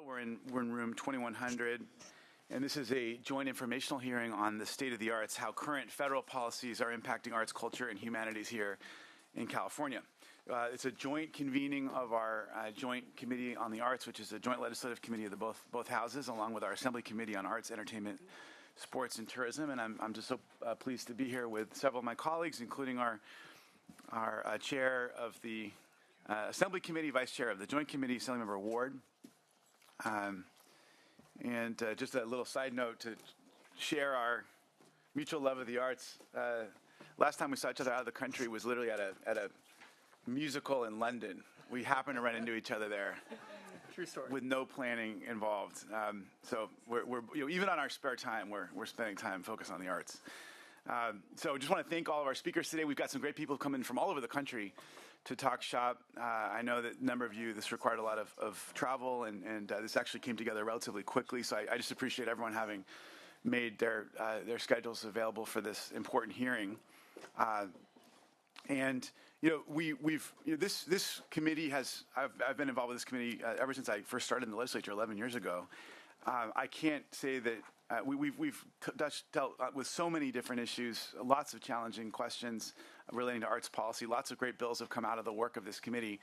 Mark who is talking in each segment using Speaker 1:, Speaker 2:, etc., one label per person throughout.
Speaker 1: We're in room 2100, and this is a joint informational hearing on the state of the arts, how current federal policies are impacting arts, culture, and humanities here in California. It's a joint convening of our Joint Committee on the Arts, which is a joint legislative committee of the both houses, along with our Assembly Committee on Arts, Entertainment, Sports, and Tourism. And I'm just so pleased to be here with several of my colleagues, including our chair of the Assembly Committee, Vice Chair of the Joint Committee, Assemblymember Ward. Just a little side note to share our mutual love of the arts. Last time we saw each other out of the country was literally at a musical in London. We happened to run into each other there.
Speaker 2: True story.
Speaker 1: With no planning involved. So we're even on our spare time, we're spending time focused on the arts. So just want to thank all of our speakers today. We've got some great people coming from all over the country to talk shop. I know that a number of you, this required a lot of travel, and this actually came together relatively quickly. So I just appreciate everyone having made their schedules available for this important hearing. This committee I've been involved with this committee ever since I first started in the legislature 11 years ago. I can't say that we've dealt with so many different issues, lots of challenging questions relating to arts policy. Lots of great bills have come out of the work of this committee.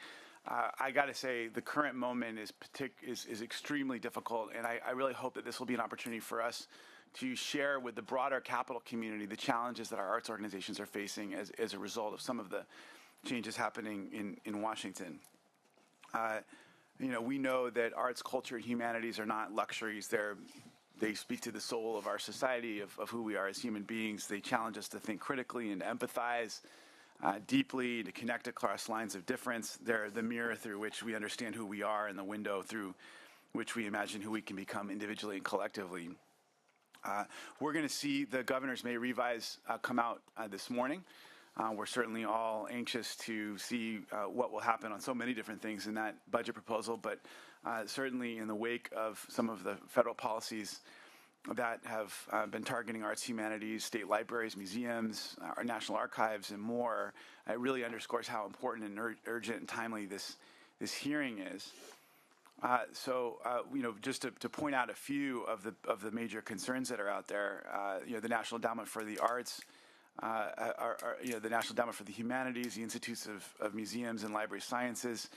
Speaker 1: I got to say, the current moment is extremely difficult, and I really hope that this will be an opportunity for us to share with the broader Capitol community the challenges that our arts organizations are facing as a result of some of the changes happening in Washington. We know that arts, culture, and humanities are not luxuries. They speak to the soul of our society, of who we are as human beings. They challenge us to think critically and to empathize deeply, to connect across lines of difference. They're the mirror through which we understand who we are and the window through which we imagine who we can become individually and collectively. We're going to see the governor's May revise come out this morning. We're certainly all anxious to see what will happen on so many different things in that budget proposal, but certainly in the wake of some of the federal policies that have been targeting arts, humanities, state libraries, museums, our national archives, and more, it really underscores how important and urgent and timely this hearing is. Just to point out a few of the major concerns that are out there, the National Endowment for the Arts, the National Endowment for the Humanities, the Institutes of Museums and Library Sciences,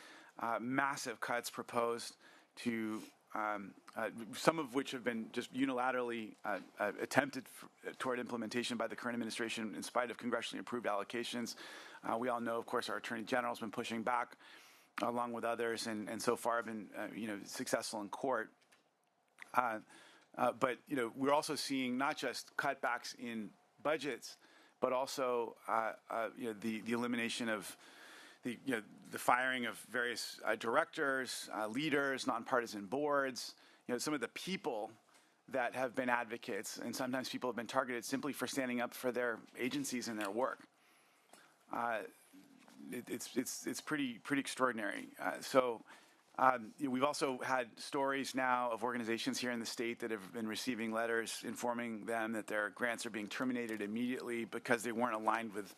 Speaker 1: massive cuts proposed to some of which have been just unilaterally attempted toward implementation by the current administration in spite of congressionally approved allocations. We all know, of course, our Attorney General has been pushing back along with others, and so far have been successful in court. But we're also seeing not just cutbacks in budgets, but also the elimination of the firing of various directors, leaders, nonpartisan boards. Some of the people that have been advocates, and sometimes people have been targeted simply for standing up for their agencies and their work. It's pretty extraordinary. We've also had stories now of organizations here in the state that have been receiving letters informing them that their grants are being terminated immediately because they weren't aligned with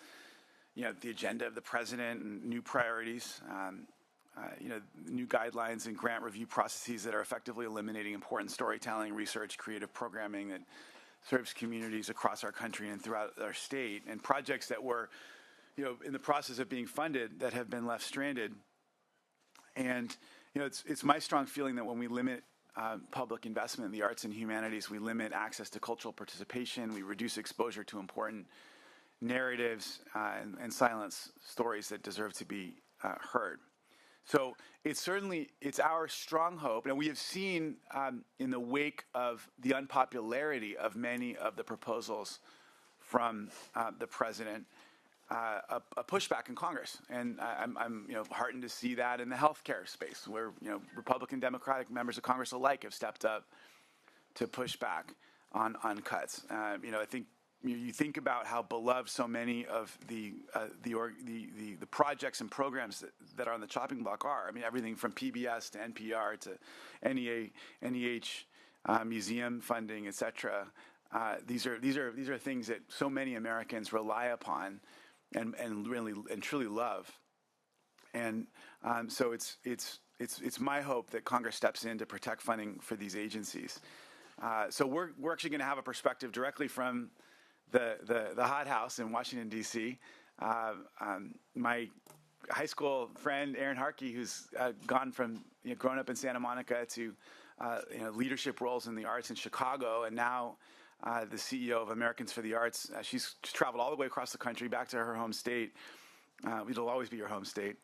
Speaker 1: the agenda of the president and new priorities, new guidelines and grant review processes that are effectively eliminating important storytelling, research, creative programming that serves communities across our country and throughout our state, and projects that were in the process of being funded that have been left stranded. And it's my strong feeling that when we limit public investment in the arts and humanities, we limit access to cultural participation, we reduce exposure to important narratives and silence stories that deserve to be heard. So it's our strong hope, and we have seen in the wake of the unpopularity of many of the proposals from the president, a pushback in Congress, and I'm heartened to see that in the healthcare space, where Republican, Democratic members of Congress alike have stepped up to push back on cuts. I think you think about how beloved so many of the projects and programs that are on the chopping block are. I mean, everything from PBS to NPR to NEH, museum funding, etc. These are things that so many Americans rely upon and really and truly love. And so it's it's my hope that Congress steps in to protect funding for these agencies. So we're actually going to have a perspective directly from the hot house in Washington, D.C. My high school friend, Aaron Harkey, who's gone from grown up in Santa Monica to leadership roles in the arts in Chicago, and now the CEO of Americans for the Arts. She's traveled all the way across the country back to her home state. It'll always be your home state.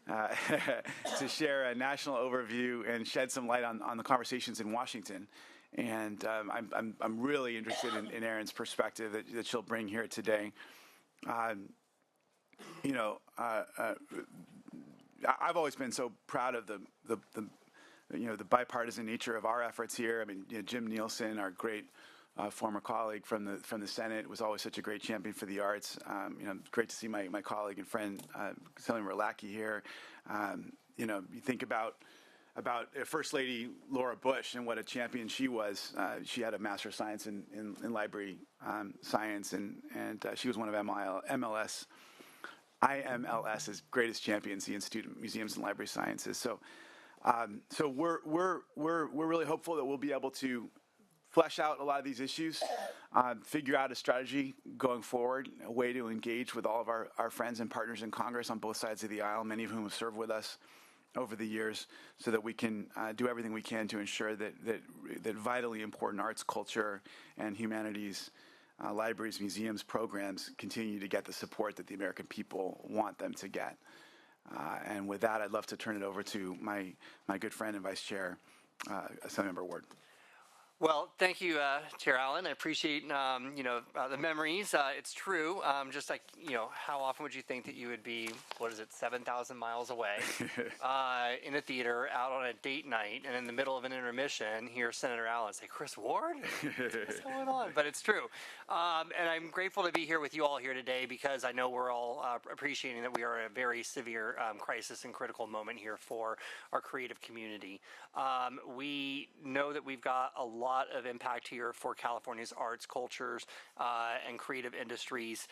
Speaker 1: To share a national overview and shed some light on the conversations in Washington. And I'm really interested in Erin's perspective that she'll bring here today. I've always been so proud of the bipartisan nature of our efforts here. I mean, Jim Nielsen, our great former colleague from the Senate, was always such a great champion for the arts. Great to see my colleague and friend Selim Verlaki here. You think about First Lady Laura Bush and what a champion she was. She had a Master of Science in Library Science, and she was one of IMLS's greatest champions, the Institute of Museums and Library Sciences. So we're really hopeful that we'll be able to flesh out a lot of these issues, figure out a strategy going forward, a way to engage with all of our friends and partners in Congress on both sides of the aisle, many of whom have served with us over the years, so that we can do everything we can to ensure that vitally important arts, culture, and humanities, libraries, museums, programs continue to get the support that the American people want them to get. And with that, I'd love to turn it over to my good friend and Vice Chair, Assemblymember Ward.
Speaker 2: Well, thank you, Chair Allen. I appreciate, the memories. It's true. Just like, how often would you think that you would be, 7,000 miles away in a theater out on a date night, and in the middle of an intermission, hear Senator Allen say, Chris Ward? What's going on? But it's true. And I'm grateful to be here with you all here today, because I know we're all appreciating that we are in a very severe crisis and critical moment here for our creative community. We know that we've got a lot of impact here for California's arts, cultures, and creative industries.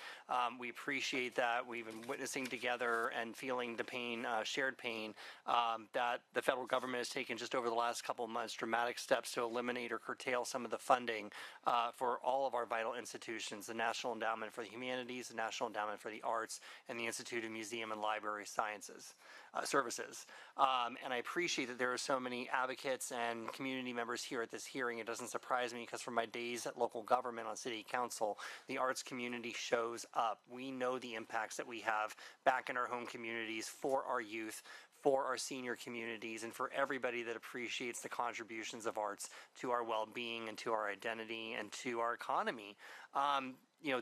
Speaker 2: We appreciate that. We've been witnessing together and feeling the pain, shared pain, that the federal government has taken just over the last couple of months dramatic steps to eliminate or curtail some of the funding for all of our vital institutions, the National Endowment for the Humanities, the National Endowment for the Arts, and the Institute of Museum and Library Sciences. Services. And I appreciate that there are so many advocates and community members here at this hearing. It doesn't surprise me, because from my days at local government on city council, the arts community shows up. We know the impacts that we have back in our home communities for our youth, for our senior communities, and for everybody that appreciates the contributions of arts to our well-being and to our identity and to our economy.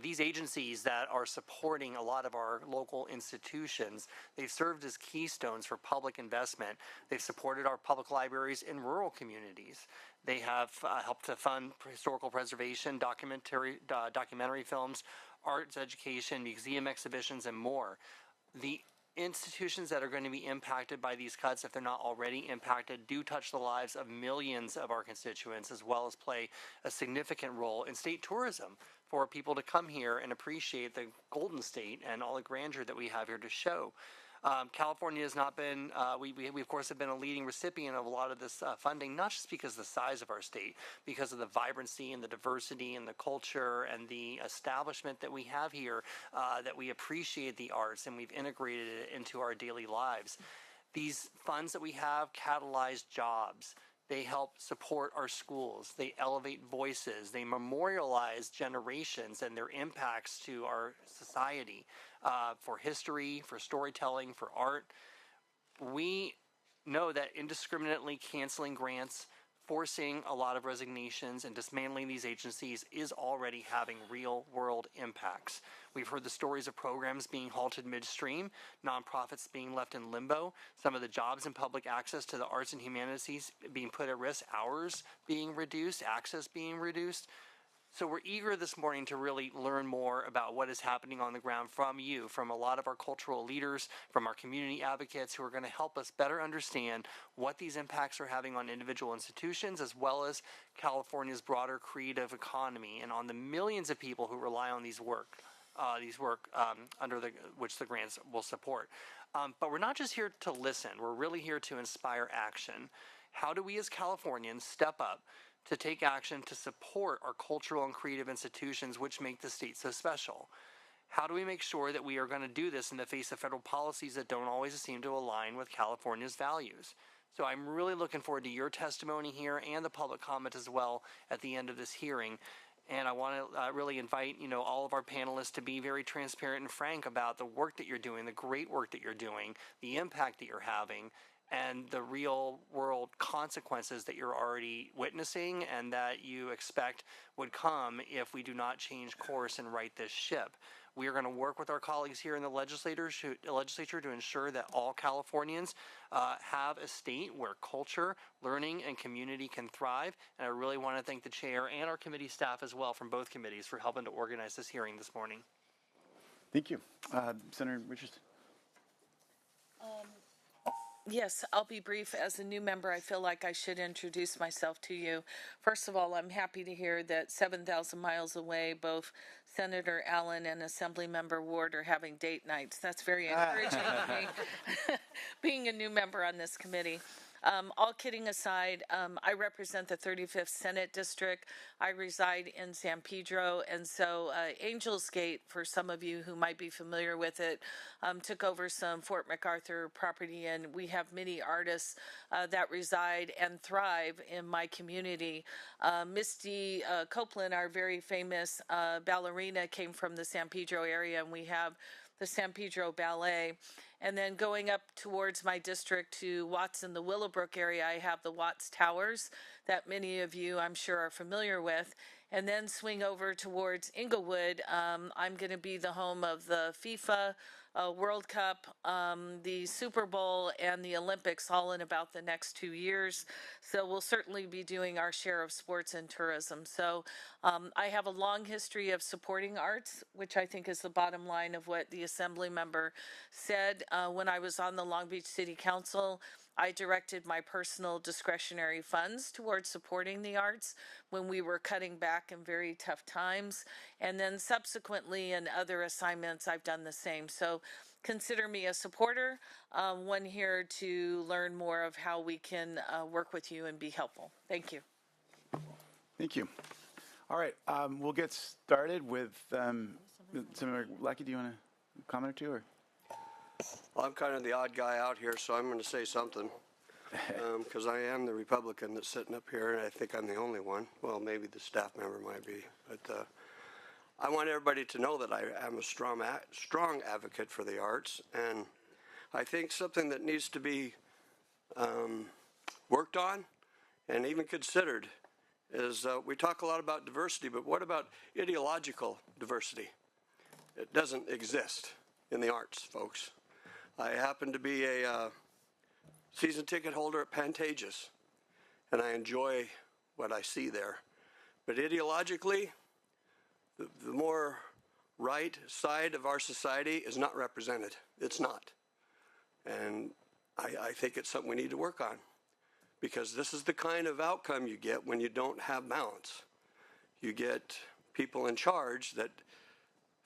Speaker 2: These agencies that are supporting a lot of our local institutions, they've served as keystones for public investment. They've supported our public libraries in rural communities. They have helped to fund historical preservation, documentary films, arts education, museum exhibitions, and more. The institutions that are going to be impacted by these cuts, if they're not already impacted, do touch the lives of millions of our constituents, as well as play a significant role in state tourism for people to come here and appreciate the Golden State and all the grandeur that we have here to show. California has not been, we of course have been a leading recipient of a lot of this funding, not just because of the size of our state, because of the vibrancy and the diversity and the culture and the establishment that we have here, that we appreciate the arts and we've integrated it into our daily lives. These funds that we have catalyze jobs. They help support our schools. They elevate voices. They memorialize generations and their impacts to our society, for history, for storytelling, for art. We know that indiscriminately canceling grants, forcing a lot of resignations, and dismantling these agencies is already having real-world impacts. We've heard the stories of programs being halted midstream, nonprofits being left in limbo, some of the jobs in public access to the arts and humanities being put at risk, hours being reduced, access being reduced. So we're eager this morning to really learn more about what is happening on the ground from you, from a lot of our cultural leaders, from our community advocates who are going to help us better understand what these impacts are having on individual institutions, as well as California's broader creative economy and on the millions of people who rely on these work. these work under which the grants will support. But we're not just here to listen. We're really here to inspire action. How do we as Californians step up to take action to support our cultural and creative institutions which make the state so special? How do we make sure that we are going to do this in the face of federal policies that don't always seem to align with California's values? So I'm really looking forward to your testimony here and the public comment as well at the end of this hearing. And I want to really invite, all of our panelists to be very transparent and frank about the work that you're doing, the great work that you're doing, the impact that you're having, and the real world consequences that you're already witnessing and that you expect would come if we do not change course and right this ship. We are going to work with our colleagues here in the legislature to ensure that all Californians have a state where culture, learning, and community can thrive. And I really want to thank the chair and our committee staff as well from both committees for helping to organize this hearing this morning.
Speaker 1: Thank you. Senator Richardson.
Speaker 3: Yes, I'll be brief. As a new member, I feel like I should introduce myself to you. First of all, I'm happy to hear that 7,000 miles away, both Senator Allen and Assemblymember Ward are having date nights. That's very encouraging to me, being a new member on this committee. All kidding aside, I represent the 35th Senate District. I reside in San Pedro, and so Angels Gate, for some of you who might be familiar with it, took over some Fort MacArthur property, and we have many artists that reside and thrive in my community. Misty Copeland, our very famous ballerina, came from the San Pedro area, and we have the San Pedro Ballet. And then going up towards my district to Watts in the Willowbrook area, I have the Watts Towers that many of you, I'm sure, are familiar with. And then swing over towards Inglewood. I'm going to be the home of the FIFA World Cup, the Super Bowl, and the Olympics all in about the next 2 years. So we'll certainly be doing our share of sports and tourism. So I have a long history of supporting arts, which I think is the bottom line of what the Assembly member said. When I was on the Long Beach City Council, I directed my personal discretionary funds towards supporting the arts when we were cutting back in very tough times. And then subsequently in other assignments, I've done the same. So consider me a supporter, one here to learn more of how we can work with you and be helpful. Thank you.
Speaker 1: Thank you. All right, we'll get started with Senator Lackey. Do you want to comment or two? Or?
Speaker 4: Well, I'm kind of the odd guy out here, so I'm going to say something, because I am the Republican that's sitting up here, and I think I'm the only one. Well, maybe the staff member might be, but I want everybody to know that I am a strong advocate for the arts, and I think something that needs to be worked on and even considered is we talk a lot about diversity, but what about ideological diversity? It doesn't exist in the arts, folks. I happen to be a season ticket holder at Pantages, and I enjoy what I see there. But ideologically, the more right side of our society is not represented. It's not. And I think it's something we need to work on, because this is the kind of outcome you get when you don't have balance. You get people in charge that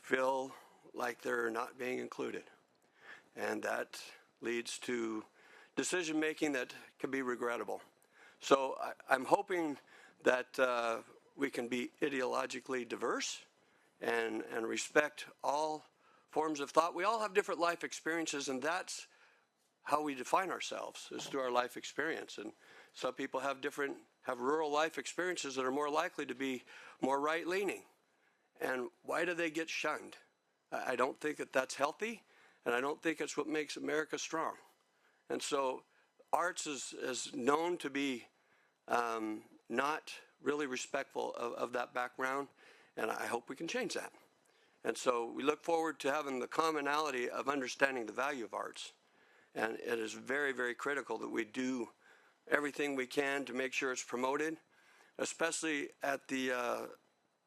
Speaker 4: feel like they're not being included. And that leads to decision making that can be regrettable. So I'm hoping that we can be ideologically diverse and respect all forms of thought. We all have different life experiences, and that's how we define ourselves, is through our life experience. And some people have rural life experiences that are more likely to be more right-leaning. And why do they get shunned? I don't think that that's healthy, and I don't think it's what makes America strong. And so arts is known to be not really respectful of that background, and I hope we can change that. And so we look forward to having the commonality of understanding the value of arts. And it is very, very critical that we do everything we can to make sure it's promoted, especially at the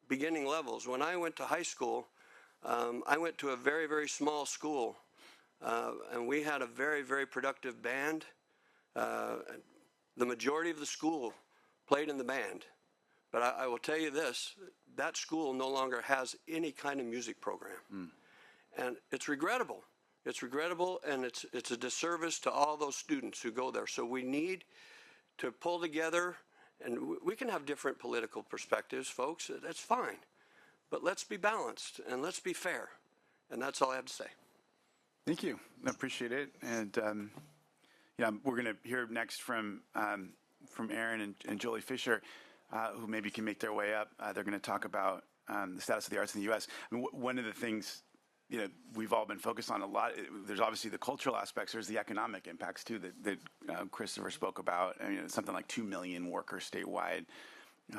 Speaker 4: beginning levels. When I went to high school, I went to a very, very small school, and we had a very, very productive band. The majority of the school played in the band, But I will tell you this, that school no longer has any kind of music program. And it's regrettable. It's regrettable, and it's a disservice to all those students who go there. So we need to pull together, and we can have different political perspectives, folks. That's fine. But let's be balanced, and let's be fair. And that's all I have to say.
Speaker 1: Thank you. I appreciate it. And yeah, we're going to hear next from Aaron and Jolie Fisher, who maybe can make their way up. They're going to talk about the status of the arts in the U.S. I mean, one of the things we've all been focused on a lot. There's obviously the cultural aspects. There's the economic impacts too that Christopher spoke about. I mean, it's something like 2 million workers statewide,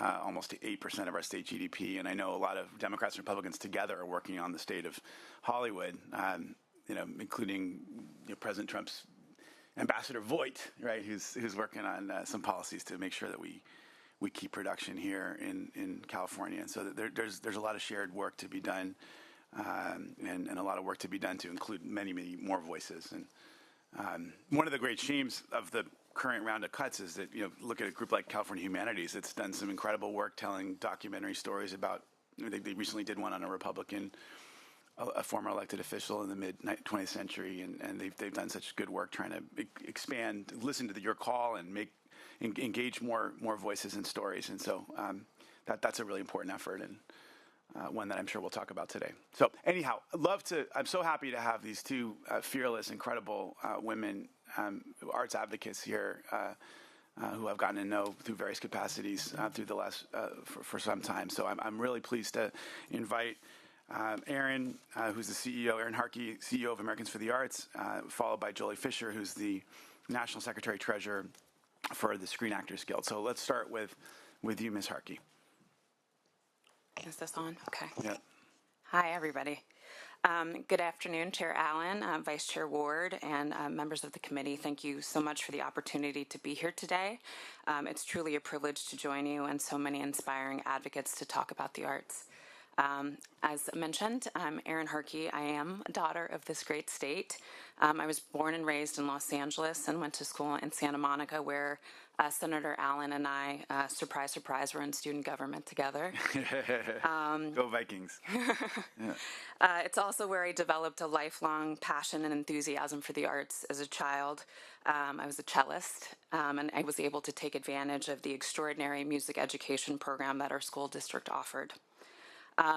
Speaker 1: almost 8% of our state GDP. And I know a lot of Democrats and Republicans together are working on the state of Hollywood. Including President Trump's Ambassador Voigt, right, who's working on some policies to make sure that we keep production here in California. And so there's a lot of shared work to be done. And a lot of work to be done to include many, many more voices. And one of the great shames of the current round of cuts is that, look at a group like California Humanities. It's done some incredible work telling documentary stories about, they recently did one on a former elected official in the mid-20th century, and they've done such good work trying to expand, listen to your call, and engage more voices and stories. And so that's a really important effort, and one that I'm sure we'll talk about today. So anyhow, I'm so happy to have these two fearless, incredible women, arts advocates here, who I've gotten to know through various capacities through the last for some time. So I'm really pleased to invite Aaron, who's the CEO, Aaron Harkey, CEO of Americans for the Arts, followed by Jolie Fisher, who's the National Secretary Treasurer for the Screen Actors Guild. So let's start with you, Ms. Harkey.
Speaker 5: Is this on? Okay.
Speaker 1: Yeah.
Speaker 5: Hi, everybody. Good afternoon, Chair Allen, Vice Chair Ward, and members of the committee. Thank you so much for the opportunity to be here today. It's truly a privilege to join you and so many inspiring advocates to talk about the arts. As mentioned, I'm Aaron Harkey. I am a daughter of this great state. I was born and raised in Los Angeles and went to school in Santa Monica, where Senator Allen and I, surprise, surprise, were in student government together.
Speaker 1: Go Vikings.
Speaker 5: It's also where I developed a lifelong passion and enthusiasm for the arts as a child. I was a cellist, and I was able to take advantage of the extraordinary music education program that our school district offered.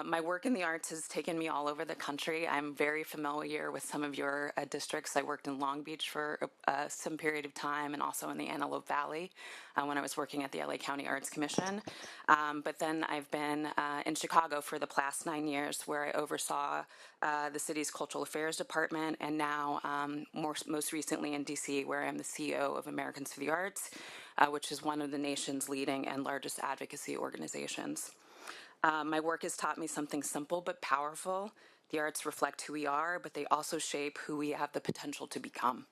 Speaker 5: My work in the arts has taken me all over the country. I'm very familiar with some of your districts. I worked in Long Beach for some period of time, and also in the Antelope Valley when I was working at the LA County Arts Commission. But then I've been in Chicago for the past 9 years, where I oversaw the city's Cultural Affairs Department, and now most recently in DC, where I'm the CEO of Americans for the Arts, which is one of the nation's leading and largest advocacy organizations. My work has taught me something simple but powerful. The arts reflect who we are, but they also shape who we have the potential to become.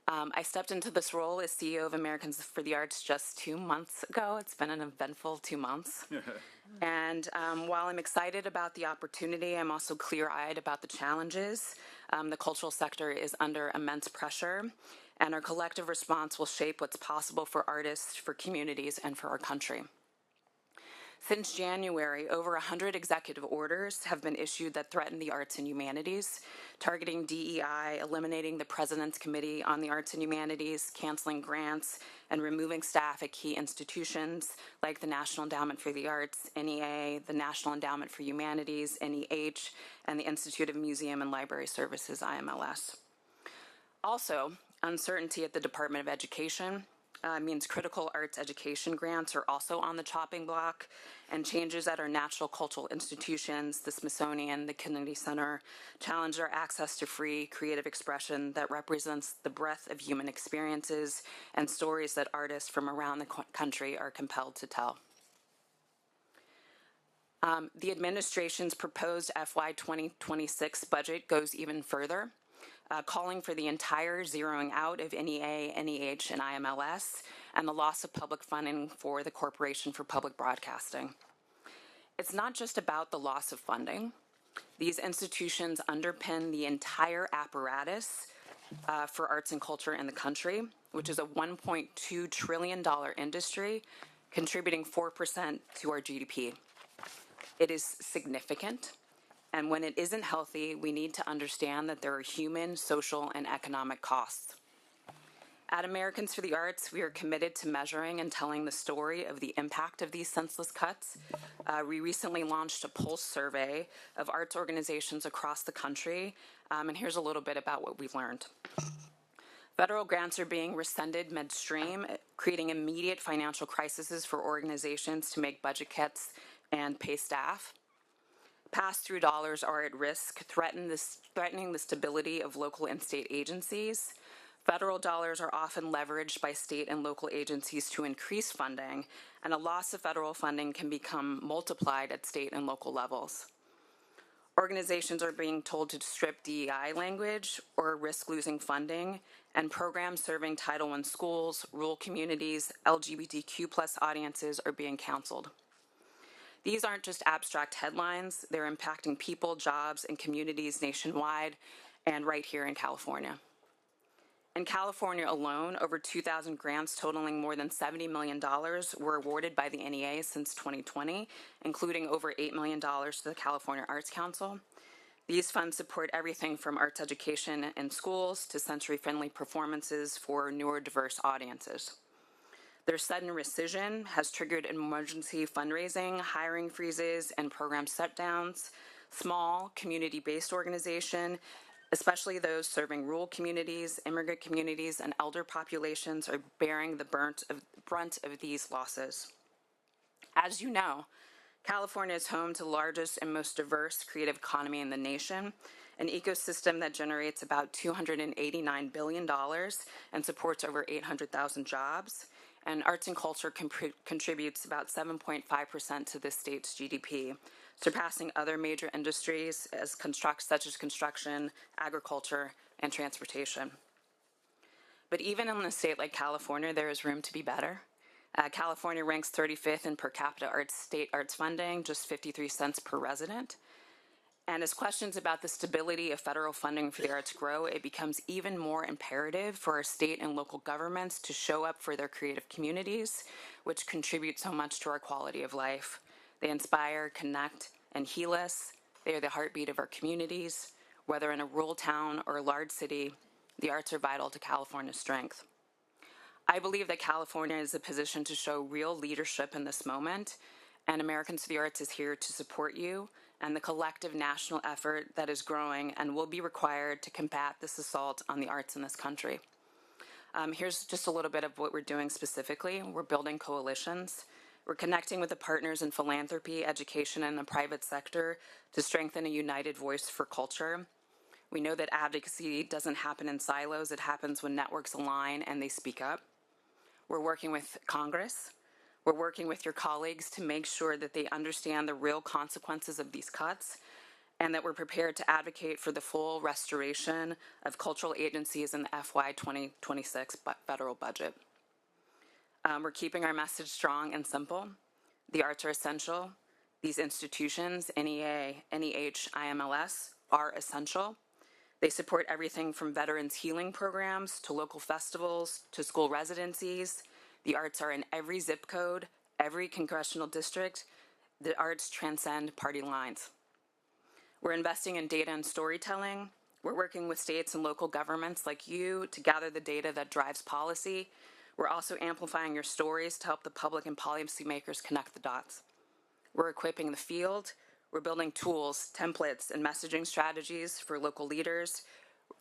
Speaker 5: I stepped into this role as CEO of Americans for the Arts just 2 months ago. It's been an eventful 2 months. And while I'm excited about the opportunity, I'm also clear-eyed about the challenges. The cultural sector is under immense pressure, and our collective response will shape what's possible for artists, for communities, and for our country. Since January, over 100 executive orders have been issued that threaten the arts and humanities, targeting DEI, eliminating the President's Committee on the Arts and Humanities, canceling grants, and removing staff at key institutions like the National Endowment for the Arts, NEA, the National Endowment for Humanities, NEH, and the Institute of Museum and Library Services, IMLS. Also, uncertainty at the Department of Education means critical arts education grants are also on the chopping block, and changes at our natural cultural institutions, the Smithsonian, the Kennedy Center, challenge our access to free creative expression that represents the breadth of human experiences and stories that artists from around the country are compelled to tell. The administration's proposed FY 2026 budget goes even further, calling for the entire zeroing out of NEA, NEH, and IMLS, and the loss of public funding for the Corporation for Public Broadcasting. It's not just about the loss of funding. These institutions underpin the entire apparatus for arts and culture in the country, which is a $1.2 trillion industry contributing 4% to our GDP. It is significant, and when it isn't healthy, we need to understand that there are human, social, and economic costs. At Americans for the Arts, we are committed to measuring and telling the story of the impact of these senseless cuts. We recently launched a pulse survey of arts organizations across the country, and here's a little bit about what we've learned. Federal grants are being rescinded midstream, creating immediate financial crises for organizations to make budget cuts and pay staff. Pass-through dollars are at risk, threatening the stability of local and state agencies. Federal dollars are often leveraged by state and local agencies to increase funding, and a loss of federal funding can become multiplied at state and local levels. Organizations are being told to strip DEI language or risk losing funding, and programs serving Title I schools, rural communities, LGBTQ+ audiences are being canceled. These aren't just abstract headlines, they're impacting people, jobs, and communities nationwide and right here in California. In California alone, over 2,000 grants totaling more than $70 million were awarded by the NEA since 2020, including over $8 million to the California Arts Council. These funds support everything from arts education in schools to sensory-friendly performances for newer, diverse audiences. Their sudden rescission has triggered emergency fundraising, hiring freezes, and program shutdowns. Small, community-based organizations, especially those serving rural communities, immigrant communities, and elder populations, are bearing the brunt of these losses. As you know, California is home to the largest and most diverse creative economy in the nation, an ecosystem that generates about $289 billion and supports over 800,000 jobs. And arts and culture contributes about 7.5% to the state's GDP, surpassing other major industries such as construction, agriculture, and transportation. But even in a state like California, there is room to be better. California ranks 35th in per capita state arts funding, just 53 cents per resident. And as questions about the stability of federal funding for the arts grow, it becomes even more imperative for our state and local governments to show up for their creative communities, which contribute so much to our quality of life. They inspire, connect, and heal us. They are the heartbeat of our communities. Whether in a rural town or a large city, the arts are vital to California's strength. I believe that California is in a position to show real leadership in this moment, and Americans for the Arts is here to support you and the collective national effort that is growing and will be required to combat this assault on the arts in this country. Here's just a little bit of what we're doing specifically. We're building coalitions. We're connecting with the partners in philanthropy, education, and the private sector to strengthen a united voice for culture. We know that advocacy doesn't happen in silos. It happens when networks align and they speak up. We're working with Congress. We're working with your colleagues to make sure that they understand the real consequences of these cuts and that we're prepared to advocate for the full restoration of cultural agencies in the FY 2026 federal budget. We're keeping our message strong and simple. The arts are essential. These institutions, NEA, NEH, IMLS, are essential. They support everything from veterans healing programs to local festivals to school residencies. The arts are in every zip code, every congressional district. The arts transcend party lines. We're investing in data and storytelling. We're working with states and local governments like you to gather the data that drives policy. We're also amplifying your stories to help the public and policymakers connect the dots. We're equipping the field. We're building tools, templates, and messaging strategies for local leaders.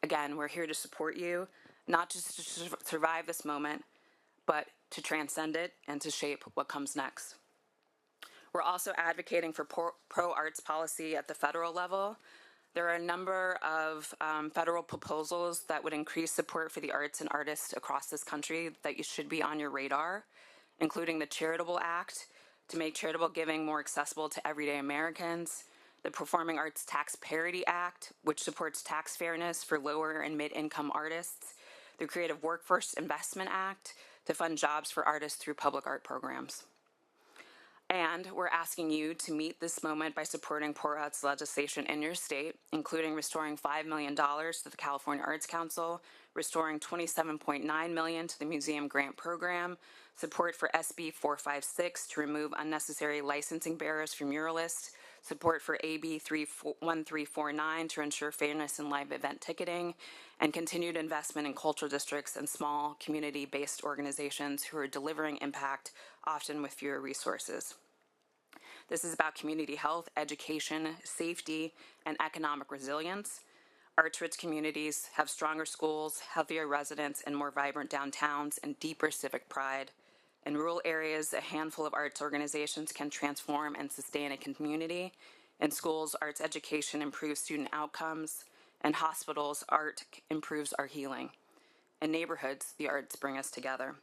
Speaker 5: Again, we're here to support you, not just to survive this moment, but to transcend it and to shape what comes next. We're also advocating for pro-arts policy at the federal level. There are a number of federal proposals that would increase support for the arts and artists across this country that you should be on your radar, including the Charitable Act to make charitable giving more accessible to everyday Americans, the Performing Arts Tax Parity Act, which supports tax fairness for lower and mid-income artists, the Creative Workforce Investment Act to fund jobs for artists through public art programs. And we're asking you to meet this moment by supporting Poor Arts legislation in your state, including restoring $5 million to the California Arts Council, restoring $27.9 million to the Museum Grant Program, support for SB 456 to remove unnecessary licensing barriers for muralists, support for AB 1349 to ensure fairness in live event ticketing, and continued investment in cultural districts and small community-based organizations who are delivering impact, often with fewer resources. This is about community health, education, safety, and economic resilience. Arts-rich communities have stronger schools, healthier residents, and more vibrant downtowns, and deeper civic pride. In rural areas, a handful of arts organizations can transform and sustain a community. In schools, arts education improves student outcomes. In hospitals, art improves our healing. In neighborhoods, the arts bring us together.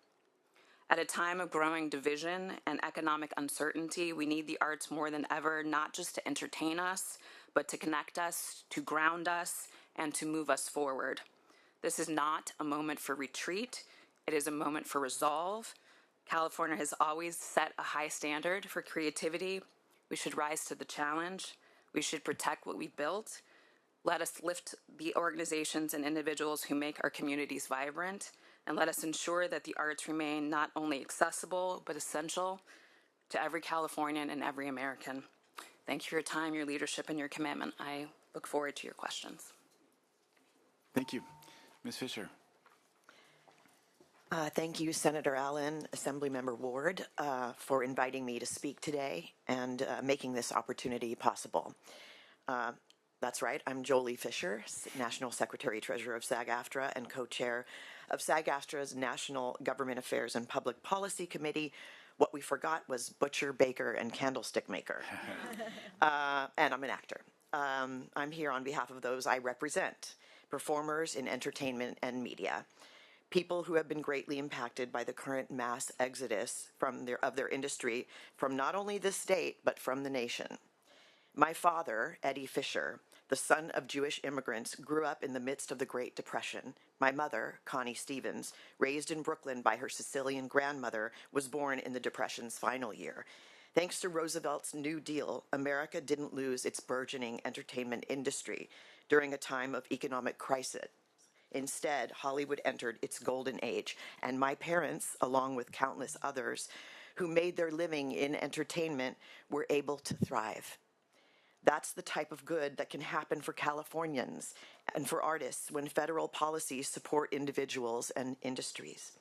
Speaker 5: At a time of growing division and economic uncertainty, we need the arts more than ever, not just to entertain us, but to connect us, to ground us, and to move us forward. This is not a moment for retreat. It is a moment for resolve. California has always set a high standard for creativity. We should rise to the challenge. We should protect what we built. Let us lift the organizations and individuals who make our communities vibrant, and let us ensure that the arts remain not only accessible, but essential to every Californian and every American. Thank you for your time, your leadership, and your commitment. I look forward to your questions.
Speaker 1: Thank you. Ms. Fisher.
Speaker 6: Thank you, Senator Allen, Assemblymember Ward, for inviting me to speak today and making this opportunity possible. That's right, I'm Jolie Fisher, National Secretary Treasurer of SAG-AFTRA and co-chair of SAG-AFTRA's National Government Affairs and Public Policy Committee. What we forgot was butcher, baker, and candlestick maker. And I'm an actor. I'm here on behalf of those I represent, performers in entertainment and media, people who have been greatly impacted by the current mass exodus of their industry from not only the state, but from the nation. My father, Eddie Fisher, the son of Jewish immigrants, grew up in the midst of the Great Depression. My mother, Connie Stevens, raised in Brooklyn by her Sicilian grandmother, was born in the Depression's final year. Thanks to Roosevelt's New Deal, America didn't lose its burgeoning entertainment industry during a time of economic crisis. Instead, Hollywood entered its golden age, and my parents, along with countless others who made their living in entertainment, were able to thrive. That's the type of good that can happen for Californians and for artists when federal policies support individuals and industries.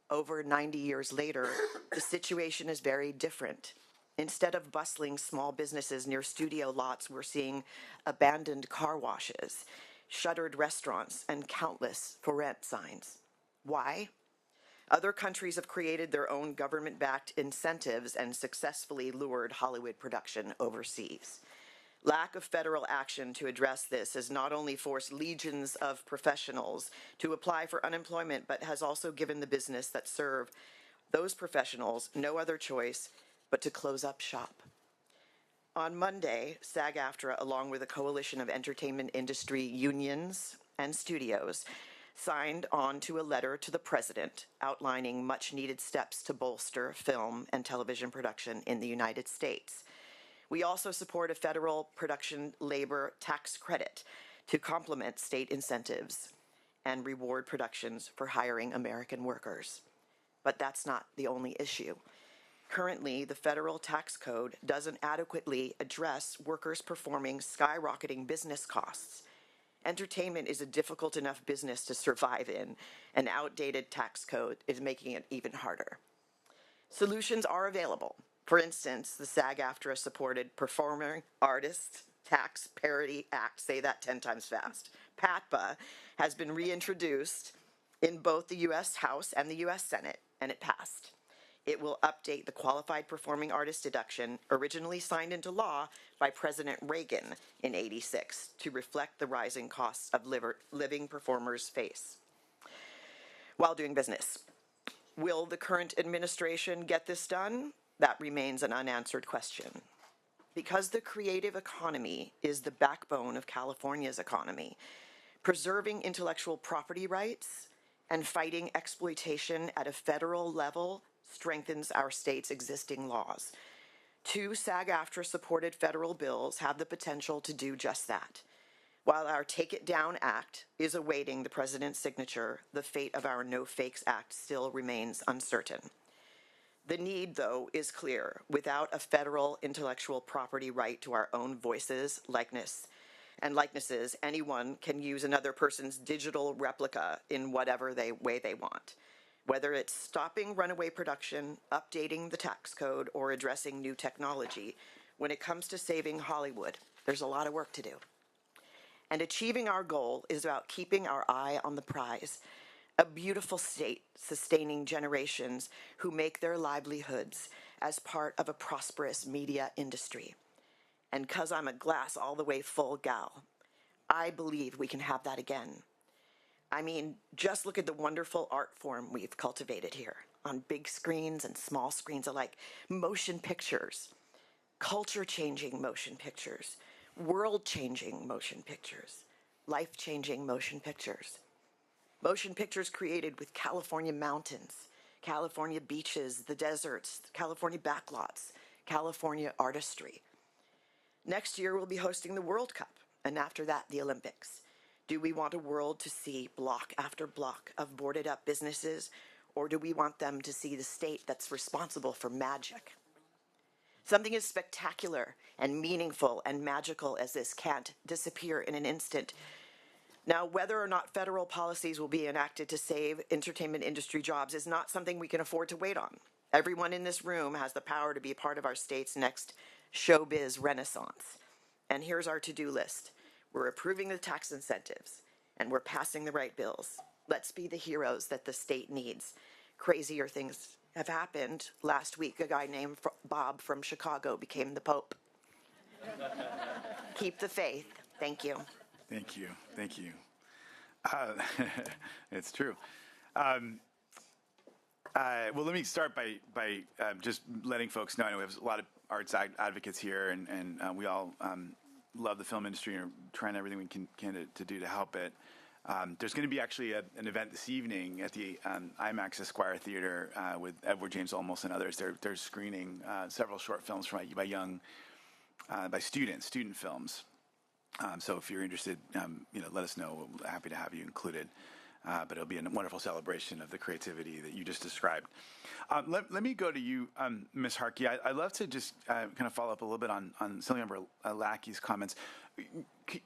Speaker 6: Over 90 years later, the situation is very different. Instead of bustling small businesses near studio lots, we're seeing abandoned car washes, shuttered restaurants, and countless for rent signs. Why? Other countries have created their own government-backed incentives and successfully lured Hollywood production overseas. Lack of federal action to address this has not only forced legions of professionals to apply for unemployment, but has also given the business that serve those professionals no other choice but to close up shop. On Monday, SAG-AFTRA, along with a coalition of entertainment industry unions and studios, signed on to a letter to the president outlining much-needed steps to bolster film and television production in the United States. We also support a federal production labor tax credit to complement state incentives and reward productions for hiring American workers. But that's not the only issue. Currently, the federal tax code doesn't adequately address workers performing skyrocketing business costs. Entertainment is a difficult enough business to survive in. An outdated tax code is making it even harder. Solutions are available. For instance, the SAG-AFTRA supported Performing Artists Tax Parity Act, say that 10 times fast, PATPA, has been reintroduced in both the U.S. House and the U.S. Senate, and it passed. It will update the qualified performing artist deduction originally signed into law by President Reagan in '86 to reflect the rising costs of living performers face while doing business. Will the current administration get this done? That remains an unanswered question. Because the creative economy is the backbone of California's economy, preserving intellectual property rights and fighting exploitation at a federal level strengthens our state's existing laws. Two SAG-AFTRA supported federal bills have the potential to do just that. While our Take It Down Act is awaiting the president's signature, the fate of our No Fakes Act still remains uncertain. The need, though, is clear. Without a federal intellectual property right to our own voices, likenesses, anyone can use another person's digital replica in whatever way they want. Whether it's stopping runaway production, updating the tax code, or addressing new technology, when it comes to saving Hollywood, there's a lot of work to do. And achieving our goal is about keeping our eye on the prize, a beautiful state sustaining generations who make their livelihoods as part of a prosperous media industry. And 'cause I'm a glass all the way full gal, I believe we can have that again. I mean, just look at the wonderful art form we've cultivated here on big screens and small screens alike. Motion pictures, culture-changing motion pictures, world-changing motion pictures, life-changing motion pictures. Motion pictures created with California mountains, California beaches, the deserts, California backlots, California artistry. Next year, we'll be hosting the World Cup, and after that, the Olympics. Do we want a world to see block after block of boarded up businesses, or do we want them to see the state that's responsible for magic? Something as spectacular and meaningful and magical as this can't disappear in an instant. Now, whether or not federal policies will be enacted to save entertainment industry jobs is not something we can afford to wait on. Everyone in this room has the power to be a part of our state's next showbiz renaissance. And here's our to-do list. We're approving the tax incentives, and we're passing the right bills. Let's be the heroes that the state needs. Crazier things have happened. Last week, a guy named Bob from Chicago became the Pope. Keep the faith. Thank you.
Speaker 1: Thank you. Thank you. It's true. Well, let me start by just letting folks know. I know we have a lot of arts advocates here, and we all love the film industry and are trying everything we can to do to help it. There's going to be actually an event this evening at the IMAX Esquire Theater with Edward James Olmos and others. They're screening several short films by student films. So if you're interested, let us know. We're happy to have you included. But it'll be a wonderful celebration of the creativity that you just described. Let me go to you, Ms. Harkey. I'd love to just kind of follow up a little bit on Assemblymember Lackey's comments.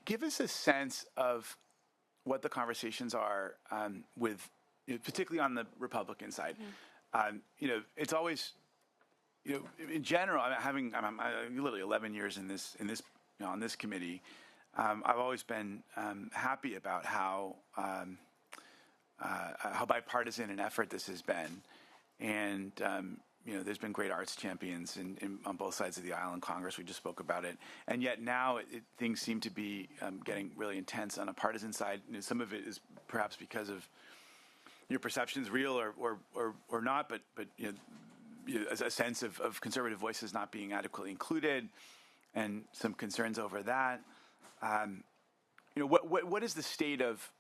Speaker 1: Give us a sense of what the conversations are with, particularly on the Republican side. It's always, in general, I'm literally 11 years in this on this committee. I've always been happy about how bipartisan an effort this has been, and there's been great arts champions on both sides of the aisle in Congress. We just spoke about it, and yet now things seem to be getting really intense on a partisan side. Some of it is perhaps because of your perceptions, real or not, but a sense of conservative voices not being adequately included, and some concerns over that. What is the state of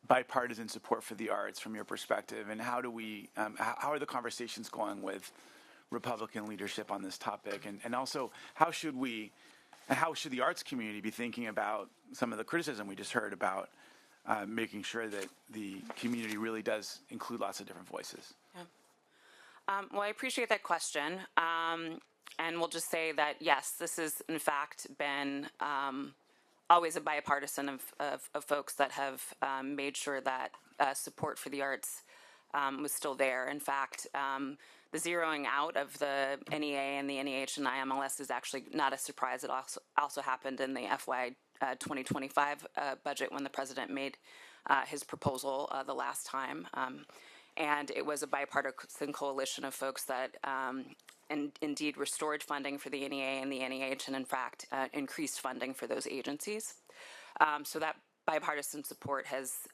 Speaker 1: bipartisan support for the arts from your perspective, and how are the conversations going with Republican leadership on this topic, and also how should the arts community be thinking about some of the criticism we just heard about making sure that the community really does include lots of different voices?
Speaker 5: Yeah. Well, I appreciate that question, and we'll just say that yes, this has in fact been always a bipartisan of folks that have made sure that support for the arts was still there. In fact, the zeroing out of the NEA and the NEH and IMLS is actually not a surprise. It also happened in the FY 2025 budget when the president made his proposal the last time. And it was a bipartisan coalition of folks that indeed restored funding for the NEA and the NEH, and in fact increased funding for those agencies. So that bipartisan support has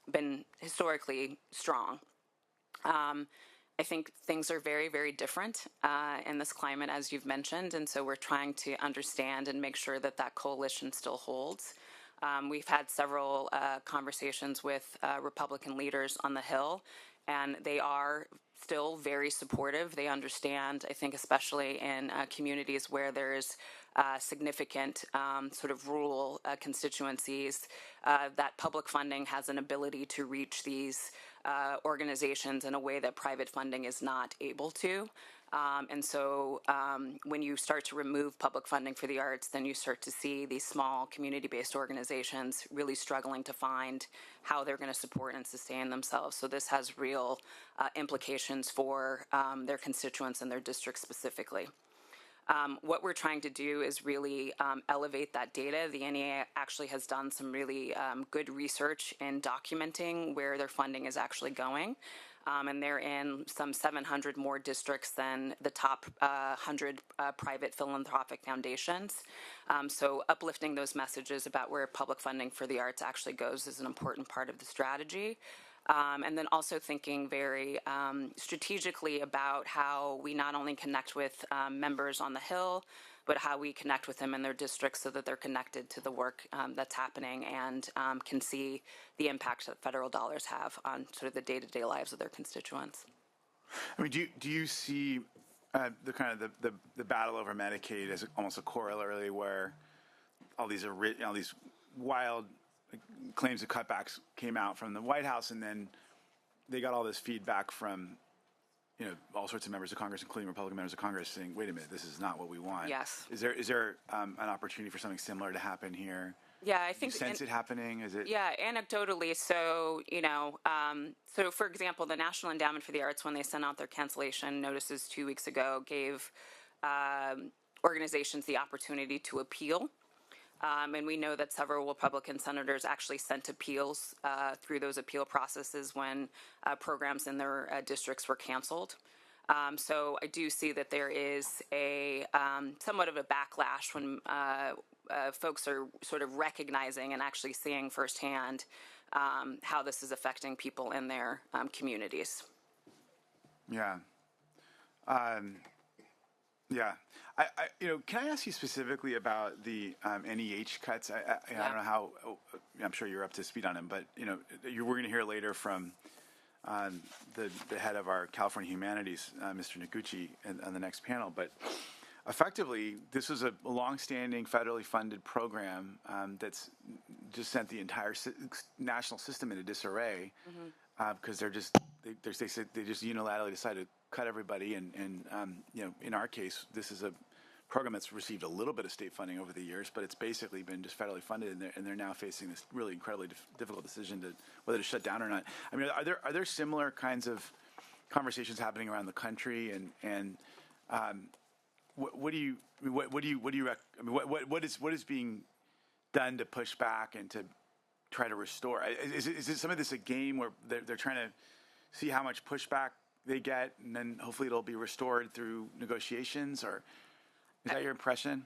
Speaker 5: been historically strong. I think things are very, very different in this climate, as you've mentioned, and so we're trying to understand and make sure that that coalition still holds. We've had several conversations with Republican leaders on the Hill, and they are still very supportive. They understand, I think, especially in communities where there's significant sort of rural constituencies, that public funding has an ability to reach these organizations in a way that private funding is not able to. And so when you start to remove public funding for the arts, then you start to see these small community-based organizations really struggling to find how they're going to support and sustain themselves. So this has real implications for their constituents and their districts specifically. What we're trying to do is really elevate that data. The NEA actually has done some really good research in documenting where their funding is actually going. And they're in some 700 more districts than the top 100 private philanthropic foundations. So uplifting those messages about where public funding for the arts actually goes is an important part of the strategy. And then also thinking very strategically about how we not only connect with members on the Hill, but how we connect with them in their districts so that they're connected to the work that's happening and can see the impact that federal dollars have on sort of the day-to-day lives of their constituents.
Speaker 1: I mean, do you see the kind of the battle over Medicaid as almost a corollary where all these wild claims of cutbacks came out from the White House, and then they got all this feedback from all sorts of members of Congress, including Republican members of Congress, saying, "Wait a minute, this is not what we want."
Speaker 5: Yes.
Speaker 1: Is there an opportunity for something similar to happen here?
Speaker 5: Yeah, I think.
Speaker 1: Do you sense it happening? Is it?
Speaker 5: Yeah, anecdotally. So, so for example, the National Endowment for the Arts, when they sent out their cancellation notices 2 weeks ago, gave organizations the opportunity to appeal. And we know that several Republican senators actually sent appeals through those appeal processes when programs in their districts were canceled. So I do see that there is a somewhat of a backlash when folks are sort of recognizing and actually seeing firsthand how this is affecting people in their communities.
Speaker 1: Yeah. Yeah. Can I ask you specifically about the NEH cuts? I don't know how. I'm sure you're up to speed on them, but we're going to hear later from the head of our California Humanities, Mr. Noguchi, on the next panel. But effectively, this was a long-standing federally funded program that's just sent the entire national system into disarray because they just unilaterally decided to cut everybody. And in our case, this is a program that's received a little bit of state funding over the years, but it's basically been just federally funded, and they're now facing this really incredibly difficult decision to whether to shut down or not. I mean, are there similar kinds of conversations happening around the country, and what is being done to push back and to try to restore? Is some of this a game where they're trying to see how much pushback they get, and then hopefully it'll be restored through negotiations, or is that your impression?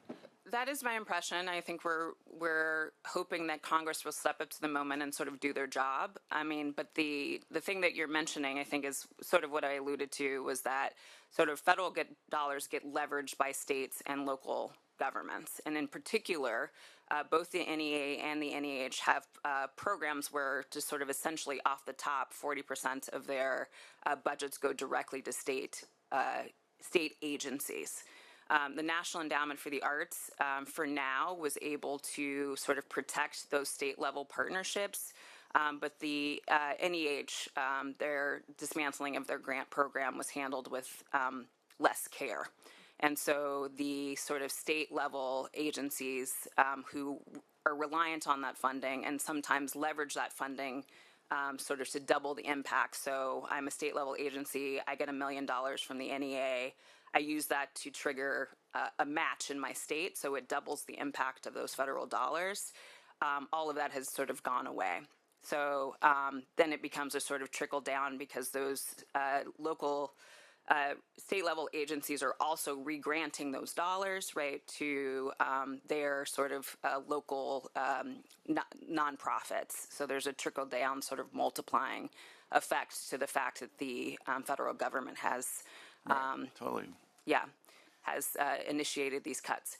Speaker 5: That is my impression. I think we're hoping that Congress will step up to the moment and sort of do their job. I mean, but the thing that you're mentioning, I think, is sort of what I alluded to, was that sort of federal dollars get leveraged by states and local governments. And in particular, both the NEA and the NEH have programs where just sort of essentially off the top, 40% of their budgets go directly to state agencies. The National Endowment for the Arts, for now, was able to sort of protect those state-level partnerships, but the NEH, their dismantling of their grant program was handled with less care. And so the sort of state-level agencies who are reliant on that funding and sometimes leverage that funding sort of to double the impact. So I'm a state-level agency. I get $1 million from the NEA. I use that to trigger a match in my state, so it doubles the impact of those federal dollars. All of that has sort of gone away. So then it becomes a sort of trickle down because those local state-level agencies are also re-granting those dollars, right, to their sort of local nonprofits. So there's a trickle-down sort of multiplying effect to the fact that the federal government has
Speaker 1: Totally.
Speaker 5: has initiated these cuts.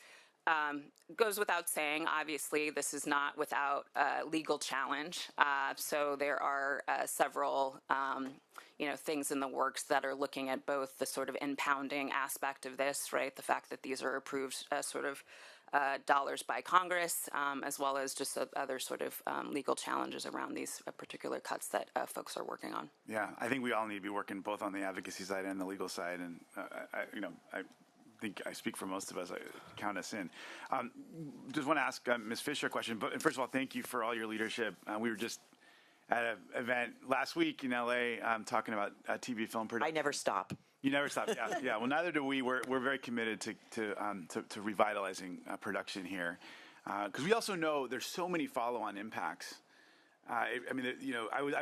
Speaker 5: Goes without saying, obviously, this is not without legal challenge. So there are several, things in the works that are looking at both the sort of impounding aspect of this, right? The fact that these are approved dollars by Congress, as well as just other sort of legal challenges around these particular cuts that folks are working on.
Speaker 1: Yeah, I think we all need to be working both on the advocacy side and the legal side, and I think I speak for most of us. I count us in. Just want to ask Ms. Fisher a question. But first of all, thank you for all your leadership. We were just at an event last week in LA talking about TV film production.
Speaker 6: I never stop.
Speaker 1: You never stop. Yeah, yeah. Well, neither do we. We're very committed to revitalizing production here, because we also know there's so many follow-on impacts. I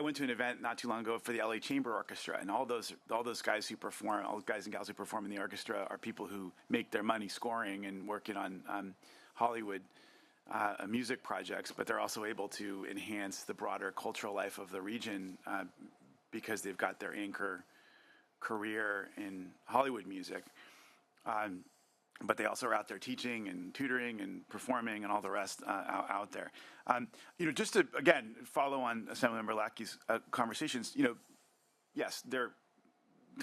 Speaker 1: went to an event not too long ago for the LA Chamber Orchestra, and all those guys who perform, all the guys and gals who perform in the orchestra are people who make their money scoring and working on Hollywood music projects, but they're also able to enhance the broader cultural life of the region because they've got their anchor career in Hollywood music. But they also are out there teaching and tutoring and performing and all the rest out there. Just to, again, follow on Assemblymember Lackey's conversations, yes, there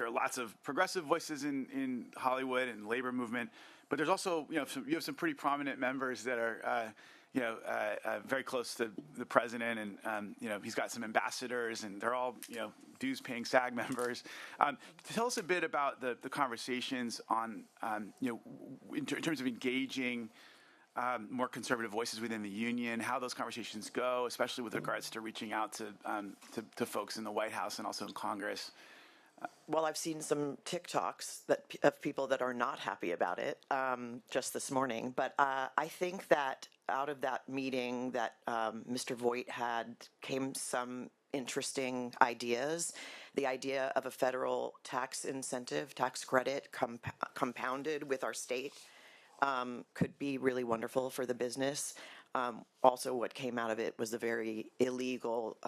Speaker 1: are lots of progressive voices in Hollywood and labor movement, but there's also, you have some pretty prominent members that are, very close to the president, and he's got some ambassadors, and they're all dues-paying SAG members. Tell us a bit about the conversations on in terms of engaging more conservative voices within the union, how those conversations go, especially with regards to reaching out to folks in the White House and also in Congress.
Speaker 6: Well, I've seen some TikToks of people that are not happy about it just this morning. But I think that out of that meeting that Mr. Voigt had came some interesting ideas. The idea of a federal tax incentive, tax credit compounded with our state could be really wonderful for the business. Also, what came out of it was a very illegal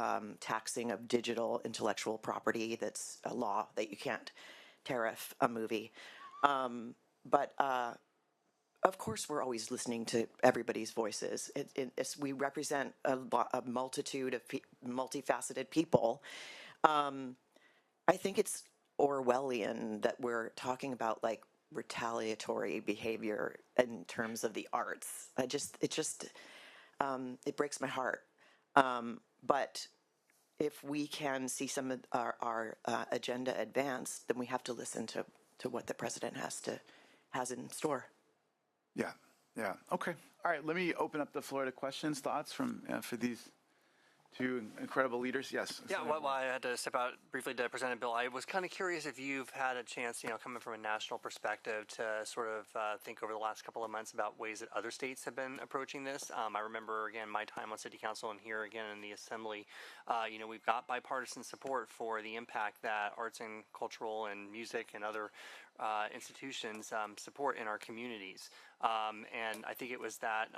Speaker 6: taxing of digital intellectual property. That's a law that you can't tariff a movie. But of course, we're always listening to everybody's voices. We represent a multitude of multifaceted people. I think it's Orwellian that we're talking about like retaliatory behavior in terms of the arts. It breaks my heart. But if we can see some of our agenda advanced, then we have to listen to what the president has in store.
Speaker 1: Yeah. Okay. All right. Let me open up the floor to questions, thoughts for these two incredible leaders. Yes.
Speaker 2: Yeah. Well, I had to step out briefly to present it, Bill. I was kind of curious if you've had a chance, coming from a national perspective, to sort of think over the last couple of months about ways that other states have been approaching this. I remember, again, my time on City Council and here again in the Assembly. We've got bipartisan support for the impact that arts and cultural and music and other institutions support in our communities. And I think it was that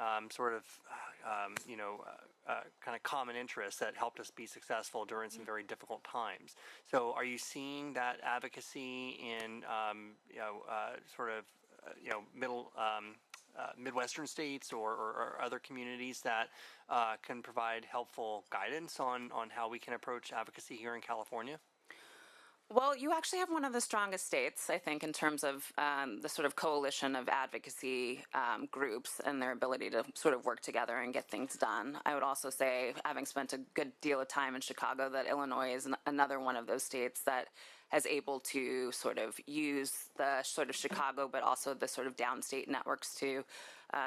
Speaker 2: kind of common interest that helped us be successful during some very difficult times. So are you seeing that advocacy in, Midwestern states or other communities that can provide helpful guidance on how we can approach advocacy here in California?
Speaker 5: Well, you actually have one of the strongest states, I think, in terms of the sort of coalition of advocacy groups and their ability to sort of work together and get things done. I would also say, having spent a good deal of time in Chicago, that Illinois is another one of those states that has able to sort of use the sort of Chicago, but also the sort of downstate networks to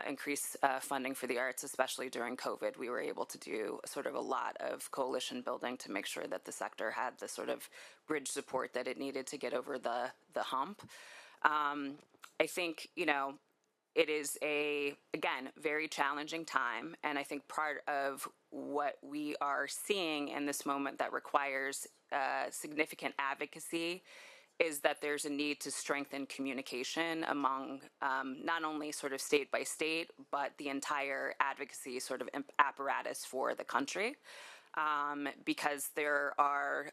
Speaker 5: increase funding for the arts, especially during COVID. We were able to do sort of a lot of coalition building to make sure that the sector had the sort of bridge support that it needed to get over the hump. I think, it is again, very challenging time. And I think part of what we are seeing in this moment that requires significant advocacy is that there's a need to strengthen communication among not only sort of state by state, but the entire advocacy sort of apparatus for the country. Because there are,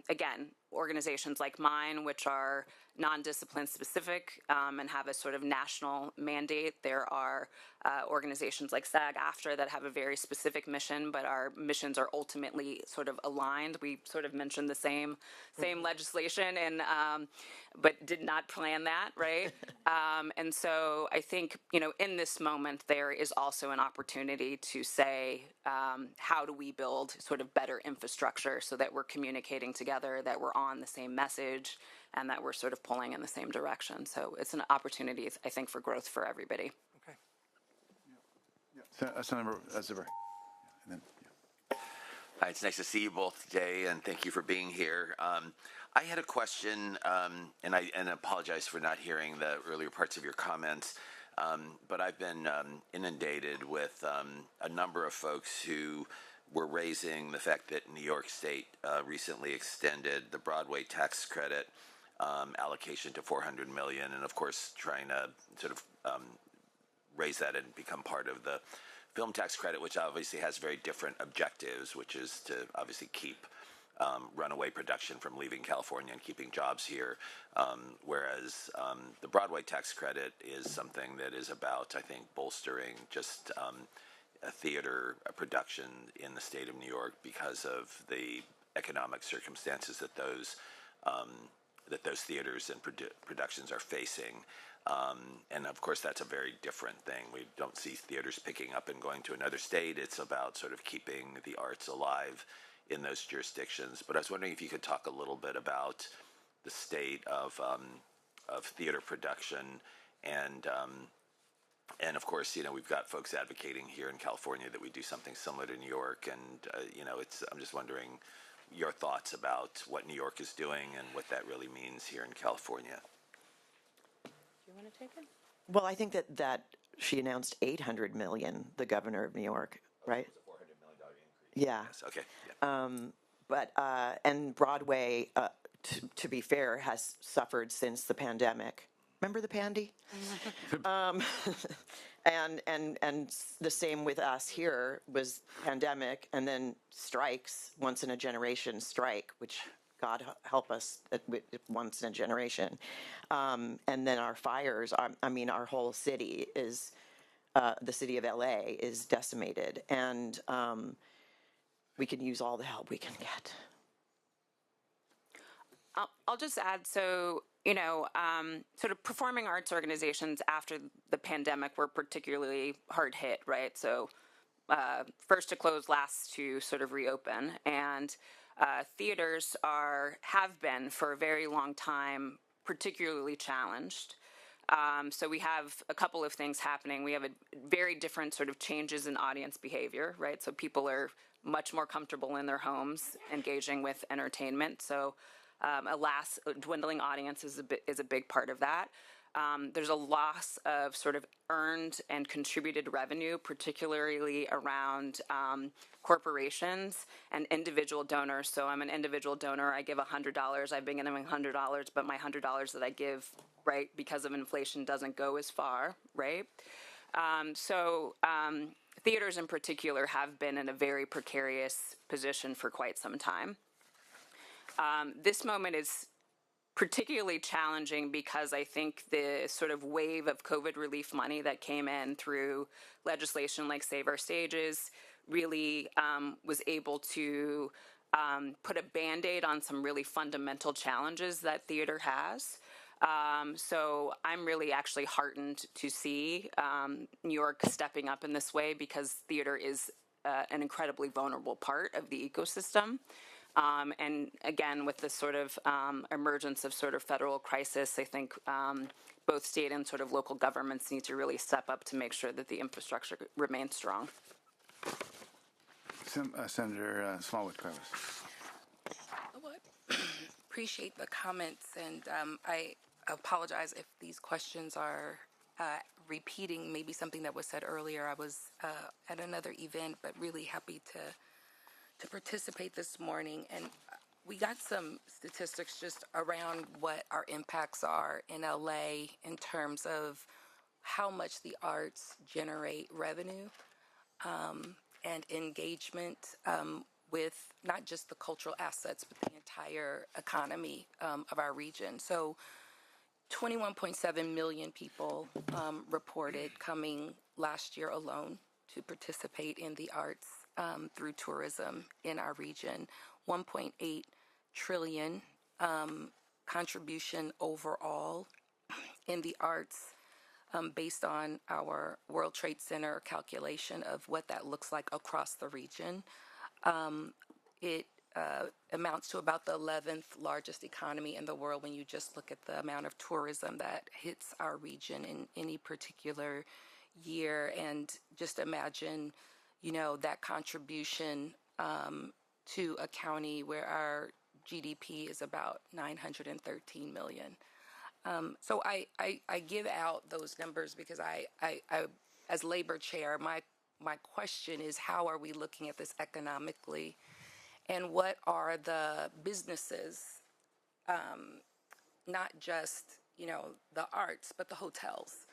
Speaker 5: again, organizations like mine, which are non-discipline specific and have a sort of national mandate. There are organizations like SAG-AFTRA that have a very specific mission, but our missions are ultimately sort of aligned. We sort of mentioned the same legislation, and but did not plan that, right? And so I think, in this moment, there is also an opportunity to say, how do we build sort of better infrastructure so that we're communicating together, that we're on the same message, and that we're sort of pulling in the same direction. So it's an opportunity, I think, for growth for everybody.
Speaker 2: Okay.
Speaker 1: Senator Zuber. And then,
Speaker 7: Hi, it's nice to see you both today, and thank you for being here. I had a question, and I apologize for not hearing the earlier parts of your comments, but I've been inundated with a number of folks who were raising the fact that New York State recently extended the Broadway tax credit allocation to $400 million, and of course trying to sort of raise that and become part of the film tax credit, which obviously has very different objectives, which is to obviously keep runaway production from leaving California and keeping jobs here, whereas the Broadway tax credit is something that is about, I think, bolstering just a theater production in the state of New York because of the economic circumstances that those theaters and productions are facing. And of course, that's a very different thing. We don't see theaters picking up and going to another state. It's about sort of keeping the arts alive in those jurisdictions. But I was wondering if you could talk a little bit about the state of theater production, and of course, we've got folks advocating here in California that we do something similar to New York, and I'm just wondering your thoughts about what New York is doing and what that really means here in California.
Speaker 5: Do you want to take it?
Speaker 6: Well, I think that she announced $800 million, the governor of New York, right?
Speaker 7: It's a $400 million increase.
Speaker 6: Yeah.
Speaker 7: Yes, okay. Yeah.
Speaker 6: And Broadway, to be fair, has suffered since the pandemic. Remember the pandy? And the same with us here was pandemic, and then strikes, once in a generation strike, which God help us, once in a generation. And then our fires, our whole city is, the city of LA is decimated, and we can use all the help we can get.
Speaker 5: I'll just add, so, sort of performing arts organizations after the pandemic were particularly hard hit, right? So first to close, last to sort of reopen. And theaters have been for a very long time particularly challenged. So we have a couple of things happening. We have a very different sort of changes in audience behavior, right? So people are much more comfortable in their homes engaging with entertainment. So alas, a dwindling audience is a big part of that. There's a loss of sort of earned and contributed revenue, particularly around corporations and individual donors. So I'm an individual donor. I give $100. I've been giving $100, but my $100 that I give, right, because of inflation doesn't go as far, right? Theaters in particular have been in a very precarious position for quite some time. This moment is particularly challenging because I think the sort of wave of COVID relief money that came in through legislation like Save Our Stages really was able to put a Band-Aid on some really fundamental challenges that theater has. So I'm really actually heartened to see New York stepping up in this way, because theater is an incredibly vulnerable part of the ecosystem. And again, with this sort of emergence of sort of federal crisis, I think both state and sort of local governments need to really step up to make sure that the infrastructure remains strong.
Speaker 1: Senator Smallwood-Cuevas.
Speaker 8: Well, I appreciate the comments, and I apologize if these questions are repeating maybe something that was said earlier. I was at another event, but really happy to participate this morning, and we got some statistics just around what our impacts are in LA in terms of how much the arts generate revenue and engagement. with not just the cultural assets, but the entire economy of our region. So 21.7 million people reported coming last year alone to participate in the arts through tourism in our region. 1.8 trillion contribution overall in the arts based on our World Trade Center calculation of what that looks like across the region. It amounts to about the 11th largest economy in the world when you just look at the amount of tourism that hits our region in any particular year. And just imagine, that contribution to a county where our GDP is about 913 million. So I give out those numbers because I as labor chair, my question is, how are we looking at this economically? And what are the businesses, not just, the arts, but the hotels,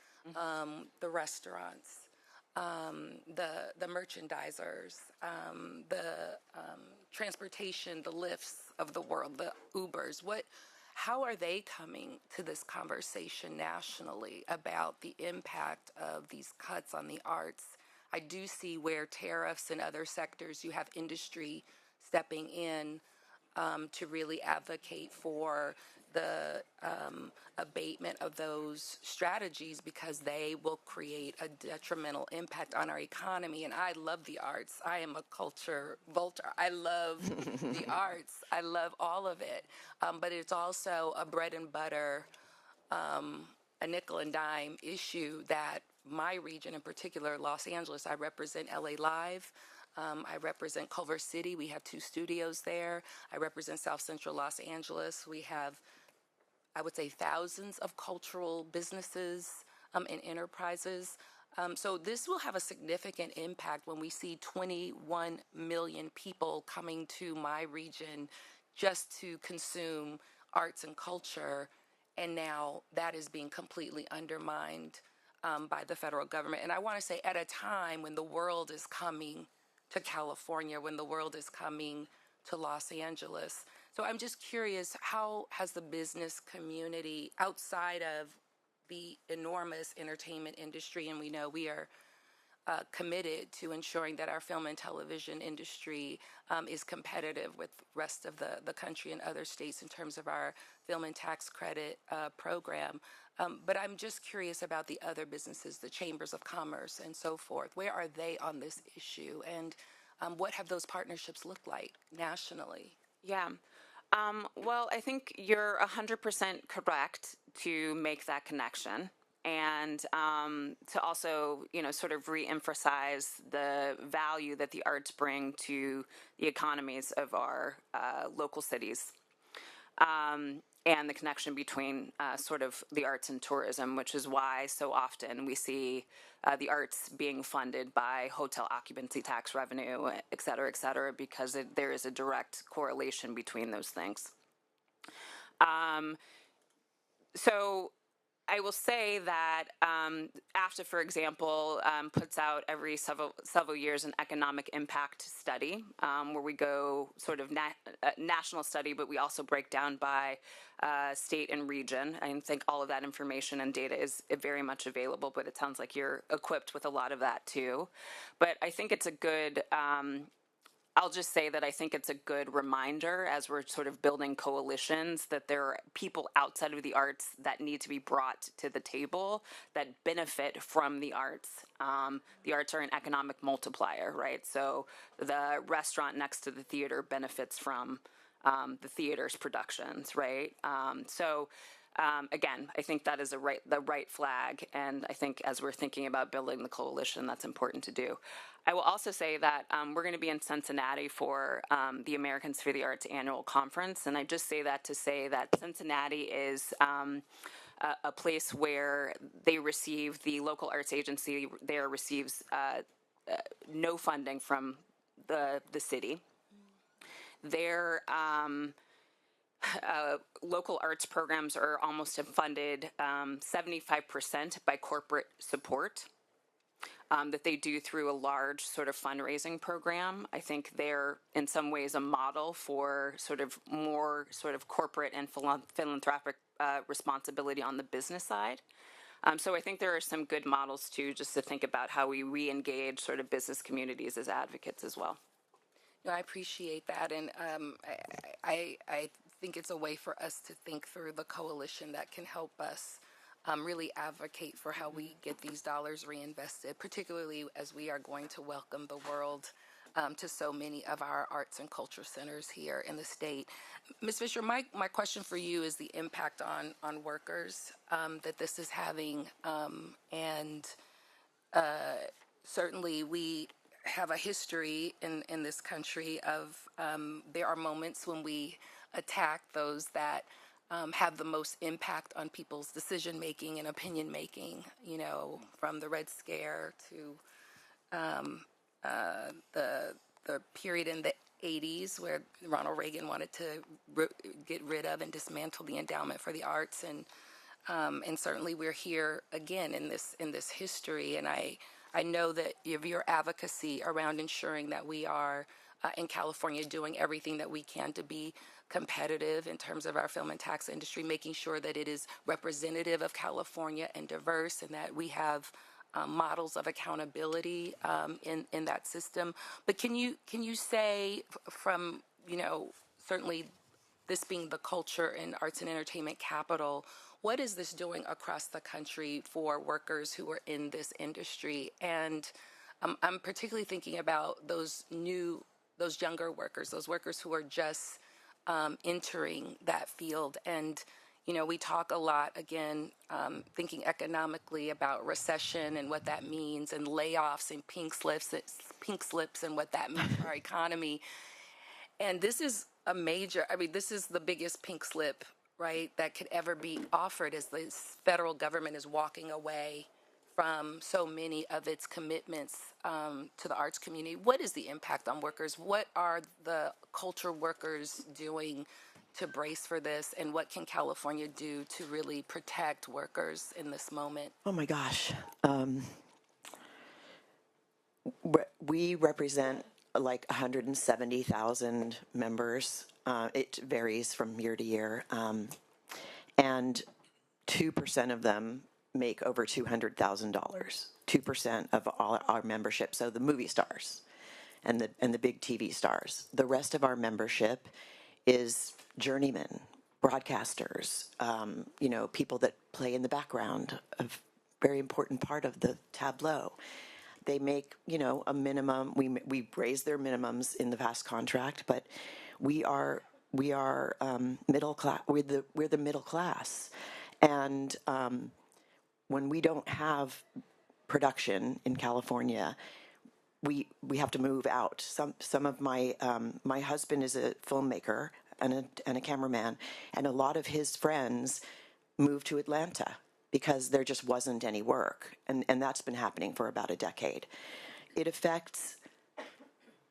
Speaker 8: the restaurants, the merchandisers, the transportation, the Lyfts of the world, the Ubers? How are they coming to this conversation nationally about the impact of these cuts on the arts? I do see where tariffs and other sectors, you have industry stepping in to really advocate for the abatement of those strategies because they will create a detrimental impact on our economy. And I love the arts. I am a culture vulture. I love the arts. I love all of it. But it's also a bread and butter, a nickel and dime issue that my region, in particular, Los Angeles, I represent LA Live. I represent Culver City. We have 2 studios there. I represent South Central Los Angeles. We have, I would say, thousands of cultural businesses and enterprises. So this will have a significant impact when we see 21 million people coming to my region just to consume arts and culture. And now that is being completely undermined by the federal government. And I want to say, at a time when the world is coming to California, when the world is coming to Los Angeles. So I'm just curious, how has the business community outside of the enormous entertainment industry, and we know we are committed to ensuring that our film and television industry is competitive with the rest of the country and other states in terms of our film and tax credit program. But I'm just curious about the other businesses, the chambers of commerce and so forth. Where are they on this issue? And what have those partnerships looked like nationally?
Speaker 5: Yeah. Well, I think you're 100% correct to make that connection. And to also, sort of re-emphasize the value that the arts bring to the economies of our local cities. And the connection between sort of the arts and tourism, which is why so often we see the arts being funded by hotel occupancy tax revenue, et cetera, because there is a direct correlation between those things. So I will say that AFTA, for example, puts out every several years an economic impact study where we go sort of national study, but we also break down by state and region. I think all of that information and data is very much available, but it sounds like you're equipped with a lot of that too. But I think it's a good I'll just say that I think it's a good reminder as we're sort of building coalitions that there are people outside of the arts that need to be brought to the table that benefit from the arts. The arts are an economic multiplier, right? So the restaurant next to the theater benefits from the theater's productions, right? Again, I think that is the right flag, and I think as we're thinking about building the coalition, that's important to do. I will also say that we're going to be in Cincinnati for the Americans for the Arts annual conference, and I just say that to say that Cincinnati is a place where they receive, the local arts agency there receives no funding from the city. Their local arts programs are almost funded 75% by corporate support. that they do through a large sort of fundraising program. I think they're in some ways a model for sort of more sort of corporate and philanthropic responsibility on the business side. So I think there are some good models too, just to think about how we re-engage sort of business communities as advocates as well.
Speaker 8: No, I appreciate that, and I think it's a way for us to think through the coalition that can help us really advocate for how we get these dollars reinvested, particularly as we are going to welcome the world to so many of our arts and culture centers here in the state. Ms. Fisher, my question for you is the impact on workers that this is having, and certainly we have a history in this country of there are moments when we attack those that have the most impact on people's decision making and opinion making, you know, from the Red Scare to the period in the 80s where Ronald Reagan wanted to get rid of and dismantle the endowment for the arts, and certainly we're here again in this history, and I know that of your advocacy around ensuring that we are in California doing everything that we can to be competitive in terms of our film and tax industry, making sure that it is representative of California and diverse, and that we have models of accountability in that system. But can you say from, you know, certainly this being the culture and arts and entertainment capital, what is this doing across the country for workers who are in this industry? And I'm particularly thinking about those younger workers, those workers who are just entering that field. And, you know, we talk a lot, again, thinking economically about recession and what that means, and layoffs and pink slips and what that means for our economy. And this is this is the biggest pink slip, right, that could ever be offered, as the federal government is walking away from so many of its commitments to the arts community. What is the impact on workers? What are the culture workers doing to brace for this? And what can California do to really protect workers in this moment?
Speaker 6: Oh my gosh. We represent like 170,000 members. It varies from year to year. And 2% of them make over $200,000. 2% of all our membership. So the movie stars and the big TV stars. The rest of our membership is journeymen, broadcasters, you know, people that play in the background, a very important part of the tableau. They make, you know, a minimum. We raise their minimums in the past contract, but we are middle class. We're the middle class, and when we don't have production in California, we have to move out. Some of my husband is a filmmaker and a cameraman, and a lot of his friends moved to Atlanta because there just wasn't any work, and that's been happening for about a decade. It affects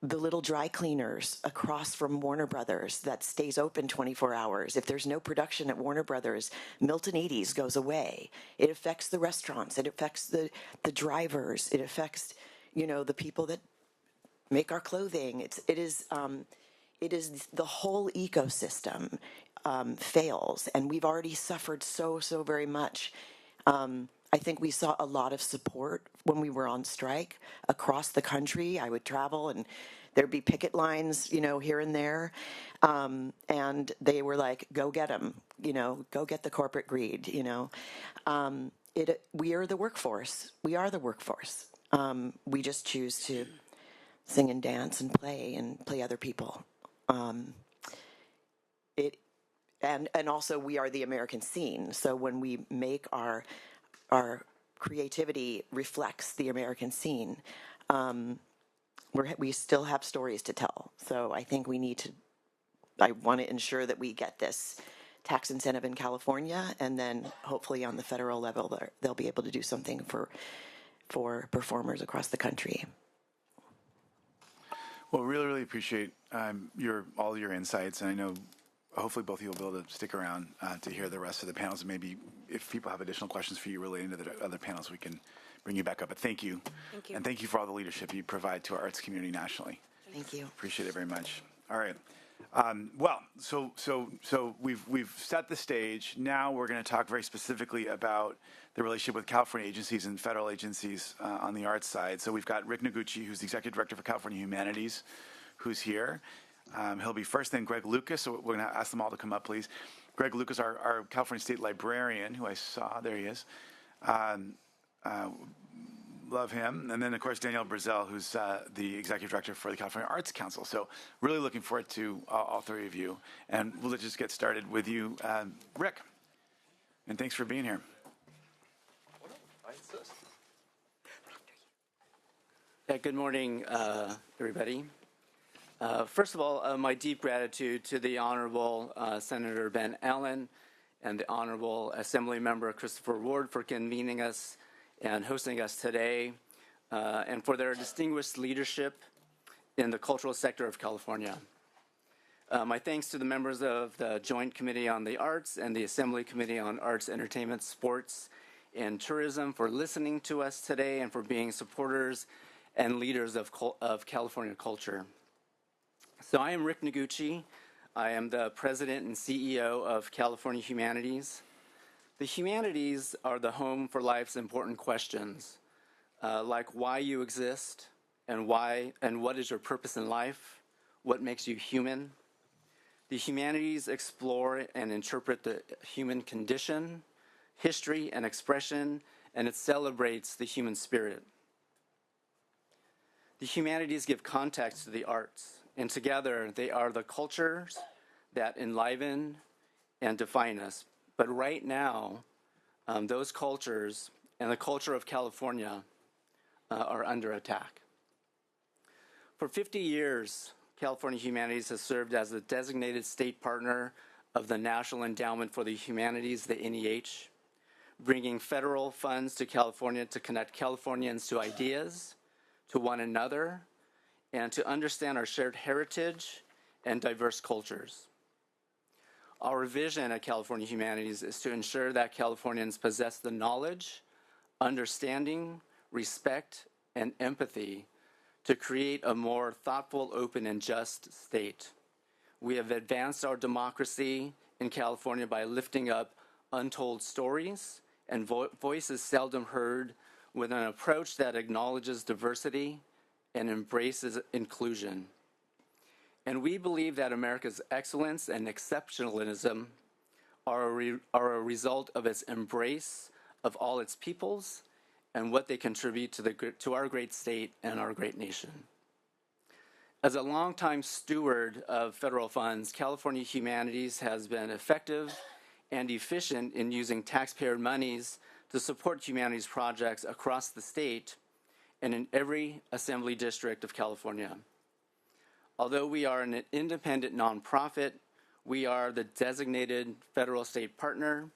Speaker 6: the little dry cleaners across from Warner Brothers that stays open 24 hours. If there's no production at Warner Brothers, Milton Edie's goes away. It affects the restaurants. It affects the drivers. It affects, you know, the people that make our clothing. It is the whole ecosystem fails, and we've already suffered so very much. I think we saw a lot of support when we were on strike across the country. I would travel and there'd be picket lines, you know, here and there. And they were like, go get them, you know, go get the corporate greed, you know. We are the workforce. We are the workforce. We just choose to sing and dance and play other people. And also we are the American scene. So when we make our creativity reflects the American scene, we still have stories to tell. So I think I want to ensure that we get this tax incentive in California, and then hopefully on the federal level they'll be able to do something for performers across the country.
Speaker 1: Well, really appreciate all your insights, and I know hopefully both of you will be able to stick around to hear the rest of the panels, and maybe if people have additional questions for you relating to the other panels, we can bring you back up. But thank you.
Speaker 8: Thank you.
Speaker 1: And thank you for all the leadership you provide to our arts community nationally.
Speaker 6: Thank you.
Speaker 1: Appreciate it very much. All right. So we've set the stage. Now we're going to talk very specifically about the relationship with California agencies and federal agencies on the arts side. So we've got Rick Noguchi, who's the Executive Director for California Humanities, who's here. He'll be first, then Greg Lucas. So we're going to ask them all to come up, please. Greg Lucas, our California State Librarian, who I saw. There he is. Love him. And then, of course, Danielle Brazel, who's the Executive Director for the California Arts Council. So really looking forward to all three of you. And we'll just get started with you, Rick. And thanks for being here.
Speaker 9: Yeah, good morning, everybody. First of all, my deep gratitude to the Honorable Senator Ben Allen and the Honorable Assembly Member Christopher Ward for convening us and hosting us today, and for their distinguished leadership in the cultural sector of California. My thanks to the members of the Joint Committee on the Arts and the Assembly Committee on Arts, Entertainment, Sports, and Tourism for listening to us today and for being supporters and leaders of California culture. So I am Rick Noguchi. I am the President and CEO of California Humanities. The humanities are the home for life's important questions, like why you exist and what is your purpose in life, what makes you human. The humanities explore and interpret the human condition, history, and expression, and it celebrates the human spirit. The humanities give context to the arts, and together they are the cultures that enliven and define us. But right now, those cultures and the culture of California are under attack. For 50 years, California Humanities has served as the designated state partner of the National Endowment for the Humanities, the NEH, bringing federal funds to California to connect Californians to ideas, to one another, and to understand our shared heritage and diverse cultures. Our vision at California Humanities is to ensure that Californians possess the knowledge, understanding, respect, and empathy to create a more thoughtful, open, and just state. We have advanced our democracy in California by lifting up untold stories and voices seldom heard with an approach that acknowledges diversity and embraces inclusion. And we believe that America's excellence and exceptionalism are a result of its embrace of all its peoples and what they contribute to our great state and our great nation. As a longtime steward of federal funds, California Humanities has been effective and efficient in using taxpayer monies to support humanities projects across the state and in every assembly district of California. Although we are an independent nonprofit, we are the designated federal state partner,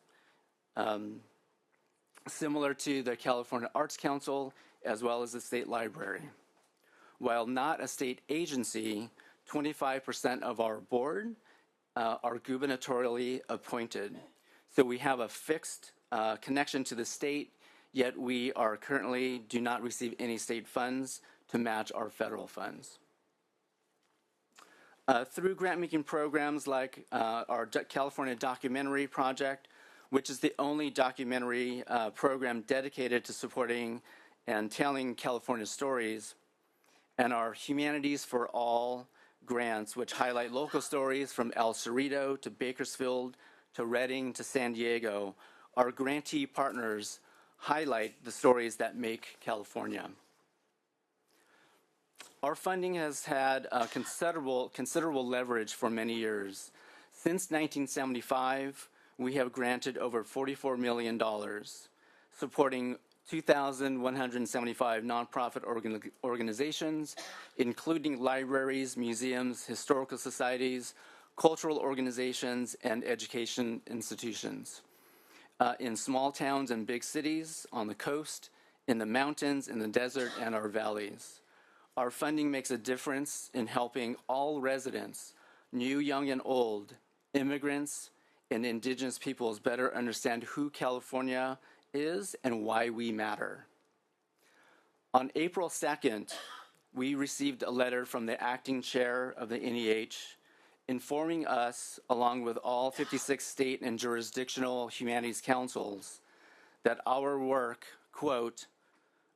Speaker 9: similar to the California Arts Council, as well as the State Library. While not a state agency, 25% of our board are gubernatorially appointed. So we have a fixed connection to the state, yet we are currently do not receive any state funds to match our federal funds. Through grant-making programs like our California Documentary Project, which is the only documentary program dedicated to supporting and telling California stories, and our Humanities for All grants, which highlight local stories from El Cerrito to Bakersfield to Redding to San Diego. Our grantee partners highlight the stories that make California. Our funding has had considerable leverage for many years. Since 1975, we have granted over $44 million, supporting 2,175 nonprofit organizations, including libraries, museums, historical societies, cultural organizations, and education institutions. In small towns and big cities, on the coast, in the mountains, in the desert, and our valleys. Our funding makes a difference in helping all residents, new, young, and old, immigrants, and indigenous peoples better understand who California is and why we matter. On April 2nd, we received a letter from the acting chair of the NEH informing us, along with all 56 state and jurisdictional humanities councils, that our work, quote,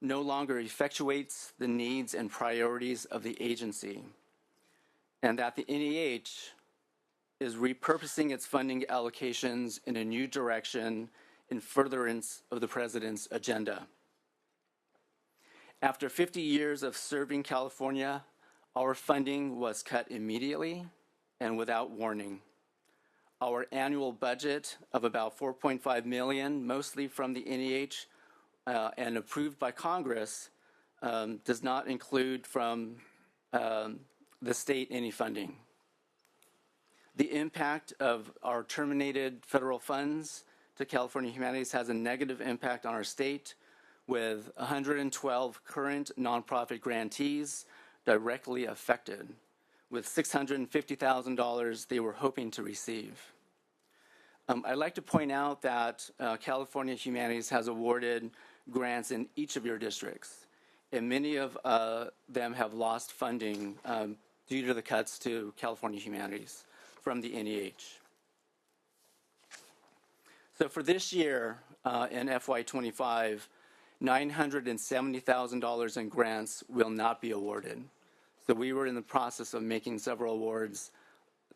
Speaker 9: no longer effectuates the needs and priorities of the agency, and that the NEH is repurposing its funding allocations in a new direction in furtherance of the president's agenda. After 50 years of serving California, our funding was cut immediately and without warning. Our annual budget of about $4.5 million, mostly from the NEH and approved by Congress, does not include from the state any funding. The impact of our terminated federal funds to California Humanities has a negative impact on our state, with 112 current nonprofit grantees directly affected, with $650,000 they were hoping to receive. I'd like to point out that California Humanities has awarded grants in each of your districts, and many of them have lost funding due to the cuts to California Humanities from the NEH. So for this year, in FY25, $970,000 in grants will not be awarded. So we were in the process of making several awards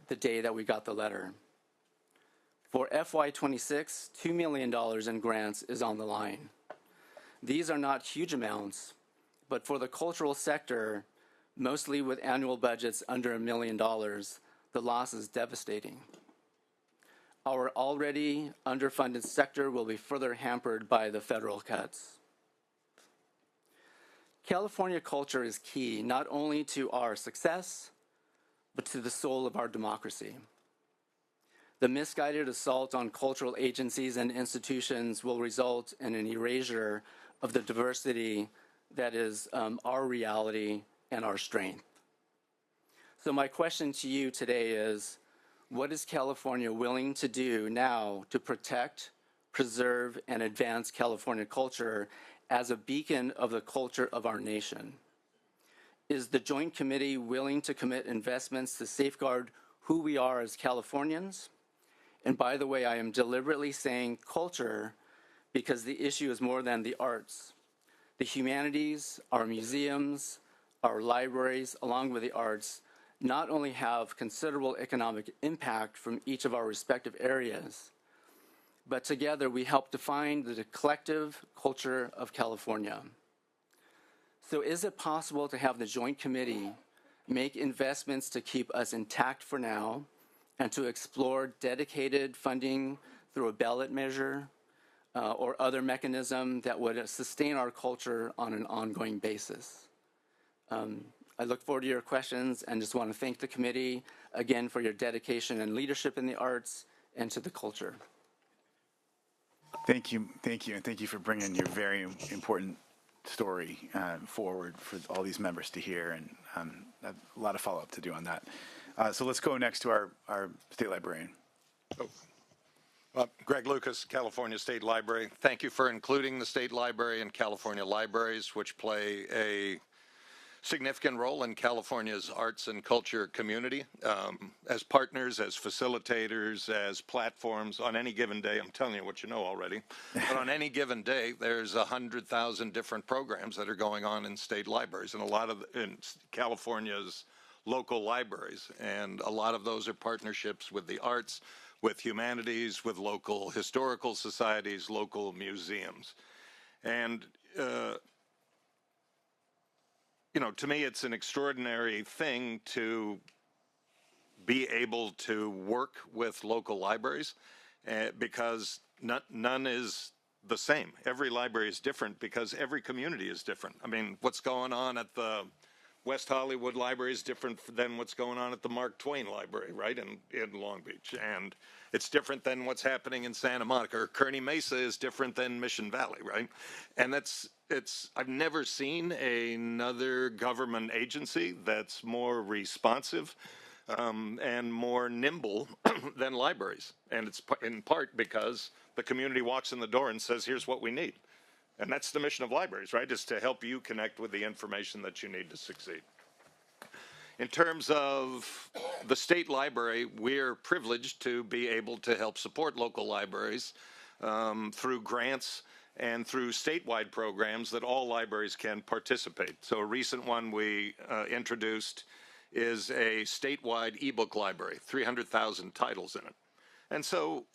Speaker 9: the day that we got the letter. For FY26, $2 million in grants is on the line. These are not huge amounts, but for the cultural sector, mostly with annual budgets under $1 million, the loss is devastating. Our already underfunded sector will be further hampered by the federal cuts. California culture is key not only to our success, but to the soul of our democracy. The misguided assault on cultural agencies and institutions will result in an erasure of the diversity that is our reality and our strength. So my question to you today is, what is California willing to do now to protect, preserve, and advance California culture as a beacon of the culture of our nation? Is the Joint Committee willing to commit investments to safeguard who we are as Californians? And by the way, I am deliberately saying culture because the issue is more than the arts. The humanities, our museums, our libraries, along with the arts, not only have considerable economic impact from each of our respective areas, but together we help define the collective culture of California. So is it possible to have the Joint Committee make investments to keep us intact for now and to explore dedicated funding through a ballot measure or other mechanism that would sustain our culture on an ongoing basis? I look forward to your questions and just want to thank the committee again for your dedication and leadership in the arts and to the culture.
Speaker 1: Thank you, and thank you for bringing your very important story forward for all these members to hear, and a lot of follow-up to do on that. So let's go next to our state librarian.
Speaker 10: Greg Lucas, California State Library. Thank you for including the State Library and California Libraries, which play a significant role in California's arts and culture community as partners, as facilitators, as platforms. On any given day, I'm telling you what you know already, but on any given day, there's 100,000 different programs that are going on in state libraries, and a lot of in California's local libraries, and a lot of those are partnerships with the arts, with humanities, with local historical societies, local museums. And you know, to me, it's an extraordinary thing to be able to work with local libraries because none is the same. Every library is different because every community is different. I mean, what's going on at the West Hollywood Library is different than what's going on at the Mark Twain Library, right, in Long Beach. And it's different than what's happening in Santa Monica. Or Kearny Mesa is different than Mission Valley, right? And I've never seen another government agency that's more responsive and more nimble than libraries. And it's in part because the community walks in the door and says, here's what we need. And that's the mission of libraries, right? Is to help you connect with the information that you need to succeed. In terms of the state library, we're privileged to be able to help support local libraries through grants and through statewide programs that all libraries can participate. So a recent one we introduced is a statewide ebook library, 300,000 titles in it. And so,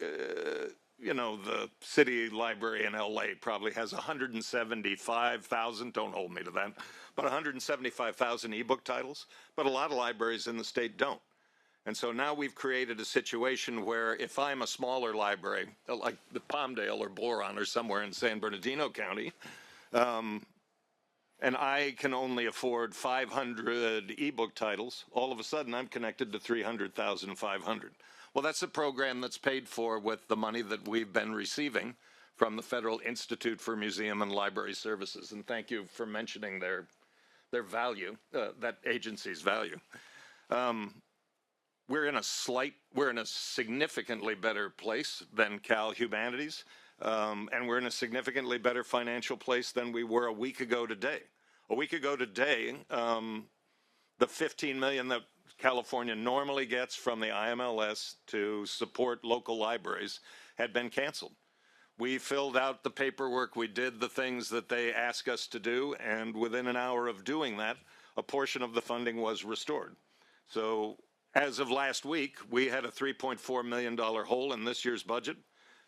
Speaker 10: you know, the city library in LA probably has 175,000, don't hold me to that, but 175,000 ebook titles, but a lot of libraries in the state don't. And so now we've created a situation where if I'm a smaller library, like the Palmdale or Boron or somewhere in San Bernardino County, and I can only afford 500 ebook titles, all of a sudden I'm connected to 300,500. Well, that's a program that's paid for with the money that we've been receiving from the Federal Institute for Museum and Library Services. And thank you for mentioning their value, that agency's value. We're in a significantly better place than Cal Humanities, and we're in a significantly better financial place than we were a week ago today. A week ago today, the $15 million that California normally gets from the IMLS to support local libraries had been canceled. We filled out the paperwork, we did the things that they asked us to do, and within an hour of doing that, a portion of the funding was restored. So as of last week, we had a $3.4 million hole in this year's budget,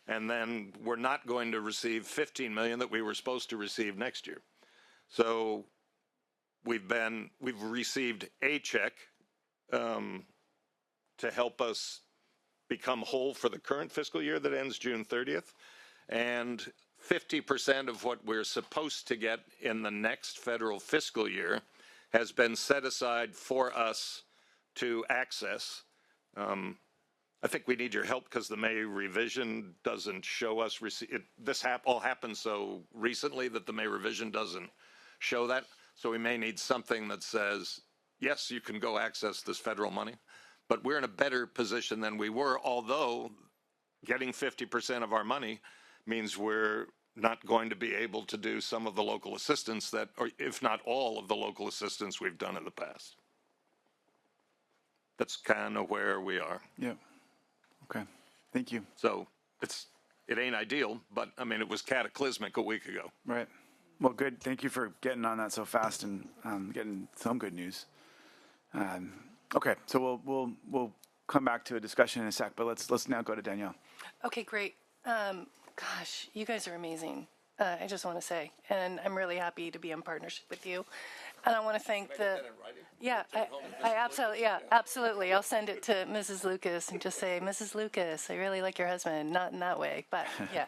Speaker 10: and then we're not going to receive $15 million that we were supposed to receive next year. So we've received a check to help us become whole for the current fiscal year that ends June 30th, and 50% of what we're supposed to get in the next federal fiscal year has been set aside for us to access. I think we need your help because the May revision doesn't show us, this all happened so recently that the May revision doesn't show that. So we may need something that says, yes, you can go access this federal money, but we're in a better position than we were, although getting 50% of our money means we're not going to be able to do some of the local assistance that, or if not all of the local assistance we've done in the past. That's kind of where we are.
Speaker 1: Yeah. Okay. Thank you.
Speaker 10: So it ain't ideal, but I mean, it was cataclysmic a week ago.
Speaker 1: Right. Well, good. Thank you for getting on that so fast and getting some good news. Okay, so we'll come back to a discussion in a sec, but let's now go to Danielle.
Speaker 11: Okay, great. Gosh, you guys are amazing. I just want to say, and I'm really happy to be in partnership with you. And I want to thank absolutely. I'll send it to Mrs. Lucas and just say, Mrs. Lucas, I really like your husband. Not in that way, but yeah.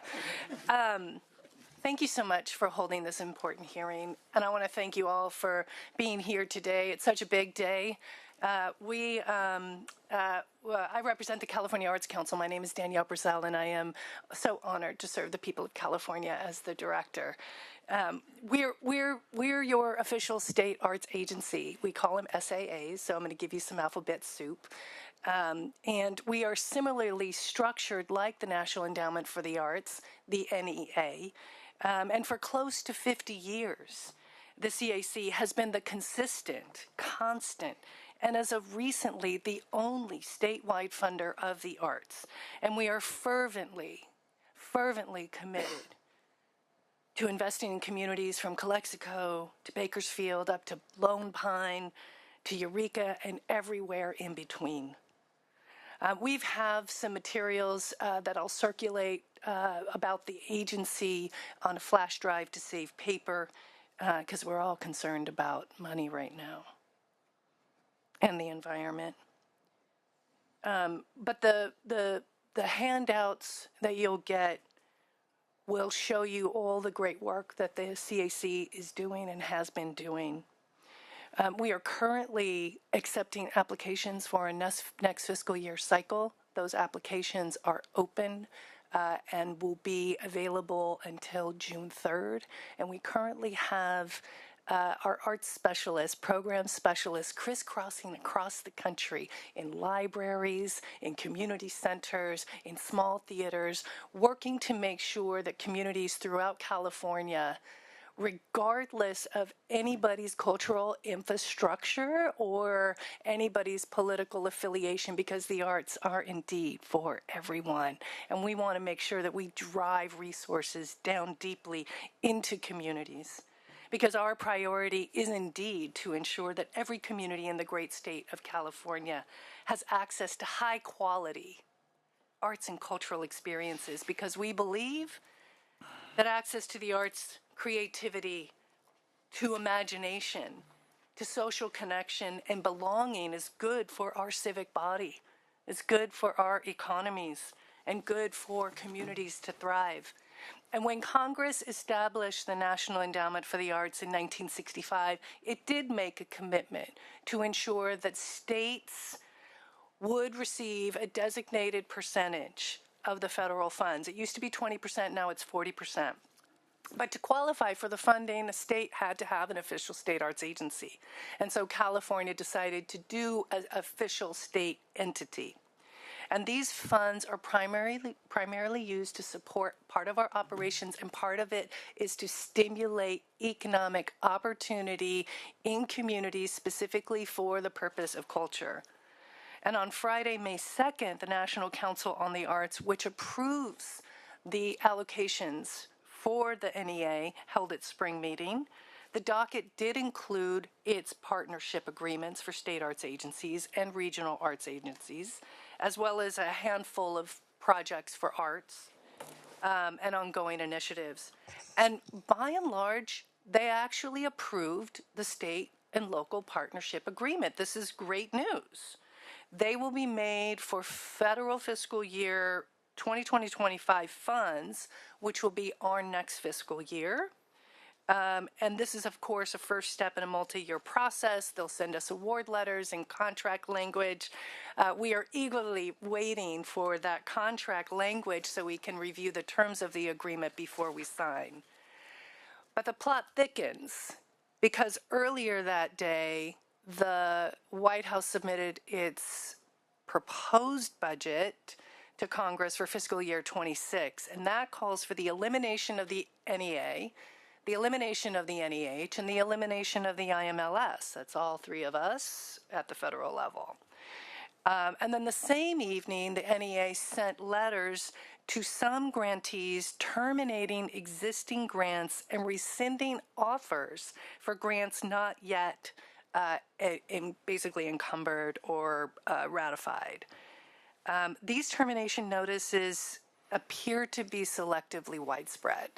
Speaker 11: Thank you so much for holding this important hearing. And I want to thank you all for being here today. It's such a big day. I represent the California Arts Council. My name is Danielle Brazell, and I am so honored to serve the people of California as the director. We're your official state arts agency. We call them SAAs, so I'm going to give you some alphabet soup. And we are similarly structured like the National Endowment for the Arts, the NEA. And for close to 50 years, the CAC has been the consistent, constant, and as of recently, the only statewide funder of the arts. And we are fervently committed to investing in communities from Calexico to Bakersfield up to Lone Pine to Eureka and everywhere in between. We have some materials that I'll circulate about the agency on a flash drive to save paper because we're all concerned about money right now and the environment. But the handouts that you'll get will show you all the great work that the CAC is doing and has been doing. We are currently accepting applications for a next fiscal year cycle. Those applications are open and will be available until June 3rd. And we currently have our arts specialists, program specialists, crisscrossing across the country in libraries, in community centers, in small theaters, working to make sure that communities throughout California, regardless of anybody's cultural infrastructure or anybody's political affiliation, because the arts are indeed for everyone. And we want to make sure that we drive resources down deeply into communities, because our priority is indeed to ensure that every community in the great state of California has access to high quality arts and cultural experiences, because we believe that access to the arts, creativity, to imagination, to social connection and belonging is good for our civic body. It's good for our economies and good for communities to thrive. And when Congress established the National Endowment for the Arts in 1965, it did make a commitment to ensure that states would receive a designated percentage of the federal funds. It used to be 20%, now it's 40%. But to qualify for the funding, a state had to have an official state arts agency. And so California decided to do an official state entity. And these funds are primarily used to support part of our operations, and part of it is to stimulate economic opportunity in communities specifically for the purpose of culture. And on Friday, May 2nd, the National Council on the Arts, which approves the allocations for the NEA, held its spring meeting. The docket did include its partnership agreements for state arts agencies and regional arts agencies, as well as a handful of projects for arts and ongoing initiatives. And by and large, they actually approved the state and local partnership agreement. This is great news. They will be made for federal fiscal year 2020-25 funds, which will be our next fiscal year. And this is, of course, a first step in a multi-year process. They'll send us award letters and contract language. We are eagerly waiting for that contract language so we can review the terms of the agreement before we sign. But the plot thickens, because earlier that day, the White House submitted its proposed budget to Congress for fiscal year 26, and that calls for the elimination of the NEA, the elimination of the NEH, and the elimination of the IMLS. That's all three of us at the federal level. And then the same evening, the NEA sent letters to some grantees terminating existing grants and rescinding offers for grants not yet basically encumbered or ratified. These termination notices appear to be selectively widespread.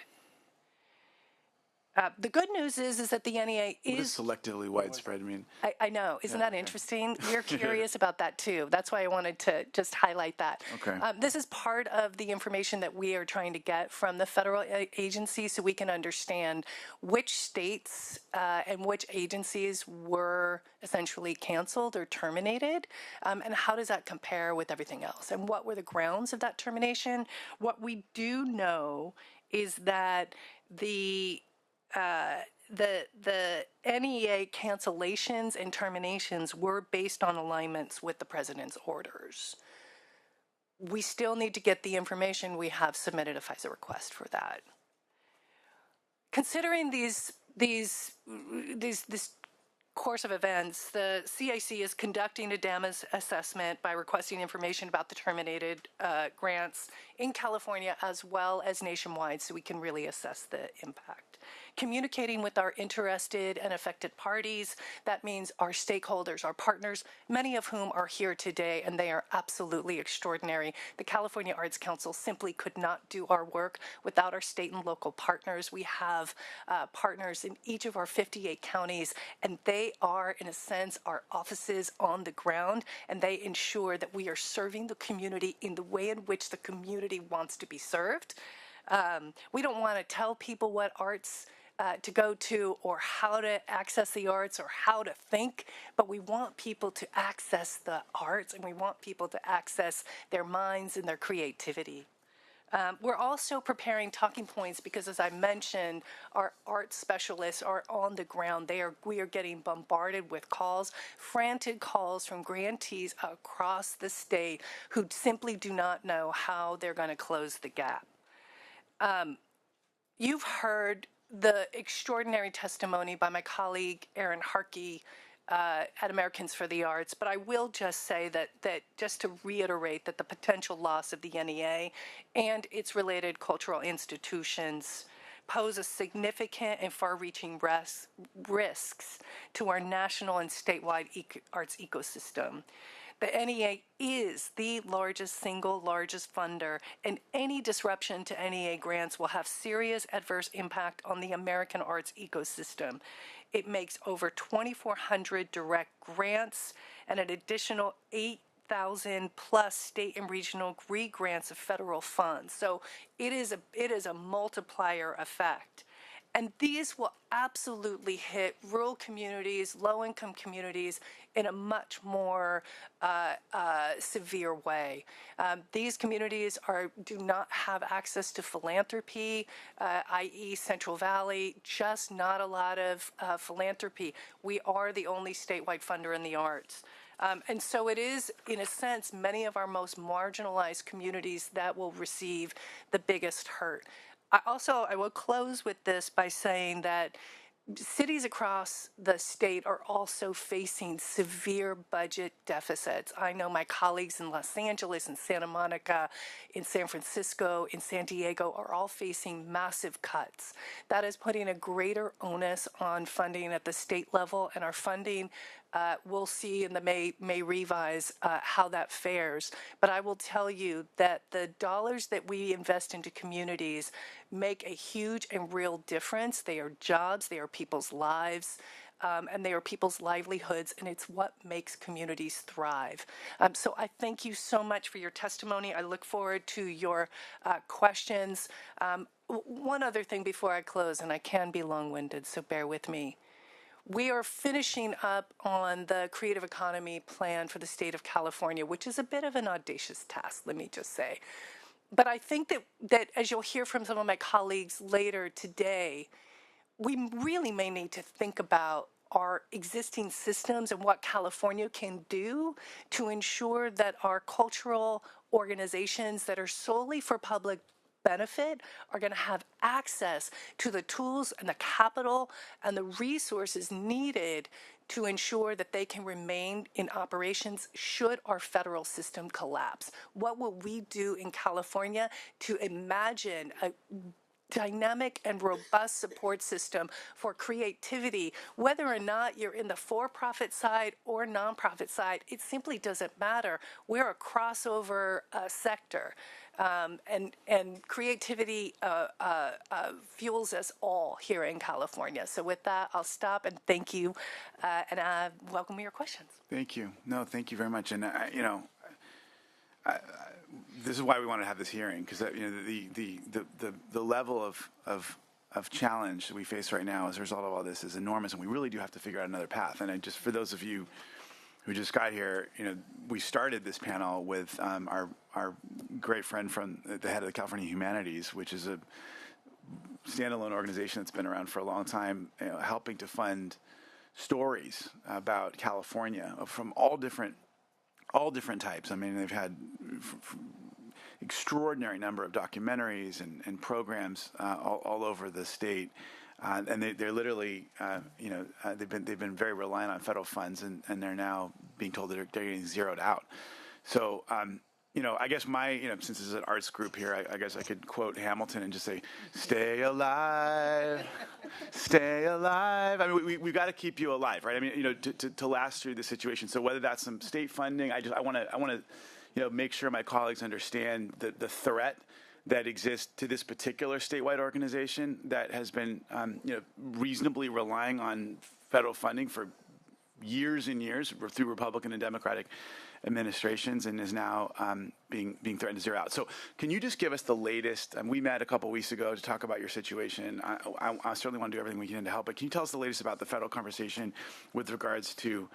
Speaker 11: The good news is that the NEA is
Speaker 1: selectively widespread. I mean,
Speaker 11: I know. Isn't that interesting? We're curious about that too. That's why I wanted to just highlight that.
Speaker 1: Okay.
Speaker 11: This is part of the information that we are trying to get from the federal agency so we can understand which states and which agencies were essentially canceled or terminated, and how does that compare with everything else, and what were the grounds of that termination. What we do know is that the NEA cancellations and terminations were based on alignments with the president's orders. We still need to get the information. We have submitted a FISA request for that. Considering this course of events, the CIC is conducting a damage assessment by requesting information about the terminated grants in California as well as nationwide so we can really assess the impact. Communicating with our interested and affected parties, that means our stakeholders, our partners, many of whom are here today, and they are absolutely extraordinary. The California Arts Council simply could not do our work without our state and local partners. We have partners in each of our 58 counties, and they are, in a sense, our offices on the ground, and they ensure that we are serving the community in the way in which the community wants to be served. We don't want to tell people what arts to go to or how to access the arts or how to think, but we want people to access the arts, and we want people to access their minds and their creativity. We're also preparing talking points because, as I mentioned, our art specialists are on the ground. We are getting bombarded with calls, frantic calls from grantees across the state who simply do not know how they're going to close the gap. You've heard the extraordinary testimony by my colleague Aaron Harkey at Americans for the Arts, but I will just say that just to reiterate that the potential loss of the NEA and its related cultural institutions pose a significant and far-reaching risks to our national and statewide arts ecosystem. The NEA is the largest funder, and any disruption to NEA grants will have serious adverse impact on the American arts ecosystem. It makes over 2,400 direct grants and an additional 8,000 plus state and regional grants of federal funds. So it is a multiplier effect. And these will absolutely hit rural communities, low-income communities in a much more severe way. These communities do not have access to philanthropy, i.e. Central Valley, just not a lot of philanthropy. We are the only statewide funder in the arts. And so it is, in a sense, many of our most marginalized communities that will receive the biggest hurt. I will close with this by saying that cities across the state are also facing severe budget deficits. I know my colleagues in Los Angeles, in Santa Monica, in San Francisco, in San Diego are all facing massive cuts. That is putting a greater onus on funding at the state level, and our funding we'll see in the May revise how that fares. But I will tell you that the dollars that we invest into communities make a huge and real difference. They are jobs, they are people's lives, and they are people's livelihoods, and it's what makes communities thrive. So I thank you so much for your testimony. I look forward to your questions. One other thing before I close, and I can be long-winded, so bear with me. We are finishing up on the creative economy plan for the state of California, which is a bit of an audacious task, let me just say. But I think that as you'll hear from some of my colleagues later today, we really may need to think about our existing systems and what California can do to ensure that our cultural organizations that are solely for public benefit are going to have access to the tools and the capital and the resources needed to ensure that they can remain in operations should our federal system collapse. What will we do in California to imagine a dynamic and robust support system for creativity, whether or not you're in the for-profit side or nonprofit side? It simply doesn't matter. We're a crossover sector. And creativity fuels us all here in California. So with that, I'll stop and thank you, and I welcome your questions.
Speaker 1: Thank you. No, thank you very much. And this is why we want to have this hearing, because the level of challenge that we face right now as a result of all this is enormous, and we really do have to figure out another path. And just for those of you who just got here, we started this panel with our great friend from the head of the California Humanities, which is a standalone organization that's been around for a long time, helping to fund stories about California from all different types. I mean, they've had extraordinary number of documentaries and programs all over the state. And they're literally, they've been very reliant on federal funds, and they're now being told that they're getting zeroed out. So, I guess since this is an arts group here, I guess I could quote Hamilton and just say, "Stay alive, stay alive." I mean, we've got to keep you alive, right? I mean, to last through the situation. So whether that's some state funding, I want to, make sure my colleagues understand the threat that exists to this particular statewide organization that has been, reasonably relying on federal funding for years and years through Republican and Democratic administrations, and is now being threatened to zero out. So can you just give us the latest? We met a couple weeks ago to talk about your situation. I certainly want to do everything we can to help, but can you tell us the latest about the federal conversation with regards to,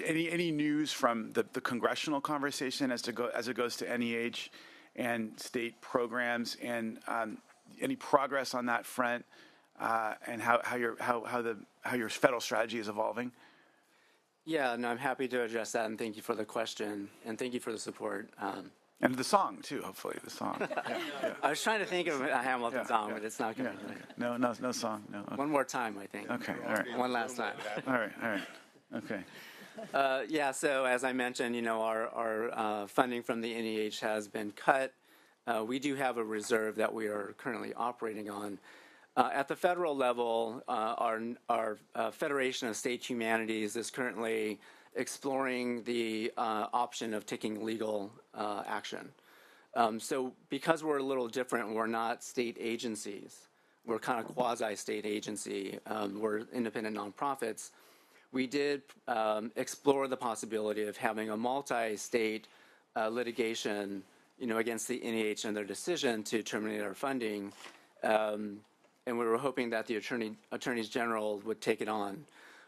Speaker 1: any news from the congressional conversation as it goes to NEH and state programs, and any progress on that front, and how your federal strategy is evolving?
Speaker 9: Yeah, no, I'm happy to address that, and thank you for the question, and thank you for the support.
Speaker 1: And the song too, hopefully the song. Yeah.
Speaker 9: I was trying to think of a Hamilton song, but it's not going to be.
Speaker 1: No song. No. Okay.
Speaker 9: One more time, I think.
Speaker 1: Okay. All right.
Speaker 9: One last time.
Speaker 1: All right. Okay.
Speaker 9: Yeah, so as I mentioned, our funding from the NEH has been cut. We do have a reserve that we are currently operating on. At the federal level, our Federation of State Humanities is currently exploring the option of taking legal action. So because we're a little different, we're not state agencies. We're kind of quasi-state agency. We're independent nonprofits. We did explore the possibility of having a multi-state litigation, against the NEH and their decision to terminate our funding. And we were hoping that the attorneys general would take it on.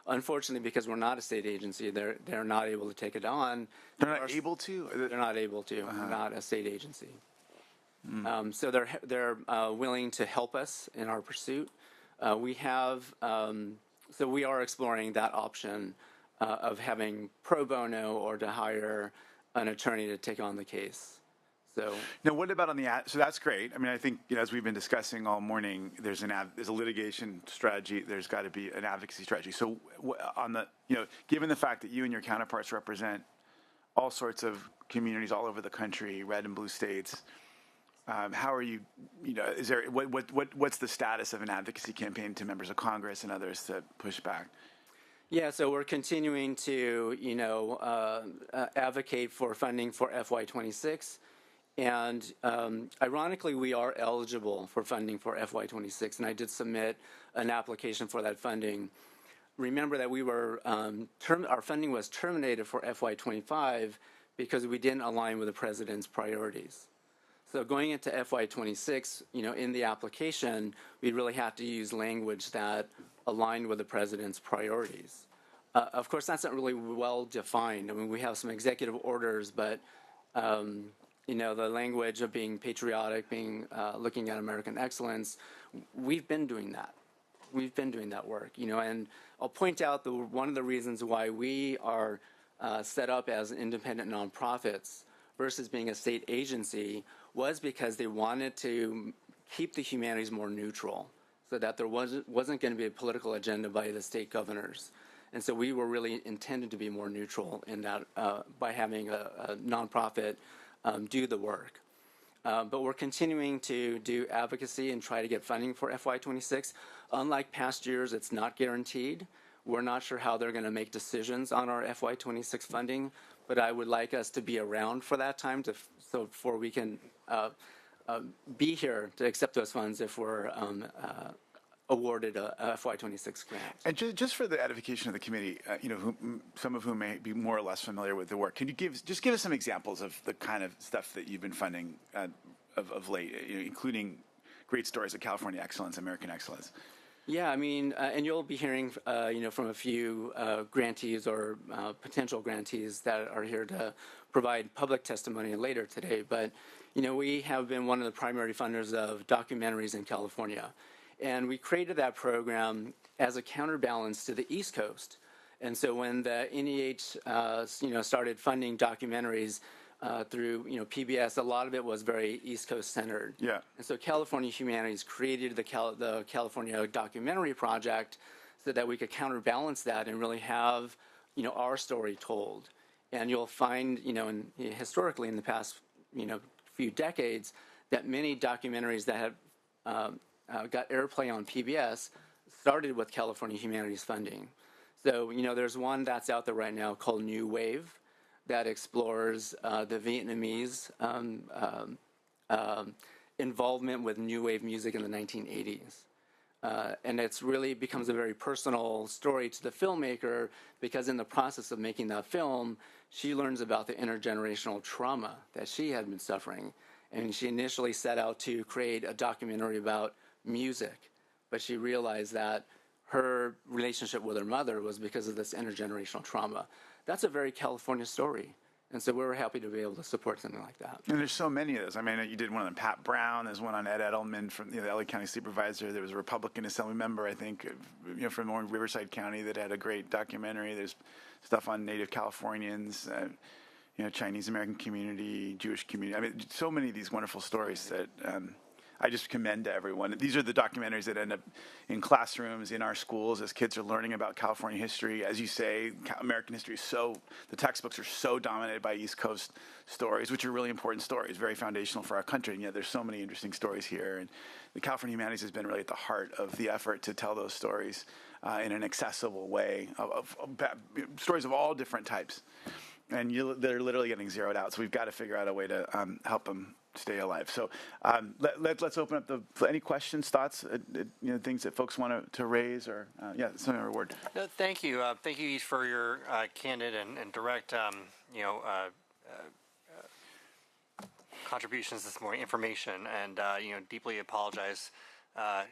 Speaker 9: Unfortunately, because we're not a state agency, they're not able to take it on.
Speaker 1: They're not able to.
Speaker 9: They're not able to. We're not a state agency. So they're willing to help us in our pursuit. We have. So we are exploring that option of having pro bono or to hire an attorney to take on the case. So
Speaker 1: now, what about on the so that's great. I mean, I think as we've been discussing all morning, there's a litigation strategy. There's got to be an advocacy strategy. So on the given the fact that you and your counterparts represent all sorts of communities all over the country, red and blue states, how are you? Is there what's the status of an advocacy campaign to members of Congress and others to push back?
Speaker 9: Yeah, so we're continuing to advocate for funding for FY26. And ironically, we are eligible for funding for FY26, and I did submit an application for that funding. Remember that we were our funding was terminated for FY25 because we didn't align with the president's priorities. So going into FY26, in the application, we really have to use language that aligned with the president's priorities. Of course, that's not really well defined. I mean, we have some executive orders, but the language of being patriotic, looking at American excellence, we've been doing that. We've been doing that work, and I'll point out that one of the reasons why we are set up as independent nonprofits versus being a state agency was because they wanted to keep the humanities more neutral so that there wasn't going to be a political agenda by the state governors. And so we were really intended to be more neutral in that by having a nonprofit do the work. But we're continuing to do advocacy and try to get funding for FY26. Unlike past years, it's not guaranteed. We're not sure how they're going to make decisions on our FY26 funding, but I would like us to be around for that time before we can be here to accept those funds if we're awarded a FY26 grant.
Speaker 1: And just for the edification of the committee, some of whom may be more or less familiar with the work, can you give us some examples of the kind of stuff that you've been funding of late, including great stories of California excellence, American excellence?
Speaker 9: Yeah, I mean, and you'll be hearing, from a few grantees or potential grantees that are here to provide public testimony later today. But, we have been one of the primary funders of documentaries in California. And we created that program as a counterbalance to the East Coast. And so when the NEH, started funding documentaries through, PBS, a lot of it was very East Coast centered.
Speaker 1: Yeah.
Speaker 9: And so California Humanities created the California Documentary Project so that we could counterbalance that and really have, our story told. And you'll find, historically in the past, few decades, that many documentaries that have got airplay on PBS started with California Humanities funding. So, there's one that's out there right now called New Wave that explores the Vietnamese involvement with New Wave music in the 1980s. And it's really becomes a very personal story to the filmmaker because in the process of making that film, she learns about the intergenerational trauma that she had been suffering. And she initially set out to create a documentary about music, but she realized that her relationship with her mother was because of this intergenerational trauma. that's a very California story. And so we were happy to be able to support something like that.
Speaker 1: And there's so many of those. I mean, you did one on Pat Brown. There's one on Ed Edelman from the LA County Supervisor. There was a Republican Assembly member, I think, from Riverside County that had a great documentary. There's stuff on Native Californians, Chinese American community, Jewish community. I mean, so many of these wonderful stories that I just commend to everyone. These are the documentaries that end up in classrooms, in our schools, as kids are learning about California history. As you say, American history is the textbooks are so dominated by East Coast stories, which are really important stories, very foundational for our country, and yet there's so many interesting stories here. And the California Humanities has been really at the heart of the effort to tell those stories in an accessible way, of stories of all different types. And they're literally getting zeroed out, so we've got to figure out a way to help them stay alive. So let's open up any questions, thoughts, things that folks want to raise, or something reward.
Speaker 2: No, thank you. Thank you each for your candid and direct, contributions this morning, information, and deeply apologize the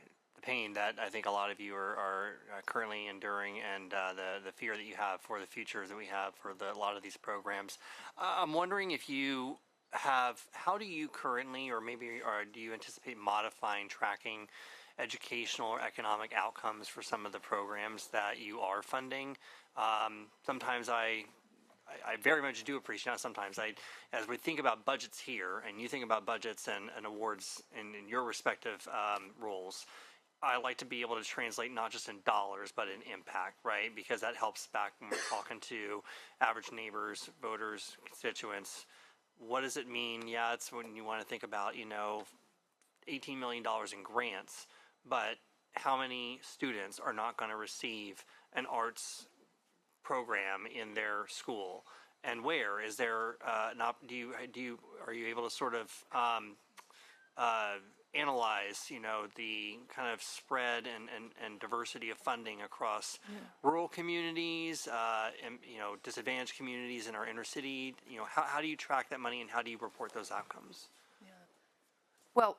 Speaker 2: pain that I think a lot of you are currently enduring, and the fear that you have for the future that we have for a lot of these programs. I'm wondering if you how do you currently, or do you anticipate modifying tracking educational or economic outcomes for some of the programs that you are funding? Sometimes I very much do appreciate, not sometimes, as we think about budgets here, and you think about budgets and awards in your respective roles, I like to be able to translate not just in dollars, but in impact, right? Because that helps back when we're talking to average neighbors, voters, constituents. What does it mean? Yeah, it's when you want to think about, $18 million in grants, but how many students are not going to receive an arts program in their school? And where is there not? Are you able to sort of analyze, the kind of spread and diversity of funding across rural communities, and disadvantaged communities in our inner city? How do you track that money, and how do you report those outcomes?
Speaker 11: Well,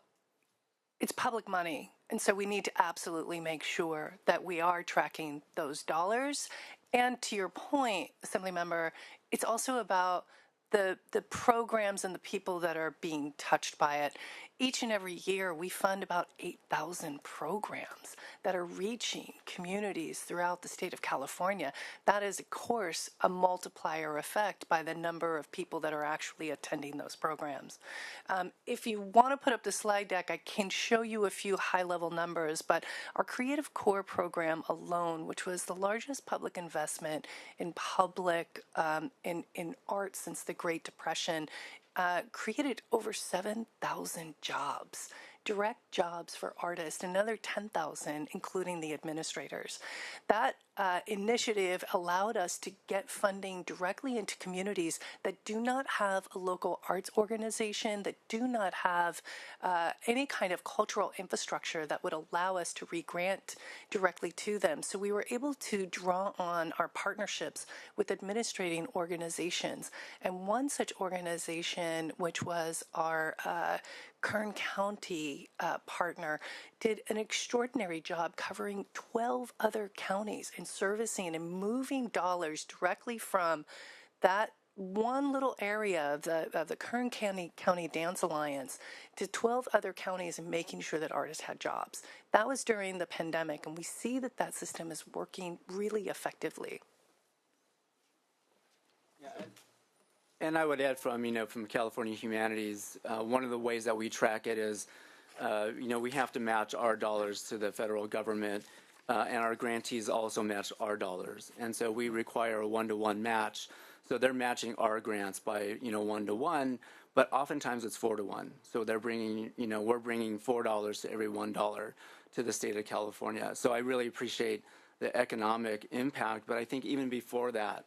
Speaker 11: it's public money, and so we need to absolutely make sure that we are tracking those dollars. And to your point, Assemblymember, it's also about the programs and the people that are being touched by it. Each and every year, we fund about 8,000 programs that are reaching communities throughout the state of California. That is, of course, a multiplier effect by the number of people that are actually attending those programs. If you want to put up the slide deck, I can show you a few high-level numbers, but our Creative Core program alone, which was the largest public investment in in art since the Great Depression, created over 7,000 jobs, direct jobs for artists, another 10,000, including the administrators. That initiative allowed us to get funding directly into communities that do not have a local arts organization, that do not have any kind of cultural infrastructure that would allow us to re-grant directly to them. So we were able to draw on our partnerships with administrating organizations. And one such organization, which was our Kern County partner, did an extraordinary job covering 12 other counties and servicing and moving dollars directly from that one little area of the Kern County Dance Alliance to 12 other counties and making sure that artists had jobs. That was during the pandemic, and we see that system is working really effectively.
Speaker 9: And I would add from California Humanities, one of the ways that we track it is, we have to match our dollars to the federal government, and our grantees also match our dollars. And so we require a 1-to-1 match. So they're matching our grants by, 1-to-1, but oftentimes it's 4-to-1. So they're bringing, we're bringing $4 to every $1 to the state of California. So I really appreciate the economic impact, but I think even before that,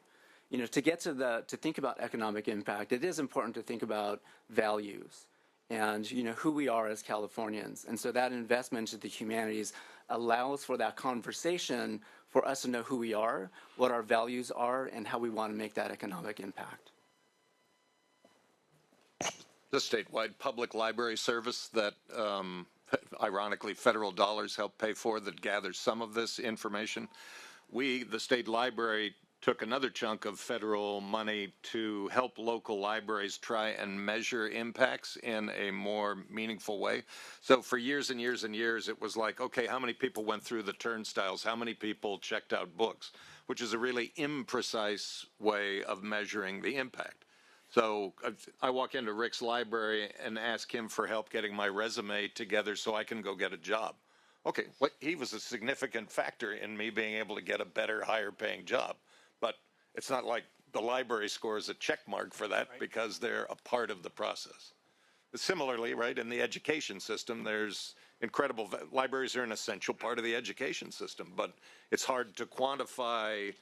Speaker 9: to get to think about economic impact, it is important to think about values and, who we are as Californians. And so that investment into the humanities allows for that conversation for us to know who we are, what our values are, and how we want to make that economic impact.
Speaker 10: The statewide public library service that, ironically, federal dollars help pay for, that gathers some of this information. We, the state library, took another chunk of federal money to help local libraries try and measure impacts in a more meaningful way. So for years and years and years, it was like, okay, how many people went through the turnstiles? How many people checked out books? Which is a really imprecise way of measuring the impact. So I walk into Rick's library and ask him for help getting my resume together so I can go get a job. Okay, he was a significant factor in me being able to get a better, higher paying job. But it's not like the library scores a check mark for that because they're a part of the process. Similarly, right, in the education system, there's incredible, libraries are an essential part of the education system, but it's hard to quantify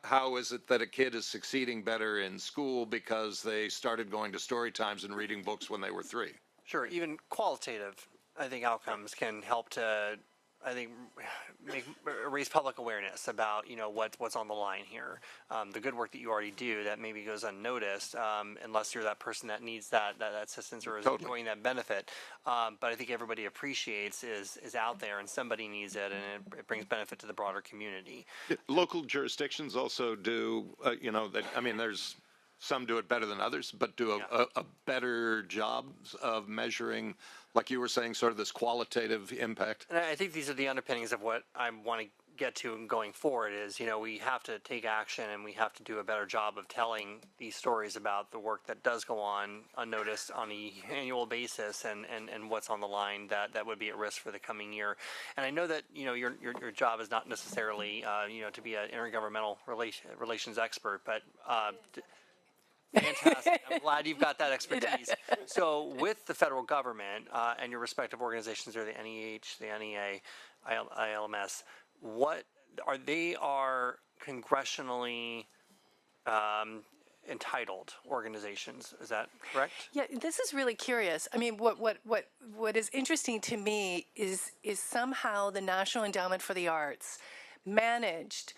Speaker 10: how is it that a kid is succeeding better in school because they started going to story times and reading books when they were 3.
Speaker 2: Sure, even qualitative, I think, outcomes can help to, I think, raise public awareness about, you know, what's on the line here. The good work that you already do that maybe goes unnoticed, unless you're that person that needs that assistance or is enjoying that benefit. But I think everybody appreciates is out there and somebody needs it, and it brings benefit to the broader community.
Speaker 10: Local jurisdictions also do, you know, I mean, there's some do it better than others, but do a better job of measuring, like you were saying, sort of this qualitative impact.
Speaker 2: And I think these are the underpinnings of what I want to get to going forward is, you know, we have to take action and we have to do a better job of telling these stories about the work that does go on unnoticed on an annual basis and what's on the line that would be at risk for the coming year. And I know that, you know, your job is not necessarily, you know, to be an intergovernmental relations expert, but fantastic. I'm glad you've got that expertise. So with the federal government and your respective organizations, or the NEH, the NEA, ILMS, what are they congressionally entitled organizations? Is that correct?
Speaker 11: Yeah, this is really curious. I mean, what is interesting to me is somehow the National Endowment for the Arts managed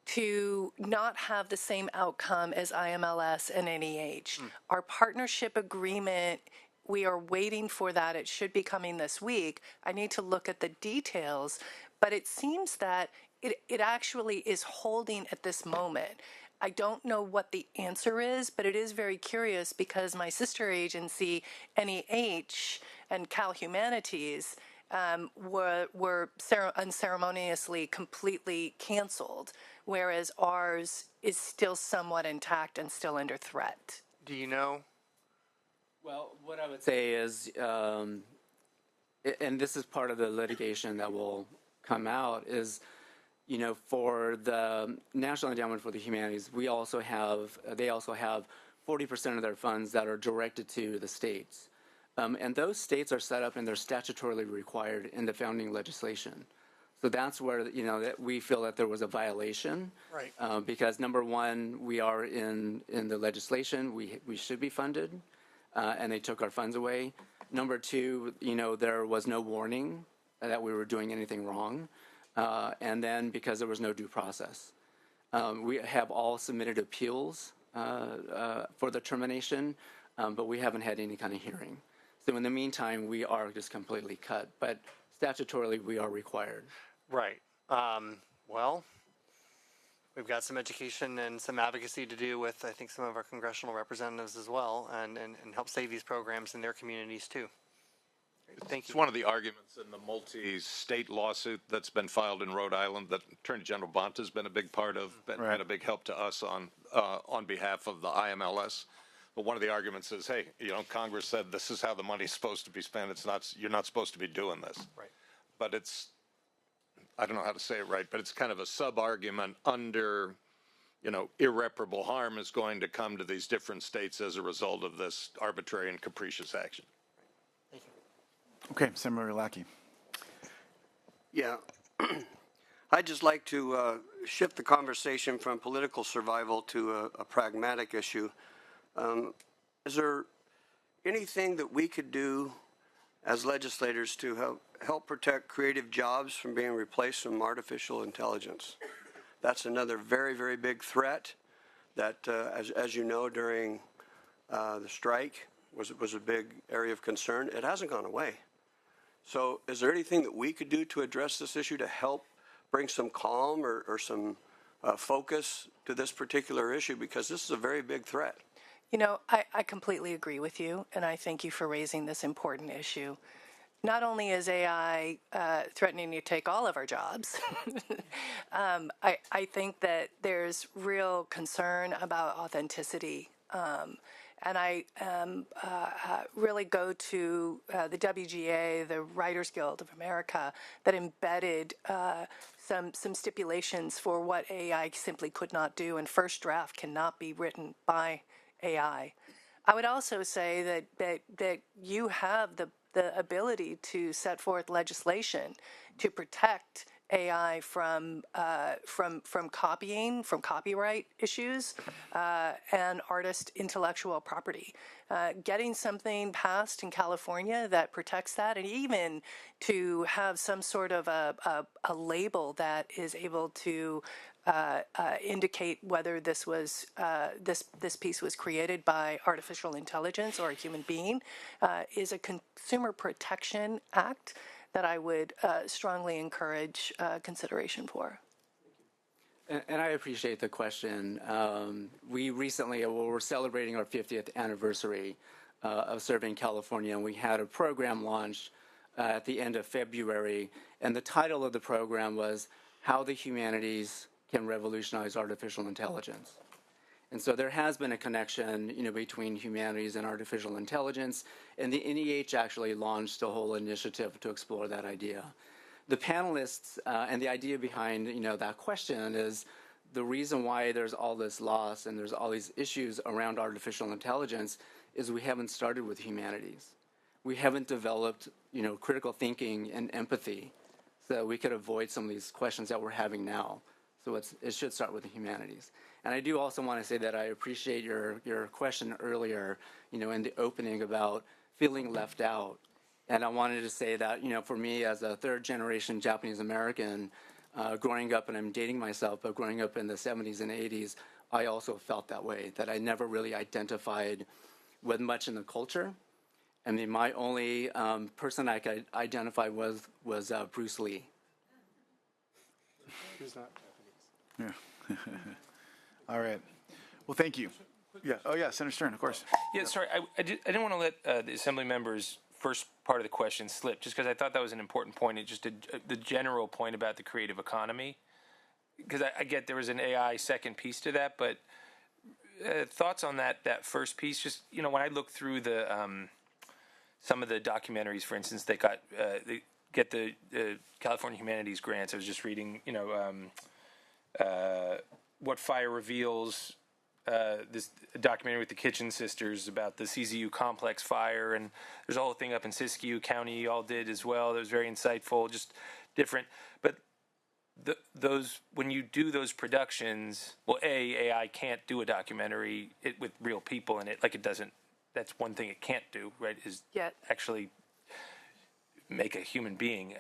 Speaker 11: to not have the same outcome as IMLS and NEH. Our partnership agreement, we are waiting for that. It should be coming this week. I need to look at the details, but it seems that it actually is holding at this moment. I don't know what the answer is, but it is very curious because my sister agency, NEH and Cal Humanities, were unceremoniously completely canceled, whereas ours is still somewhat intact and still under threat.
Speaker 2: Do you know?
Speaker 9: Well, what I would say is, and this is part of the litigation that will come out, is, you know, for the National Endowment for the Humanities, they also have 40% of their funds that are directed to the states. And those states are set up and they're statutorily required in the founding legislation. So that's where, you know, that we feel that there was a violation.
Speaker 2: Right.
Speaker 9: Because number one, we are in the legislation, we should be funded, and they took our funds away. Number two, you know, there was no warning that we were doing anything wrong. And then because there was no due process. We have all submitted appeals for the termination, but we haven't had any kind of hearing. So in the meantime, we are just completely cut, but statutorily we are required.
Speaker 2: Right. Well, we've got some education and some advocacy to do with, I think, some of our congressional representatives as well, and help save these programs in their communities too. Thank you.
Speaker 10: It's one of the arguments in the multi-state lawsuit that's been filed in Rhode Island that Attorney General Bonta has been a big part of, been a big help to us on behalf of the IMLS. But one of the arguments is, hey, you know, Congress said this is how the money's supposed to be spent. It's not, you're not supposed to be doing this.
Speaker 2: Right.
Speaker 10: But it's, I don't know how to say it right, but it's kind of a sub-argument under, you know, irreparable harm is going to come to these different states as a result of this arbitrary and capricious action.
Speaker 2: Thank you.
Speaker 1: Okay, Senator Lackey.
Speaker 4: Yeah. I'd just like to shift the conversation from political survival to a pragmatic issue. Is there anything that we could do as legislators to help protect creative jobs from being replaced from artificial intelligence? That's another very, very big threat that, as you know, during the strike was a big area of concern. It hasn't gone away. So is there anything that we could do to address this issue to help bring some calm or some focus to this particular issue because this is a very big threat.
Speaker 11: You know, I completely agree with you, and I thank you for raising this important issue. Not only is AI threatening to take all of our jobs, I think that there's real concern about authenticity. And I really go to the WGA, the Writers Guild of America, that embedded some stipulations for what AI simply could not do, and first draft cannot be written by AI. I would also say that you have the ability to set forth legislation to protect AI from copying, from copyright issues, and artist intellectual property. Getting something passed in California that protects that, and even to have some sort of a label that is able to indicate whether this was this piece was created by artificial intelligence or a human being, is a consumer protection act that I would strongly encourage consideration for.
Speaker 9: And I appreciate the question. We recently, we're celebrating our 50th anniversary of serving California, and we had a program launched at the end of February, and the title of the program was How the Humanities Can Revolutionize Artificial Intelligence. And so there has been a connection, between humanities and artificial intelligence, and the NEH actually launched a whole initiative to explore that idea. The panelists and the idea behind, that question is the reason why there's all this loss and there's all these issues around artificial intelligence is we haven't started with humanities. We haven't developed, critical thinking and empathy so that we could avoid some of these questions that we're having now. So it should start with the humanities. And I do also want to say that I appreciate your question earlier, in the opening about feeling left out. And I wanted to say that, for me as a third-generation Japanese American, growing up, and I'm dating myself, but growing up in the 70s and 80s, I also felt that way, that I never really identified with much in the culture. I mean, my only person I could identify with was Bruce Lee.
Speaker 1: Who's not Japanese? Yeah. All right. Well, thank you. Yeah. Oh, yeah, Senator Stern, of course.
Speaker 12: Yeah, sorry. I didn't want to let the Assembly members' first part of the question slip, just because I thought that was an important point. It just the general point about the creative economy, because I get there was an AI second piece to that, but thoughts on that first piece? Just when I look through the some of the documentaries, for instance, they get the California Humanities grants. I was just reading, What Fire Reveals, this documentary with the Kitchen Sisters about the CZU complex fire, and there's a whole thing up in Siskiyou County you all did as well. That was very insightful, just different. But those when you do those productions, well, AI can't do a documentary with real people in it, like it doesn't. That's one thing it can't do, right? Is actually make a human being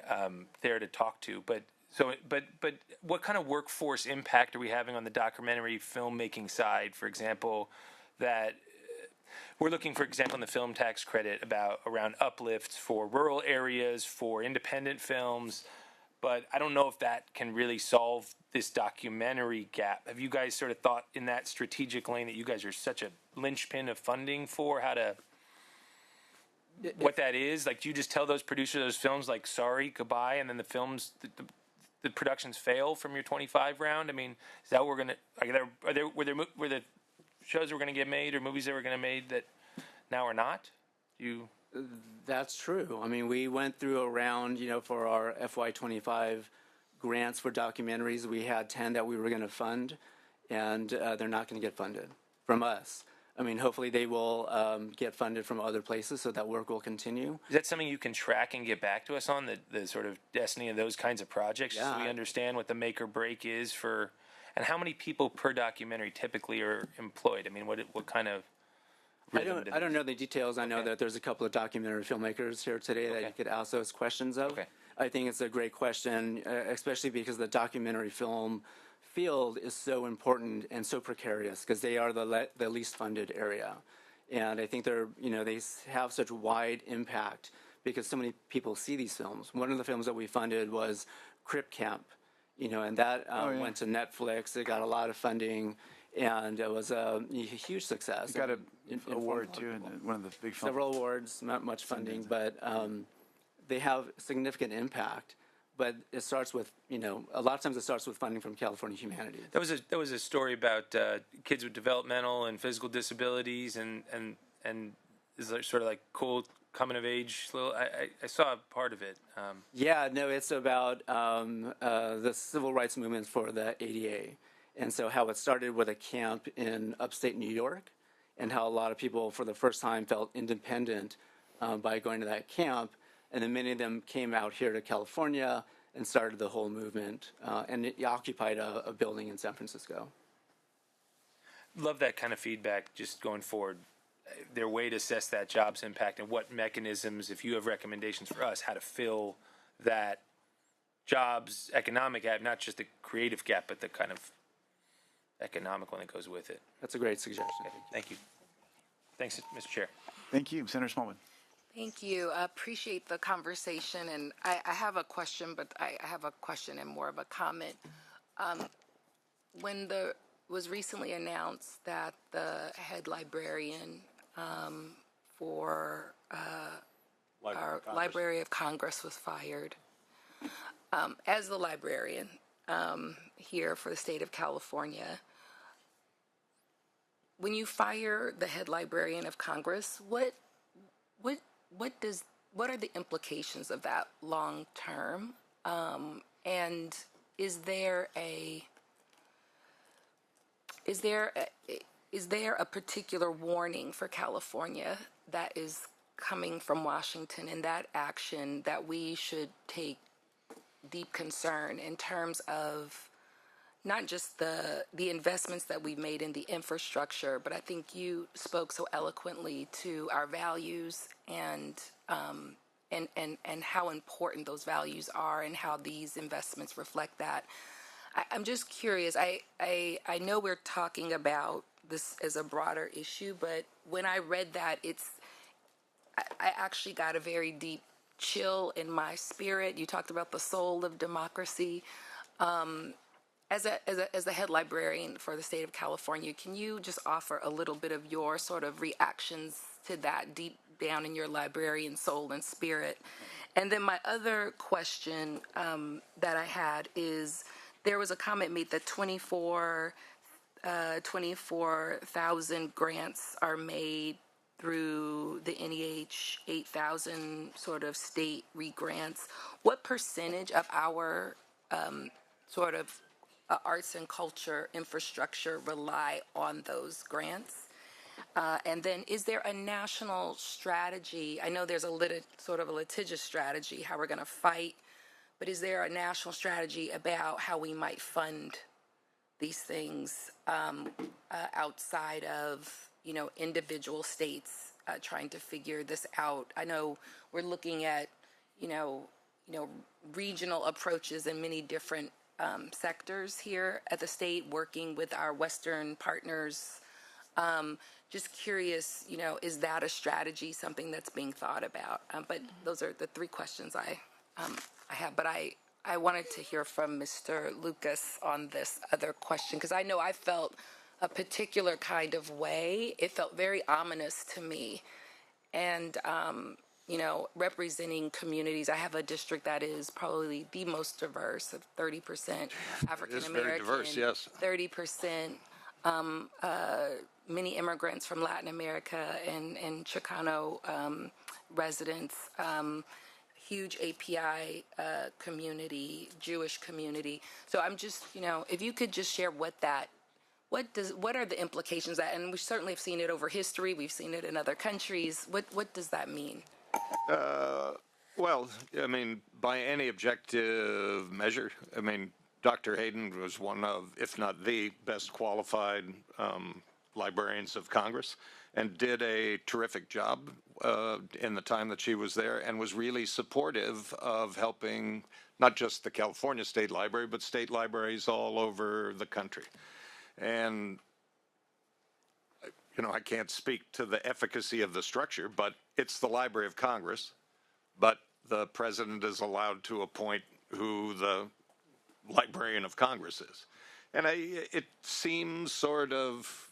Speaker 12: there to talk to, but. So, but what kind of workforce impact are we having on the documentary filmmaking side? For example, that we're looking, for example, in the film tax credit around uplifts for rural areas, for independent films, but I don't know if that can really solve this documentary gap. Have you guys sort of thought in that strategic lane that you guys are such a linchpin of funding for how to? What that is? Like, do you just tell those producers of those films, like, sorry, goodbye, and then the films, the productions fail from your 25 round? I mean, is that what we're gonna? Were there shows that were gonna get made or movies that were gonna made that now are not?
Speaker 9: That's true. I mean, we went through a round, for our FY25 grants for documentaries. We had 10 that we were going to fund, and they're not going to get funded from us. I mean, hopefully they will get funded from other places so that work will continue.
Speaker 12: Is that something you can track and get back to us on, the sort of destiny of those kinds of projects?
Speaker 9: Yeah.
Speaker 12: So we understand what the make or break is for, and how many people per documentary typically are employed? I mean, what kind of
Speaker 9: I don't know the details. I know that there's a couple of documentary filmmakers here today that you could ask those questions of.
Speaker 12: Okay.
Speaker 9: I think it's a great question, especially because the documentary film field is so important and so precarious because they are the least funded area. And I think they have such wide impact because so many people see these films. One of the films that we funded was Crip Camp, and that went to Netflix. It got a lot of funding, and it was a huge success.
Speaker 1: It got an award too, and one of the big film.
Speaker 9: Several awards, not much funding, but they have significant impact. But it starts with, a lot of times it starts with funding from California Humanities.
Speaker 12: That was a story about kids with developmental and physical disabilities, and is sort of like cool coming of age. I saw part of it.
Speaker 9: Yeah, no, it's about the civil rights movement for the ADA, and so how it started with a camp in upstate New York, and how a lot of people for the first time felt independent by going to that camp. And then many of them came out here to California and started the whole movement, and it occupied a building in San Francisco.
Speaker 12: Love that kind of feedback just going forward. Their way to assess that job's impact and what mechanisms, if you have recommendations for us, how to fill that job's economic gap, not just the creative gap, but the kind of economic one that goes with it.
Speaker 9: That's a great suggestion.
Speaker 12: Thank you. Thanks, Mr. Chair.
Speaker 1: Thank you, Senator Smallwood.
Speaker 8: Thank you. I appreciate the conversation, and I have a question, but I have a question and more of a comment. When was recently announced that the head librarian for our Library of Congress was fired, as the librarian here for the state of California, when you fire the head librarian of Congress, what are the implications of that long term? And is there a particular warning for California that is coming from Washington in that action that we should take deep concern in terms of not just the investments that we've made in the infrastructure, but I think you spoke so eloquently to our values and how important those values are and how these investments reflect that. I'm just curious. I know we're talking about this as a broader issue, but when I read that, I actually got a very deep chill in my spirit. You talked about the soul of democracy. As a head librarian for the state of California, can you just offer a little bit of your sort of reactions to that deep down in your librarian soul and spirit? And then my other question that I had is, there was a comment made that 24,000 grants are made through the NEH 8,000 sort of state re-grants. What percentage of our sort of arts and culture infrastructure rely on those grants? And then is there a national strategy? I know there's sort of a litigious strategy, how we're going to fight, but is there a national strategy about how we might fund these things outside of, individual states trying to figure this out? I know we're looking at, regional approaches in many different sectors here at the state, working with our Western partners. Just curious, is that a strategy, something that's being thought about? But those are the three questions I have. But I wanted to hear from Mr. Lucas on this other question, because I know I felt a particular kind of way. It felt very ominous to me. And, representing communities, I have a district that is probably the most diverse, of 30% African American.
Speaker 10: Very diverse, yes.
Speaker 8: 30% many immigrants from Latin America and Chicano residents, huge API community, Jewish community. So I'm just, if you could just share what are the implications of that? And we certainly have seen it over history. We've seen it in other countries. What does that mean?
Speaker 10: Well, by any objective measure, Dr. Hayden was one of, if not the best qualified librarians of Congress, and did a terrific job in the time that she was there, and was really supportive of helping not just the California State Library, but state libraries all over the country. And, I can't speak to the efficacy of the structure, but it's the Library of Congress, but the president is allowed to appoint who the Librarian of Congress is. And it seems sort of,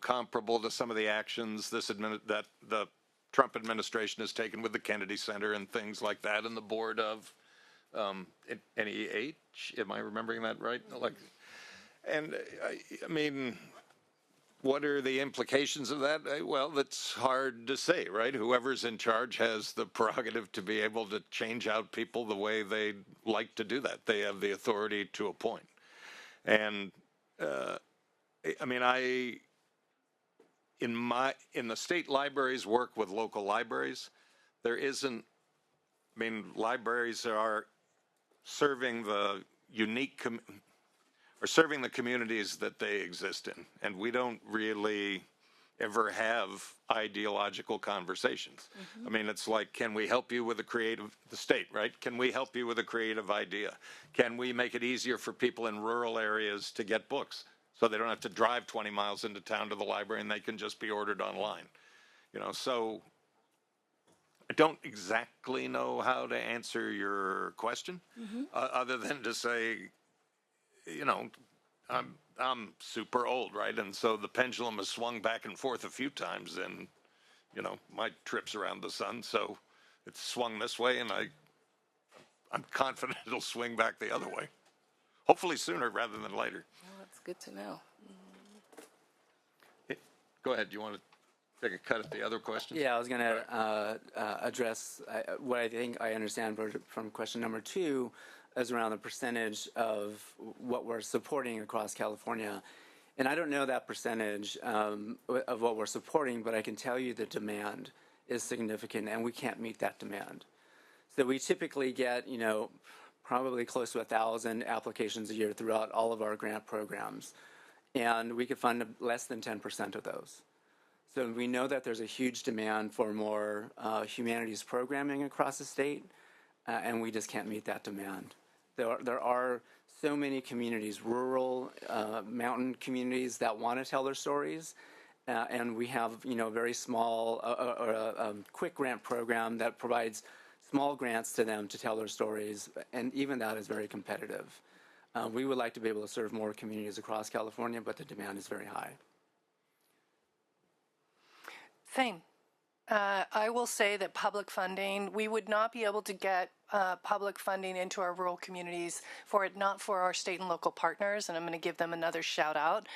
Speaker 10: comparable to some of the actions that the Trump administration has taken with the Kennedy Center and things like that, and the board of NEH. Am I remembering that right? I mean, what are the implications of that? Well, that's hard to say, right? Whoever's in charge has the prerogative to be able to change out people the way they like to do that. They have the authority to appoint. And in the state libraries work with local libraries, there isn't. Libraries are serving the serving the communities that they exist in, and we don't really ever have ideological conversations. It's like, can we help you with the state, right? Can we help you with a creative idea? Can we make it easier for people in rural areas to get books so they don't have to drive 20 miles into town to the library and they can just be ordered online? So I don't exactly know how to answer your question, other than to say, I'm super old, right? And so the pendulum has swung back and forth a few times in, my trips around the sun. So it's swung this way, and I'm confident it'll swing back the other way. Hopefully sooner rather than later.
Speaker 8: Well, that's good to know.
Speaker 10: Go ahead. Do you want to take a cut at the other question?
Speaker 9: Yeah, I was going to address what I think I understand from question number 2 is around the percentage of what we're supporting across California. And I don't know that percentage of what we're supporting, but I can tell you the demand is significant, and we can't meet that demand. So we typically get, probably close to 1,000 applications a year throughout all of our grant programs, and we could fund less than 10% of those. So we know that there's a huge demand for more humanities programming across the state, and we just can't meet that demand. There are so many communities, rural, mountain communities that want to tell their stories, and we have, a very small or a quick grant program that provides small grants to them to tell their stories, and even that is very competitive. We would like to be able to serve more communities across California, but the demand is very high.
Speaker 11: Same. I will say that public funding, we would not be able to get public funding into our rural communities not for our state and local partners, and I'm going to give them another shout out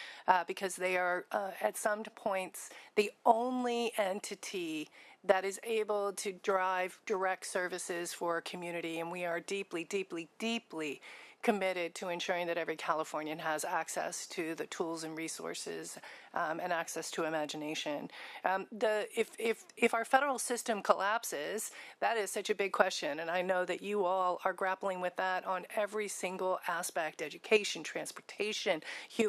Speaker 11: because they are at some points the only entity that is able to drive direct services for a community, and we are deeply, deeply, deeply committed to ensuring that every Californian has access to the tools and resources and access to imagination. If our federal system collapses, that is such a big question, and I know that you all are grappling with that on every single aspect: education, transportation,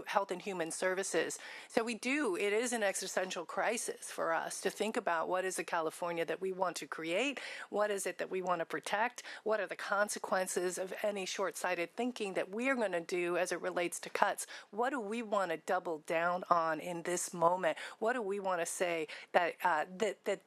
Speaker 11: health and human services. So it is an existential crisis for us to think about what is the California that we want to create, what is it that we want to protect, what are the consequences of any short-sighted thinking that we are going to do as it relates to cuts. What do we want to double down on in this moment? What do we want to say that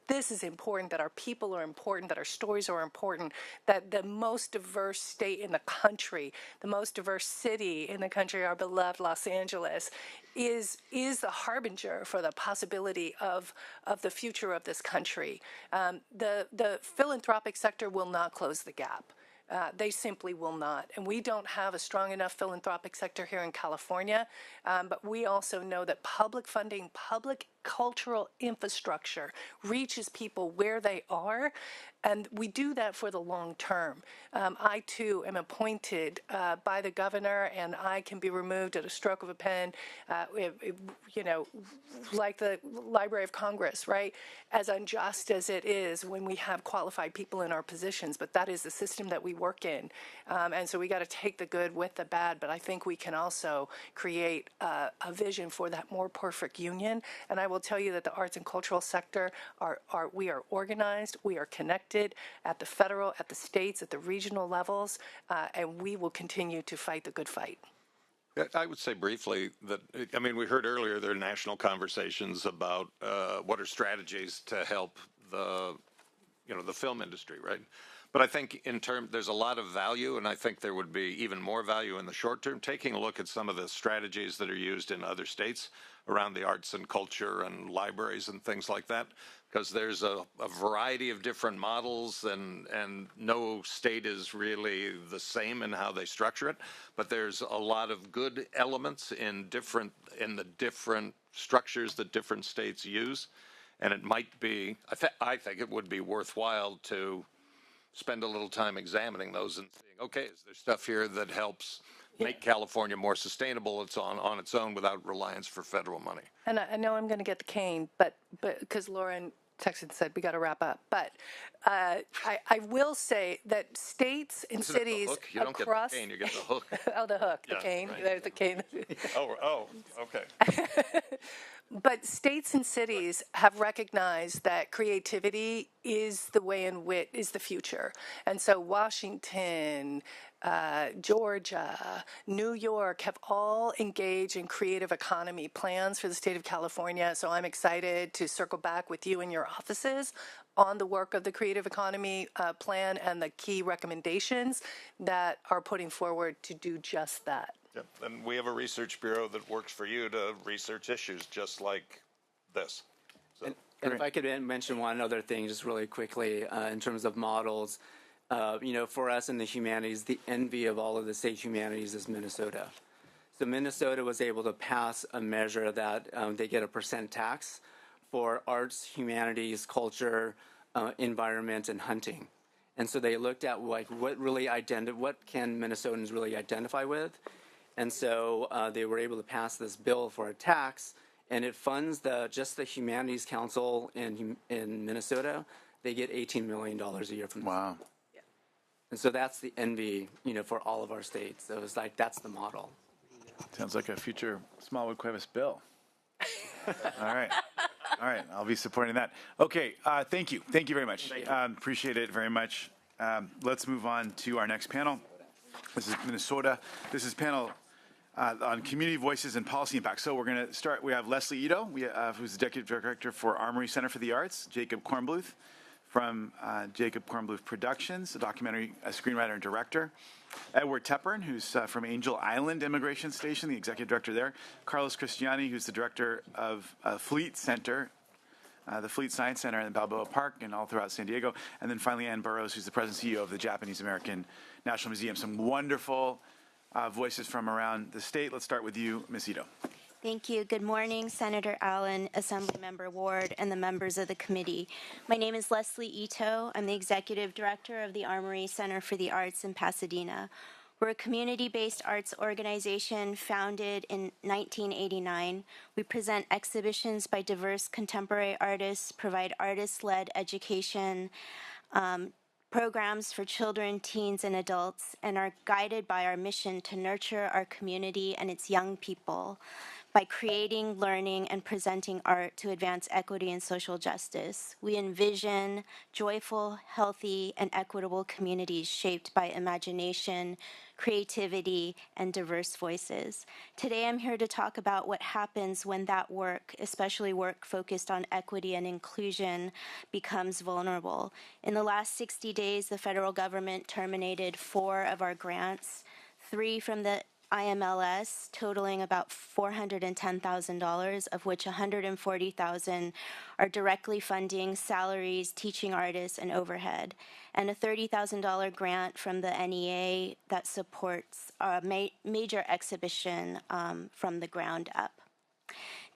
Speaker 11: this is important, that our people are important, that our stories are important, that the most diverse state in the country, the most diverse city in the country, our beloved Los Angeles, is the harbinger for the possibility of the future of this country. The philanthropic sector will not close the gap. They simply will not. And we don't have a strong enough philanthropic sector here in California, but we also know that public funding, public cultural infrastructure reaches people where they are, and we do that for the long term. I, too, am appointed by the governor, and I can be removed at a stroke of a pen, like the Library of Congress, right? As unjust as it is when we have qualified people in our positions, but that is the system that we work in. And so we got to take the good with the bad, but I think we can also create a vision for that more perfect union. And I will tell you that the arts and cultural sector we are organized, we are connected at the federal, at the states, at the regional levels, and we will continue to fight the good fight.
Speaker 10: I would say briefly that, we heard earlier there are national conversations about what are strategies to help the film industry, right? But I think there's a lot of value, and I think there would be even more value in the short term, taking a look at some of the strategies that are used in other states around the arts and culture and libraries and things like that, because there's a variety of different models, and no state is really the same in how they structure it, but there's a lot of good elements in the different structures that different states use, and it might be, I think it would be worthwhile to spend a little time examining those and seeing, okay, is there stuff here that helps make California more sustainable? It's on its own without reliance for federal money.
Speaker 11: And I know I'm going to get the cane, but because Lauren texted and said we got to wrap up. But I will say that states and
Speaker 10: Isn't it the
Speaker 11: cities
Speaker 10: hook? You don't
Speaker 11: across
Speaker 10: get the cane, you get the hook.
Speaker 11: oh, the hook, the
Speaker 10: Yeah,
Speaker 11: cane.
Speaker 10: right.
Speaker 11: There's the cane.
Speaker 10: Oh, okay.
Speaker 11: But states and cities have recognized that creativity is the way in which is the future. And so Washington, Georgia, New York have all engaged in creative economy plans for the state of California. So I'm excited to circle back with you and your offices on the work of the creative economy plan and the key recommendations that are putting forward to do just that.
Speaker 10: Yep. And we have a research bureau that works for you to research issues just like this. So.
Speaker 9: And if I could mention one other thing just really quickly in terms of models, for us in the humanities, the envy of all of the state humanities is Minnesota. So Minnesota was able to pass a measure that they get a % tax for arts, humanities, culture, environment, and hunting. And so they looked at what can Minnesotans really identify with. And so they were able to pass this bill for a tax, and it funds just the Humanities Council in Minnesota. They get $18 million a year from this.
Speaker 1: Wow.
Speaker 9: And so that's the envy, for all of our states. So it's like that's the model.
Speaker 1: Sounds like a future Smallwood Cuevas bill. All right. I'll be supporting that. Okay. Thank you very much. Appreciate it very much. Let's move on to our next panel. This is Minnesota. This is panel on community voices and policy impact. So we're going to start. We have Leslie Ito, who's the Executive Director for Armory Center for the Arts, Jacob Kornbluth from Jacob Kornbluth Productions, a documentary screenwriter and director, Edward Tepern, who's from Angel Island Immigration Station, the Executive Director there, Carlos Cristiani, who's the Director of Fleet Center, the Fleet Science Center in Balboa Park and all throughout San Diego, and then finally Ann Burroughs, who's the President and CEO of the Japanese American National Museum. Some wonderful voices from around the state. Let's start with you, Ms. Ito.
Speaker 13: Thank you. Good morning, Senator Allen, Assemblymember Ward, and the members of the committee. My name is Leslie Ito. I'm the Executive Director of the Armory Center for the Arts in Pasadena. We're a community-based arts organization founded in 1989. We present exhibitions by diverse contemporary artists, provide artist-led education, programs for children, teens, and adults, and are guided by our mission to nurture our community and its young people by creating, learning, and presenting art to advance equity and social justice. We envision joyful, healthy, and equitable communities shaped by imagination, creativity, and diverse voices. Today I'm here to talk about what happens when that work, especially work focused on equity and inclusion, becomes vulnerable. In the last 60 days, the federal government terminated 4 of our grants, 3 from the IMLS, totaling about $410,000, of which $140,000 are directly funding salaries, teaching artists, and overhead, and a $30,000 grant from the NEA that supports a major exhibition from the ground up.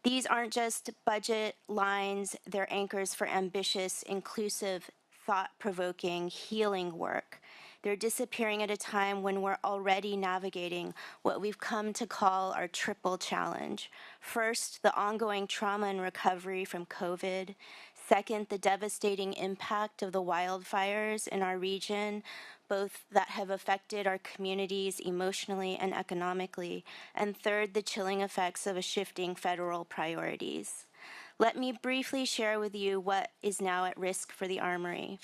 Speaker 13: These aren't just budget lines, they're anchors for ambitious, inclusive, thought-provoking, healing work. They're disappearing at a time when we're already navigating what we've come to call our triple challenge. First, the ongoing trauma and recovery from COVID. Second, the devastating impact of the wildfires in our region, both that have affected our communities emotionally and economically. And third, the chilling effects of a shifting federal priorities. Let me briefly share with you what is now at risk for the Armory.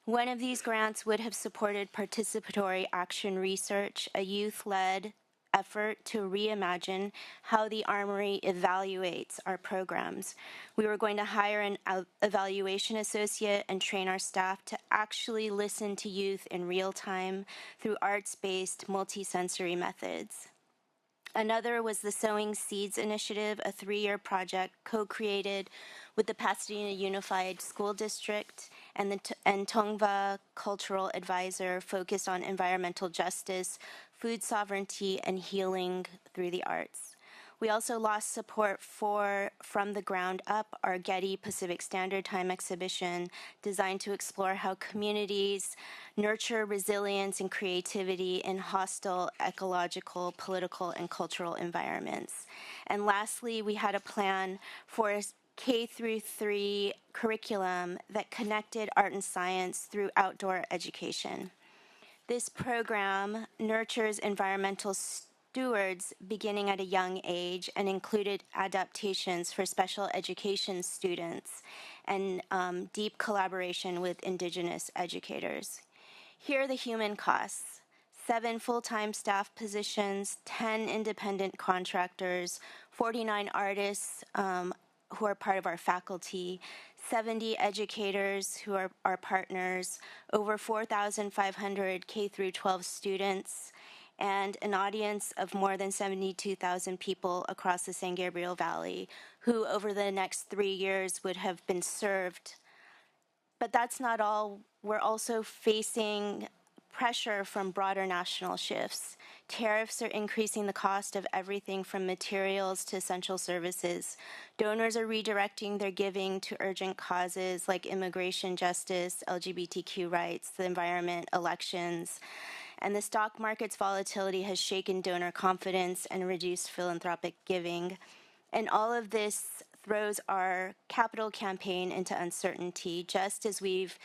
Speaker 13: One of these grants would have supported participatory action research, a youth-led effort to reimagine how the Armory evaluates our programs. We were going to hire an evaluation associate and train our staff to actually listen to youth in real time through arts-based multisensory methods. Another was the Sowing Seeds Initiative, a 3-year project co-created with the Pasadena Unified School District and the Tongva Cultural Advisor, focused on environmental justice, food sovereignty, and healing through the arts. We also lost support for From the Ground Up, our Getty Pacific Standard Time exhibition designed to explore how communities nurture resilience and creativity in hostile ecological, political, and cultural environments. And lastly, we had a plan for a K-3 curriculum that connected art and science through outdoor education. This program nurtures environmental stewards beginning at a young age and included adaptations for special education students and deep collaboration with Indigenous educators. Here are the human costs: 7 full-time staff positions, 10 independent contractors, 49 artists who are part of our faculty, 70 educators who are our partners, over 4,500 K-12 students, and an audience of more than 72,000 people across the San Gabriel Valley who over the next 3 years would have been served. But that's not all. We're also facing pressure from broader national shifts. Tariffs are increasing the cost of everything from materials to essential services. Donors are redirecting their giving to urgent causes like immigration justice, LGBTQ rights, the environment, elections. And the stock market's volatility has shaken donor confidence and reduced philanthropic giving. And all of this throws our capital campaign into uncertainty, just as we've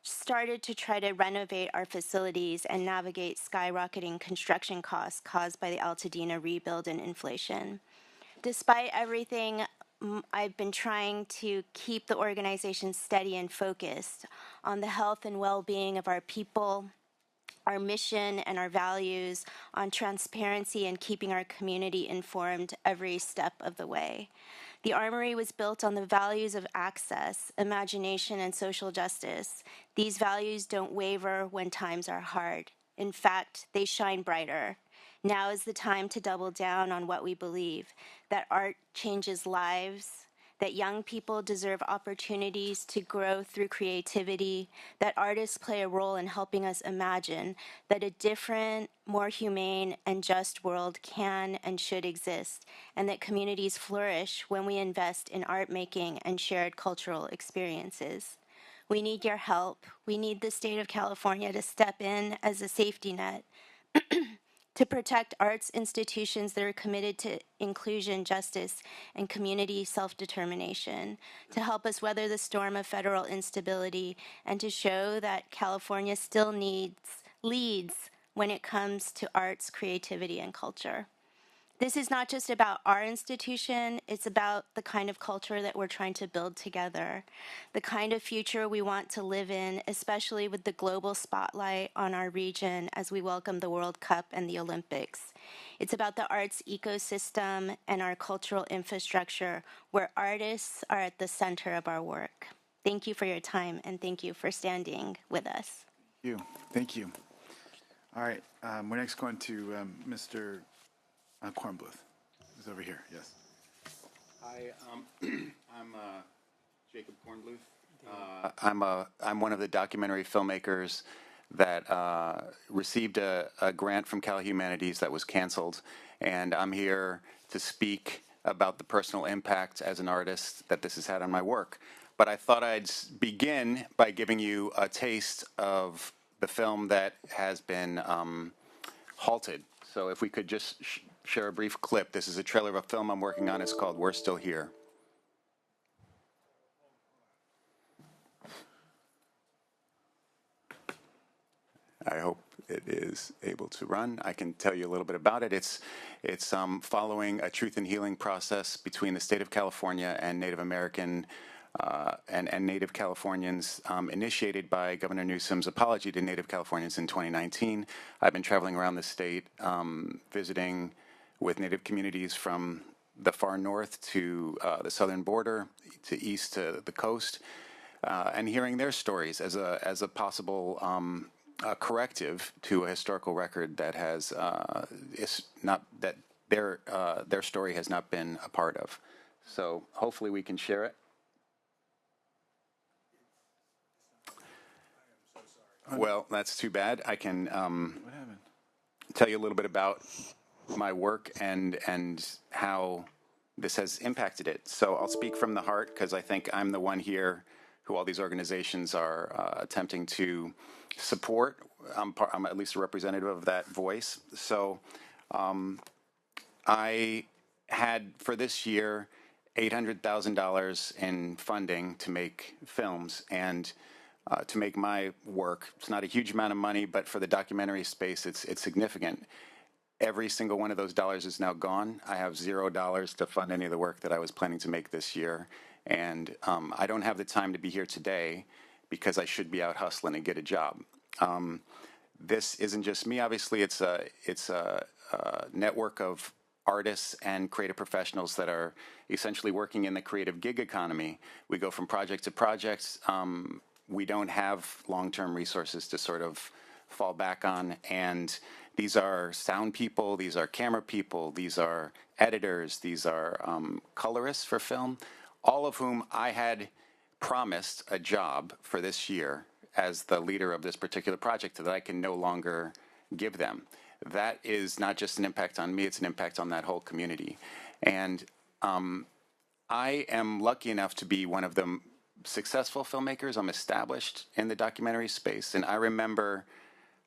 Speaker 13: started to try to renovate our facilities and navigate skyrocketing construction costs caused by the Altadena rebuild and inflation. Despite everything, I've been trying to keep the organization steady and focused on the health and well-being of our people, our mission and our values, on transparency and keeping our community informed every step of the way. The Armory was built on the values of access, imagination, and social justice. These values don't waver when times are hard. In fact, they shine brighter. Now is the time to double down on what we believe, that art changes lives, that young people deserve opportunities to grow through creativity, that artists play a role in helping us imagine that a different, more humane, and just world can and should exist, and that communities flourish when we invest in art making and shared cultural experiences. We need your help. We need the state of California to step in as a safety net to protect arts institutions that are committed to inclusion, justice, and community self-determination, to help us weather the storm of federal instability, and to show that California still leads when it comes to arts, creativity, and culture. This is not just about our institution, it's about the kind of culture that we're trying to build together, the kind of future we want to live in, especially with the global spotlight on our region as we welcome the World Cup and the Olympics. It's about the arts ecosystem and our cultural infrastructure where artists are at the center of our work. Thank you for your time, and thank you for standing with us.
Speaker 1: Thank you. All right, we're next going to Mr. Kornbluth is over here. Yes.
Speaker 14: Hi, I'm Jacob Kornbluth. I'm one of the documentary filmmakers that received a grant from Cal Humanities that was canceled, and I'm here to speak about the personal impact as an artist that this has had on my work. But I thought I'd begin by giving you a taste of the film that has been halted. So if we could just share a brief clip. This is a trailer of a film I'm working on. It's called We're Still Here. I hope it is able to run. I can tell you a little bit about it. It's following a truth and healing process between the state of California and Native American and Native Californians, initiated by Governor Newsom's apology to Native Californians in 2019. I've been traveling around the state, visiting with Native communities from the far north to the southern border, to east to the coast, and hearing their stories as a possible corrective to a historical record that has is not that their story has not been a part of. So hopefully we can share it. Well, that's too bad. I can tell you a little bit about my work and how this has impacted it. So I'll speak from the heart because I think I'm the one here who all these organizations are attempting to support. I'm at least a representative of that voice. So I had for this year $800,000 in funding to make films and to make my work. It's not a huge amount of money, but for the documentary space, it's significant. Every single one of those dollars is now gone. I have $0 to fund any of the work that I was planning to make this year. And I don't have the time to be here today because I should be out hustling and get a job. This isn't just me. Obviously, it's a network of artists and creative professionals that are essentially working in the creative gig economy. We go from project to project. We don't have long-term resources to sort of fall back on. And these are sound people, these are camera people, these are editors, these are colorists for film, all of whom I had promised a job for this year as the leader of this particular project that I can no longer give them. That is not just an impact on me, it's an impact on that whole community. And I am lucky enough to be one of the successful filmmakers. I'm established in the documentary space. And I remember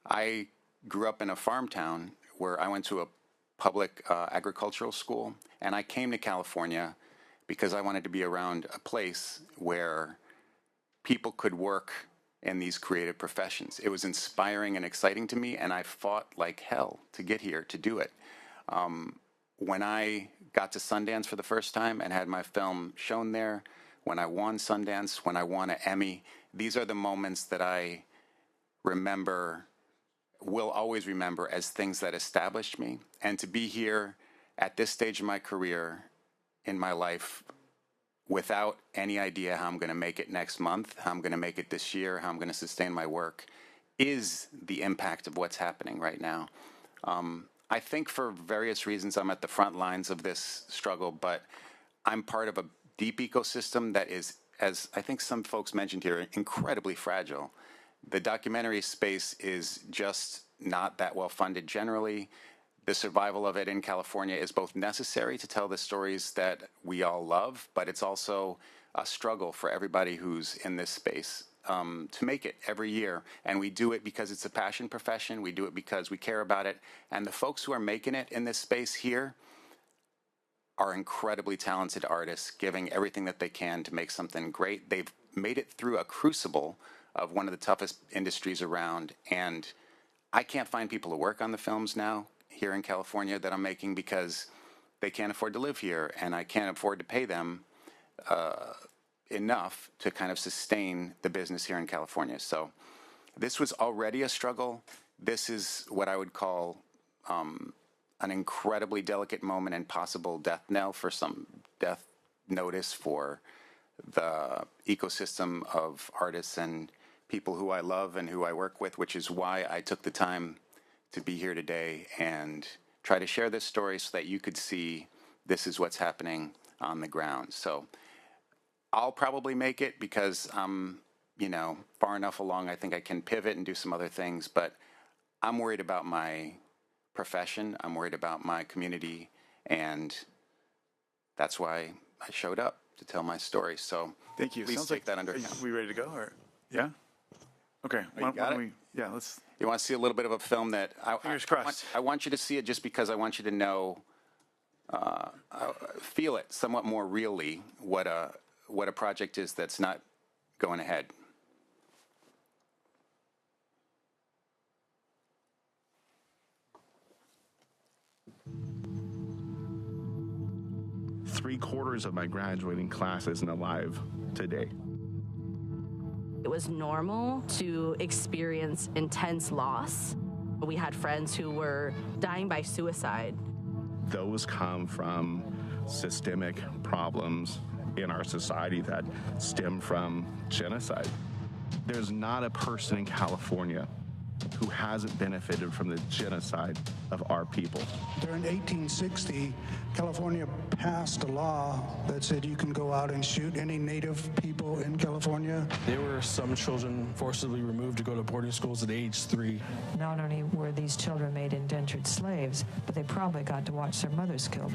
Speaker 14: I grew up in a farm town where I went to a public agricultural school. And I came to California because I wanted to be around a place where people could work in these creative professions. It was inspiring and exciting to me, and I fought like hell to get here to do it. When I got to Sundance for the first time and had my film shown there, when I won Sundance, when I won an Emmy, these are the moments that I remember, will always remember as things that established me. And to be here at this stage of my career, in my life, without any idea how I'm going to make it next month, how I'm going to make it this year, how I'm going to sustain my work, is the impact of what's happening right now. I think for various reasons I'm at the front lines of this struggle, but I'm part of a deep ecosystem that is, as I think some folks mentioned here, incredibly fragile. The documentary space is just not that well funded generally. The survival of it in California is both necessary to tell the stories that we all love, but it's also a struggle for everybody who's in this space to make it every year. And we do it because it's a passion profession. We do it because we care about it. And the folks who are making it in this space here are incredibly talented artists, giving everything that they can to make something great. They've made it through a crucible of one of the toughest industries around. And I can't find people to work on the films now here in California that I'm making because they can't afford to live here, and I can't afford to pay them enough to kind of sustain the business here in California. So this was already a struggle. This is what I would call an incredibly delicate moment and possible death knell for some death notice for the ecosystem of artists and people who I love and who I work with, which is why I took the time to be here today and try to share this story so that you could see this is what's happening on the ground. So I'll probably make it because I'm, far enough along. I think I can pivot and do some other things, but I'm worried about my profession. I'm worried about my community, and that's why I showed up to tell my story. So
Speaker 1: Thank you.
Speaker 14: please
Speaker 1: Sounds
Speaker 14: take
Speaker 1: like,
Speaker 14: that under
Speaker 1: are
Speaker 14: account.
Speaker 1: we ready to go? Or yeah. Okay.
Speaker 14: You got it?
Speaker 1: Let's.
Speaker 14: You want to see a little bit of a film that
Speaker 1: Fingers crossed.
Speaker 14: I want you to see it just because I want you to know, feel it somewhat more really what a project is that's not going ahead.
Speaker 15: 3/4 of my graduating class isn't alive today.
Speaker 16: It was normal to experience intense loss. We had friends who were dying by suicide.
Speaker 15: Those come from systemic problems in our society that stem from genocide. There's not a person in California who hasn't benefited from the genocide of our people.
Speaker 17: During 1860, California passed a law that said you can go out and shoot any native people in California.
Speaker 18: There were some children forcibly removed to go to boarding schools at age 3.
Speaker 19: Not only were these children made indentured slaves, but they probably got to watch their mothers killed.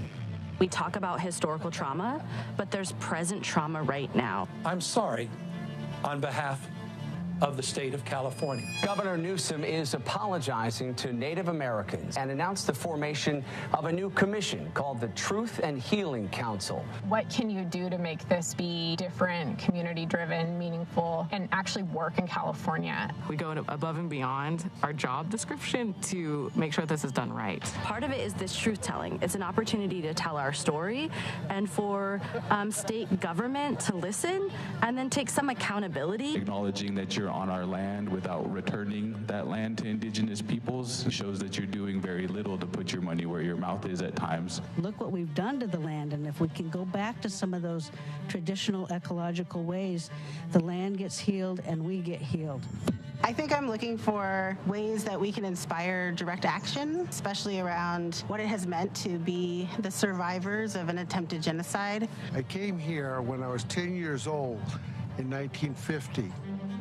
Speaker 16: We talk about historical trauma, but there's present trauma right now.
Speaker 20: I'm sorry on behalf of the state of California.
Speaker 21: Governor Newsom is apologizing to Native Americans and announced the formation of a new commission called the Truth and Healing Council.
Speaker 22: What can you do to make this be different, community-driven, meaningful, and actually work in California?
Speaker 23: We go above and beyond our job description to make sure this is done right.
Speaker 16: Part of it is this truth-telling. It's an opportunity to tell our story and for state government to listen and then take some accountability.
Speaker 24: Acknowledging that you're on our land without returning that land to indigenous peoples shows that you're doing very little to put your money where your mouth is at times.
Speaker 25: Look what we've done to the land, and if we can go back to some of those traditional ecological ways, the land gets healed and we get healed.
Speaker 26: I think I'm looking for ways that we can inspire direct action, especially around what it has meant to be the survivors of an attempted genocide.
Speaker 27: I came here when I was 10 years old in 1950.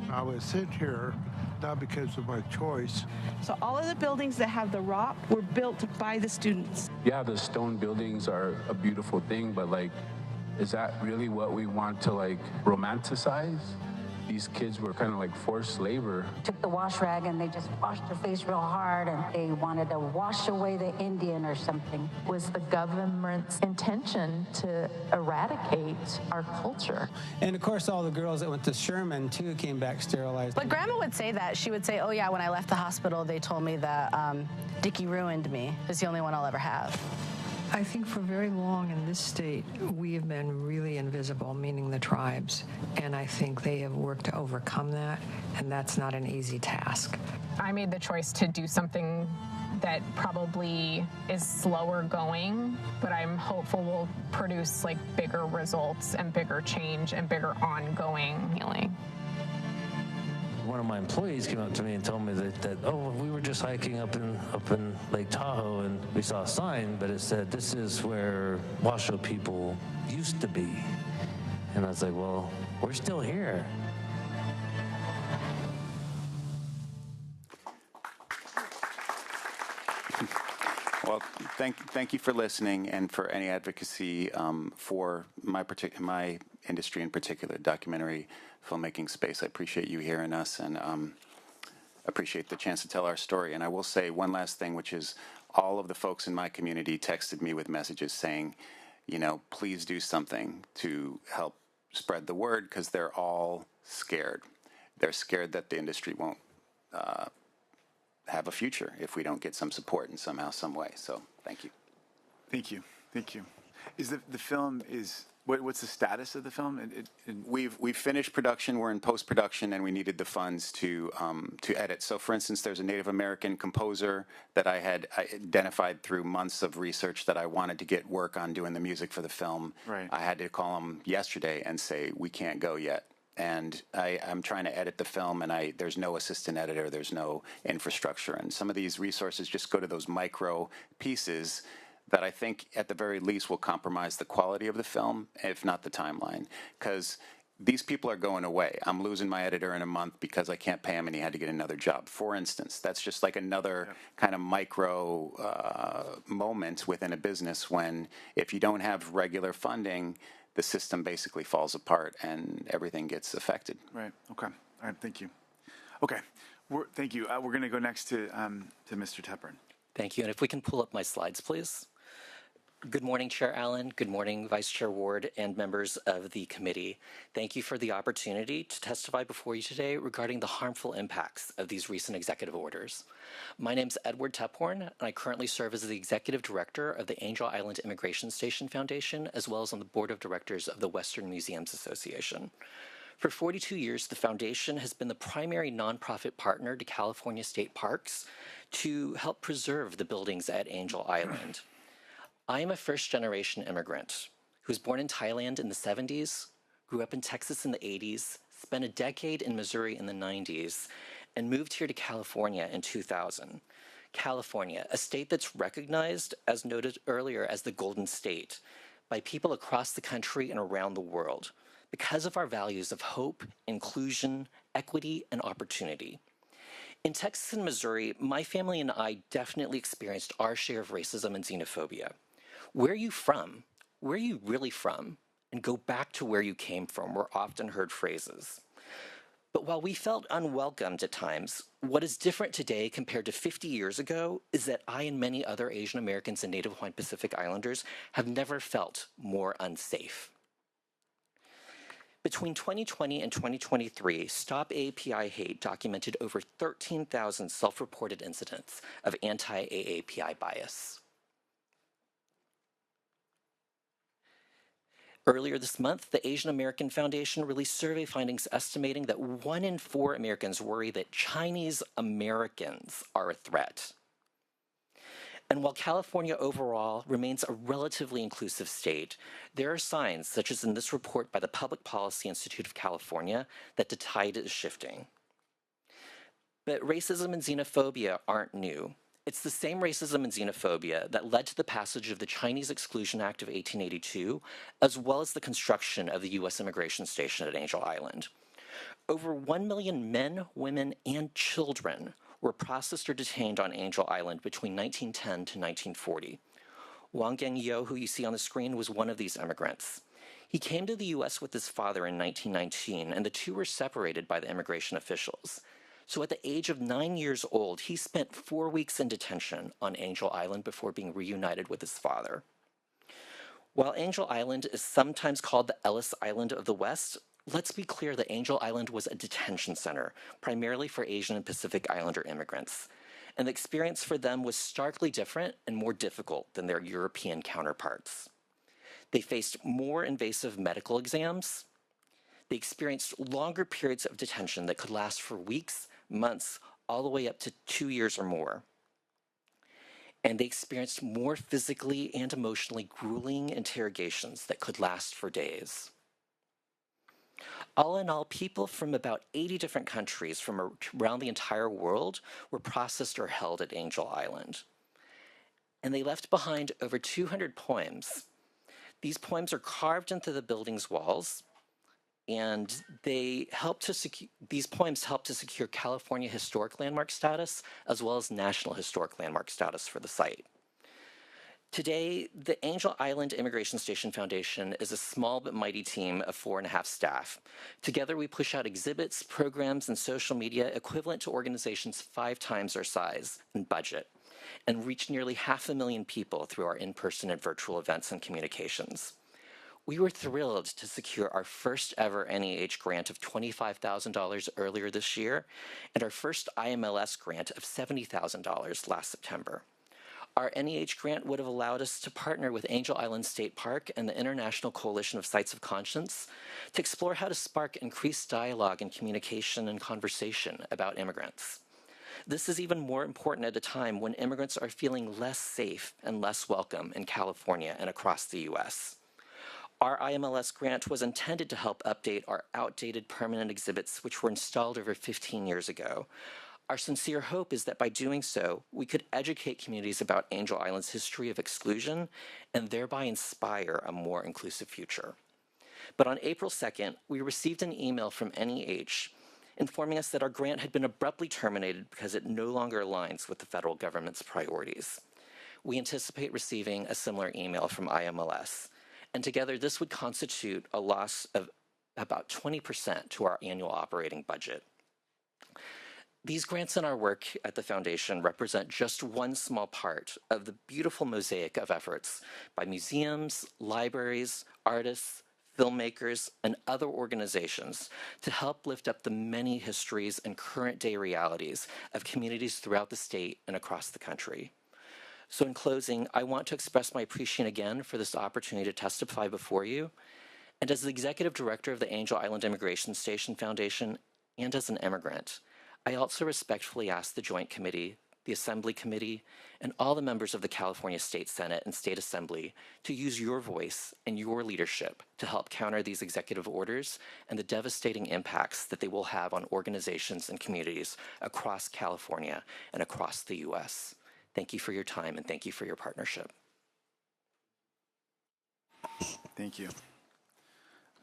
Speaker 27: I was sent here not because of my choice.
Speaker 28: So all of the buildings that have the rock were built by the students.
Speaker 24: Yeah, the stone buildings are a beautiful thing, but is that really what we want to romanticize? These kids were kind of forced labor.
Speaker 29: Took the wash rag and they just washed their face real hard and they wanted to wash away the Indian or something.
Speaker 30: Was the government's intention to eradicate our culture.
Speaker 31: And of course, all the girls that went to Sherman too came back sterilized.
Speaker 32: But Grandma would say that. She would say, oh yeah, when I left the hospital, they told me that Dickie ruined me. It's the only one I'll ever have.
Speaker 19: I think for very long in this state, we have been really invisible, meaning the tribes. And I think they have worked to overcome that, and that's not an easy task.
Speaker 22: I made the choice to do something that probably is slower going, but I'm hopeful will produce bigger results and bigger change and bigger ongoing healing.
Speaker 33: One of my employees came up to me and told me that we were just hiking up in Lake Tahoe and we saw a sign, but it said, this is where Washoe people used to be. And I was like, well, we're still here.
Speaker 14: Well, thank you for listening and for any advocacy for my industry in particular, documentary filmmaking space. I appreciate you hearing us and appreciate the chance to tell our story. And I will say one last thing, which is all of the folks in my community texted me with messages saying, please do something to help spread the word because they're all scared. They're scared that the industry won't have a future if we don't get some support in somehow, some way. So thank you.
Speaker 1: Thank you. Is the film what's the status of the film?
Speaker 14: We've finished production. We're in post production, and we needed the funds to edit. So, for instance, there's a Native American composer that I had identified through months of research that I wanted to get work on doing the music for the film.
Speaker 1: Right.
Speaker 14: I had to call him yesterday and say we can't go yet. And I'm trying to edit the film, and there's no assistant editor, there's no infrastructure, and some of these resources just go to those micro pieces that I think at the very least will compromise the quality of the film, if not the timeline, because these people are going away. I'm losing my editor in a month because I can't pay him and he had to get another job. For instance, that's just another kind of micro moment within a business when if you don't have regular funding, the system basically falls apart and everything gets affected.
Speaker 1: Right. Okay. All right. Thank you. Okay. Thank you. We're going to go next to Mr. Tepern.
Speaker 34: Thank you. And if we can pull up my slides, please.
Speaker 2: Good morning, Chair Allen. Good morning, Vice Chair Ward and members of the committee. Thank you for the opportunity to testify before you today regarding the harmful impacts of these recent executive orders. My name is Edward Tephorn, and I currently serve as the Executive Director of the Angel Island Immigration Station Foundation, as well as on the Board of Directors of the Western Museums Association. For 42 years, the foundation has been the primary nonprofit partner to California State Parks to help preserve the buildings at Angel Island. I am a first-generation immigrant who was born in Thailand in the 70s, grew up in Texas in the 80s, spent a decade in Missouri in the 90s, and moved here to California in 2000. California, a state that's recognized, as noted earlier, as the Golden State by people across the country and around the world because of our values of hope, inclusion, equity, and opportunity. In Texas and Missouri, my family and I definitely experienced our share of racism and xenophobia. Where are you from? Where are you really from? And go back to where you came from were often heard phrases. But while we felt unwelcomed at times, what is different today compared to 50 years ago is that I and many other Asian Americans and Native Hawaiian Pacific Islanders have never felt more unsafe. Between 2020 and 2023, Stop AAPI Hate documented over 13,000 self-reported incidents of anti-AAPI bias. Earlier this month, the Asian American Foundation released survey findings estimating that 1 in 4 Americans worry that Chinese Americans are a threat. And while California overall remains a relatively inclusive state, there are signs, such as in this report by the Public Policy Institute of California, that the tide is shifting. But racism and xenophobia aren't new. It's the same racism and xenophobia that led to the passage of the Chinese Exclusion Act of 1882, as well as the construction of the U.S. immigration station at Angel Island. Over 1 million men, women, and children were processed or detained on Angel Island between 1910 to 1940. Wang Gengyo, who you see on the screen, was one of these immigrants. He came to the U.S. with his father in 1919, and the two were separated by the immigration officials. So at the age of 9 years old, he spent 4 weeks in detention on Angel Island before being reunited with his father. While Angel Island is sometimes called the Ellis Island of the West, let's be clear that Angel Island was a detention center, primarily for Asian and Pacific Islander immigrants. And the experience for them was starkly different and more difficult than their European counterparts. They faced more invasive medical exams. They experienced longer periods of detention that could last for weeks, months, all the way up to 2 years or more. And they experienced more physically and emotionally grueling interrogations that could last for days. All in all, people from about 80 different countries from around the entire world were processed or held at Angel Island. And they left behind over 200 poems. These poems are carved into the building's walls, and these poems helped to secure California Historic Landmark status, as well as National Historic Landmark status for the site. Today, the Angel Island Immigration Station Foundation is a small but mighty team of 4.5 staff. Together, we push out exhibits, programs, and social media equivalent to organizations 5 times our size and budget, and reach nearly 500,000 people through our in-person and virtual events and communications. We were thrilled to secure our first ever NEH grant of $25,000 earlier this year, and our first IMLS grant of $70,000 last September. Our NEH grant would have allowed us to partner with Angel Island State Park and the International Coalition of Sites of Conscience to explore how to spark increased dialogue and communication and conversation about immigrants. This is even more important at a time when immigrants are feeling less safe and less welcome in California and across the U.S. Our IMLS grant was intended to help update our outdated permanent exhibits, which were installed over 15 years ago. Our sincere hope is that by doing so, we could educate communities about Angel Island's history of exclusion and thereby inspire a more inclusive future. But on April 2nd, we received an email from NEH informing us that our grant had been abruptly terminated because it no longer aligns with the federal government's priorities. We anticipate receiving a similar email from IMLS, and together this would constitute a loss of about 20% to our annual operating budget. These grants and our work at the Foundation represent just one small part of the beautiful mosaic of efforts by museums, libraries, artists, filmmakers, and other organizations to help lift up the many histories and current day realities of communities throughout the state and across the country. So in closing, I want to express my appreciation again for this opportunity to testify before you. And as the executive director of the Angel Island Immigration Station Foundation, and as an immigrant, I also respectfully ask the Joint Committee, the Assembly Committee, and all the members of the California State Senate and State Assembly to use your voice and your leadership to help counter these executive orders and the devastating impacts that they will have on organizations and communities across California and across the U.S. Thank you for your time and thank you for your partnership.
Speaker 1: Thank you.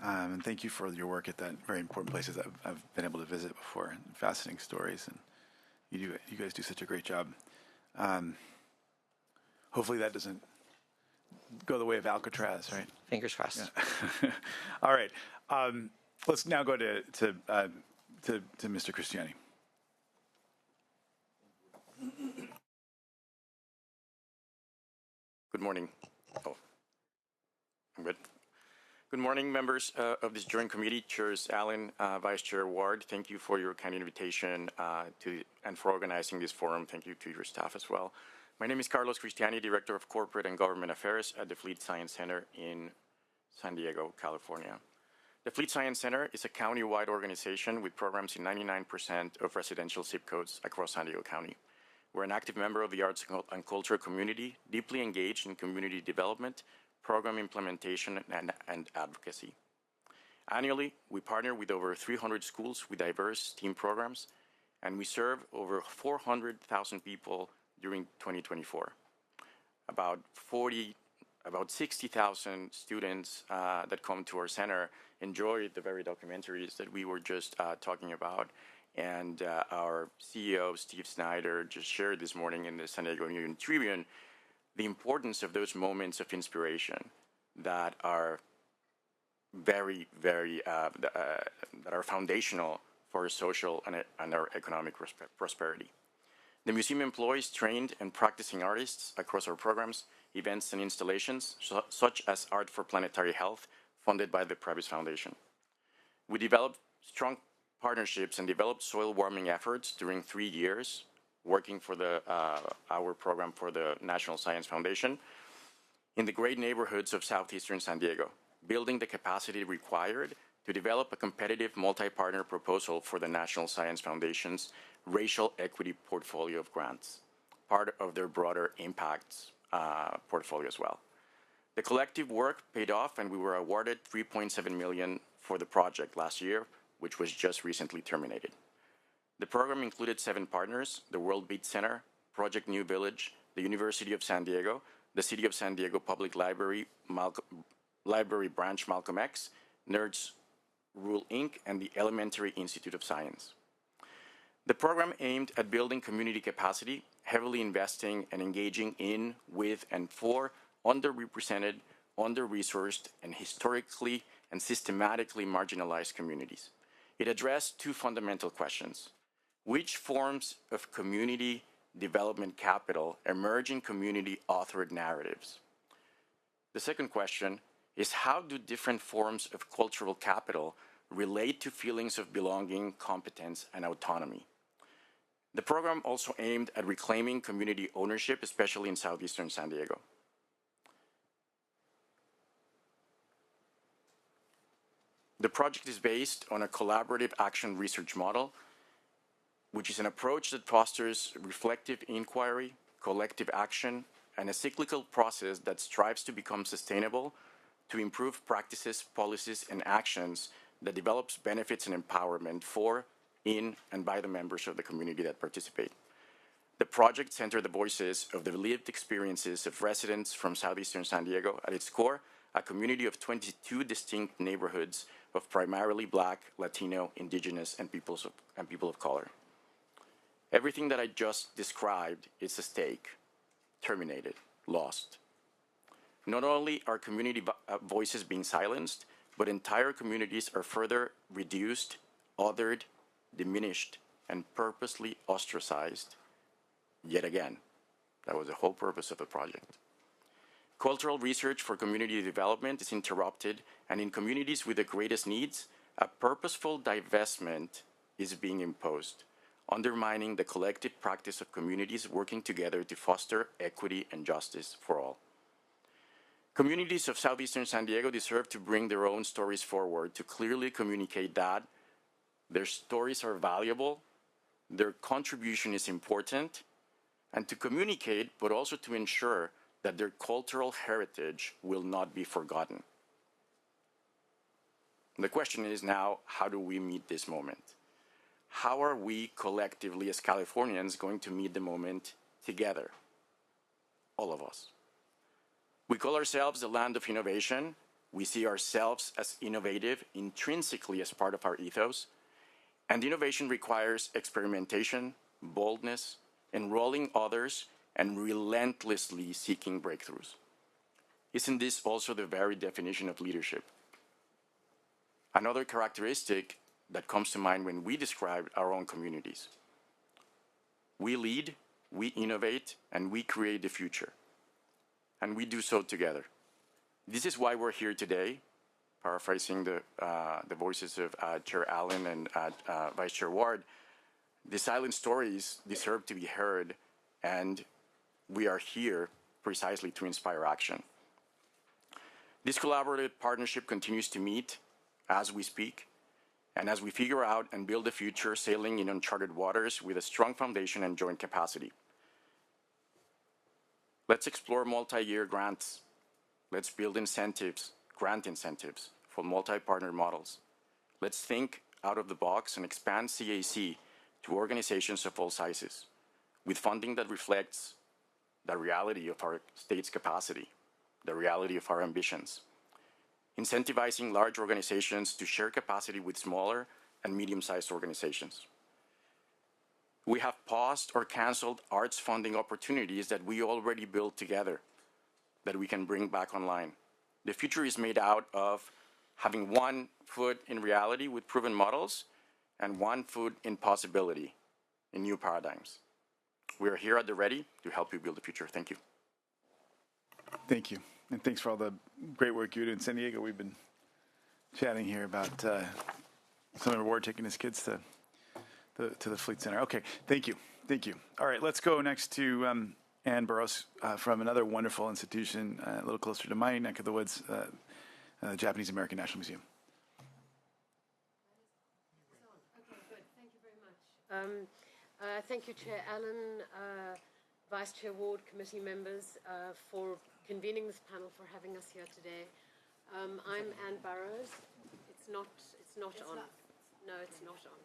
Speaker 1: And thank you for your work at that very important places I've been able to visit before. Fascinating stories, and you guys do such a great job. Hopefully that doesn't go the way of Alcatraz, right?
Speaker 2: Fingers crossed.
Speaker 1: Yeah. All right. Let's now go to Mr. Cristiani.
Speaker 3: Good morning. Oh, I'm good. Good morning, members of this Joint Committee, Chairs Allen, Vice Chair Ward. Thank you for your kind invitation and for organizing this forum. Thank you to your staff as well. My name is Carlos Cristiani, Director of Corporate and Government Affairs at the Fleet Science Center in San Diego, California. The Fleet Science Center is a county-wide organization with programs in 99% of residential zip codes across San Diego County. We're an active member of the arts and culture community, deeply engaged in community development, program implementation, and advocacy. Annually, we partner with over 300 schools with diverse STEAM programs, and we serve over 400,000 people during 2024. About 60,000 students that come to our center enjoy the very documentaries that we were just talking about, and our CEO, Steve Snyder, just shared this morning in the San Diego Union Tribune the importance of those moments of inspiration that are very, very, that are foundational for our social and our economic prosperity. The museum employs trained and practicing artists across our programs, events, and installations, such as Art for Planetary Health, funded by the Previs Foundation. We developed strong partnerships and developed soil warming efforts during 3 years, working for our program for the National Science Foundation in the great neighborhoods of southeastern San Diego, building the capacity required to develop a competitive multi-partner proposal for the National Science Foundation's racial equity portfolio of grants, part of their broader impacts portfolio as well. The collective work paid off, and we were awarded $3.7 million for the project last year, which was just recently terminated. The program included 7 partners: the World Beat Center, Project New Village, the University of San Diego, the City of San Diego Public Library, Library Branch Malcolm X, Nerds Rule Inc., and the Elementary Institute of Science. The program aimed at building community capacity, heavily investing and engaging in, with, and for underrepresented, under-resourced, and historically and systematically marginalized communities. It addressed 2 fundamental questions. Which forms of community development capital emerge in community-authored narratives? The second question is, how do different forms of cultural capital relate to feelings of belonging, competence, and autonomy? The program also aimed at reclaiming community ownership, especially in southeastern San Diego. The project is based on a collaborative action research model, which is an approach that fosters reflective inquiry, collective action, and a cyclical process that strives to become sustainable, to improve practices, policies, and actions that develops benefits and empowerment for, in, and by the members of the community that participate. The project centered the voices of the lived experiences of residents from southeastern San Diego. At its core, a community of 22 distinct neighborhoods of primarily Black, Latino, Indigenous, and people of color. Everything that I just described is at stake, terminated, lost. Not only are community voices being silenced, but entire communities are further reduced, othered, diminished, and purposely ostracized yet again. That was the whole purpose of the project. Cultural research for community development is interrupted, and in communities with the greatest needs, a purposeful divestment is being imposed, undermining the collective practice of communities working together to foster equity and justice for all. Communities of southeastern San Diego deserve to bring their own stories forward to clearly communicate that their stories are valuable, their contribution is important, and to communicate, but also to ensure that their cultural heritage will not be forgotten. The question is now, how do we meet this moment? How are we collectively as Californians going to meet the moment together? All of us. We call ourselves the land of innovation. We see ourselves as innovative intrinsically as part of our ethos. And innovation requires experimentation, boldness, enrolling others, and relentlessly seeking breakthroughs. Isn't this also the very definition of leadership? Another characteristic that comes to mind when we describe our own communities. We lead, we innovate, and we create the future. And we do so together. This is why we're here today, paraphrasing the voices of Chair Allen and Vice Chair Ward. The silent stories deserve to be heard, and we are here precisely to inspire action. This collaborative partnership continues to meet as we speak, and as we figure out and build a future sailing in uncharted waters with a strong foundation and joint capacity. Let's explore multi-year grants. Let's build incentives, grant incentives for multi-partner models. Let's think out of the box and expand CAC to organizations of all sizes, with funding that reflects the reality of our state's capacity, the reality of our ambitions. Incentivizing large organizations to share capacity with smaller and medium-sized organizations. We have paused or canceled arts funding opportunities that we already built together that we can bring back online. The future is made out of having one foot in reality with proven models and one foot in possibility in new paradigms. We are here at the ready to help you build the future. Thank you.
Speaker 1: Thank you. And thanks for all the great work you do in San Diego. We've been chatting here about Senator Ward taking his kids to the Fleet Center. Okay, thank you. Thank you. All right, let's go next to Ann Burroughs from another wonderful institution a little closer to my neck of the woods, the Japanese American National Museum.
Speaker 4: Okay, good. Thank you very much. Thank you, Chair Allen, Vice Chair Ward, committee members, for convening this panel, for having us here today. I'm Ann Burroughs. It's not on. No, it's not on.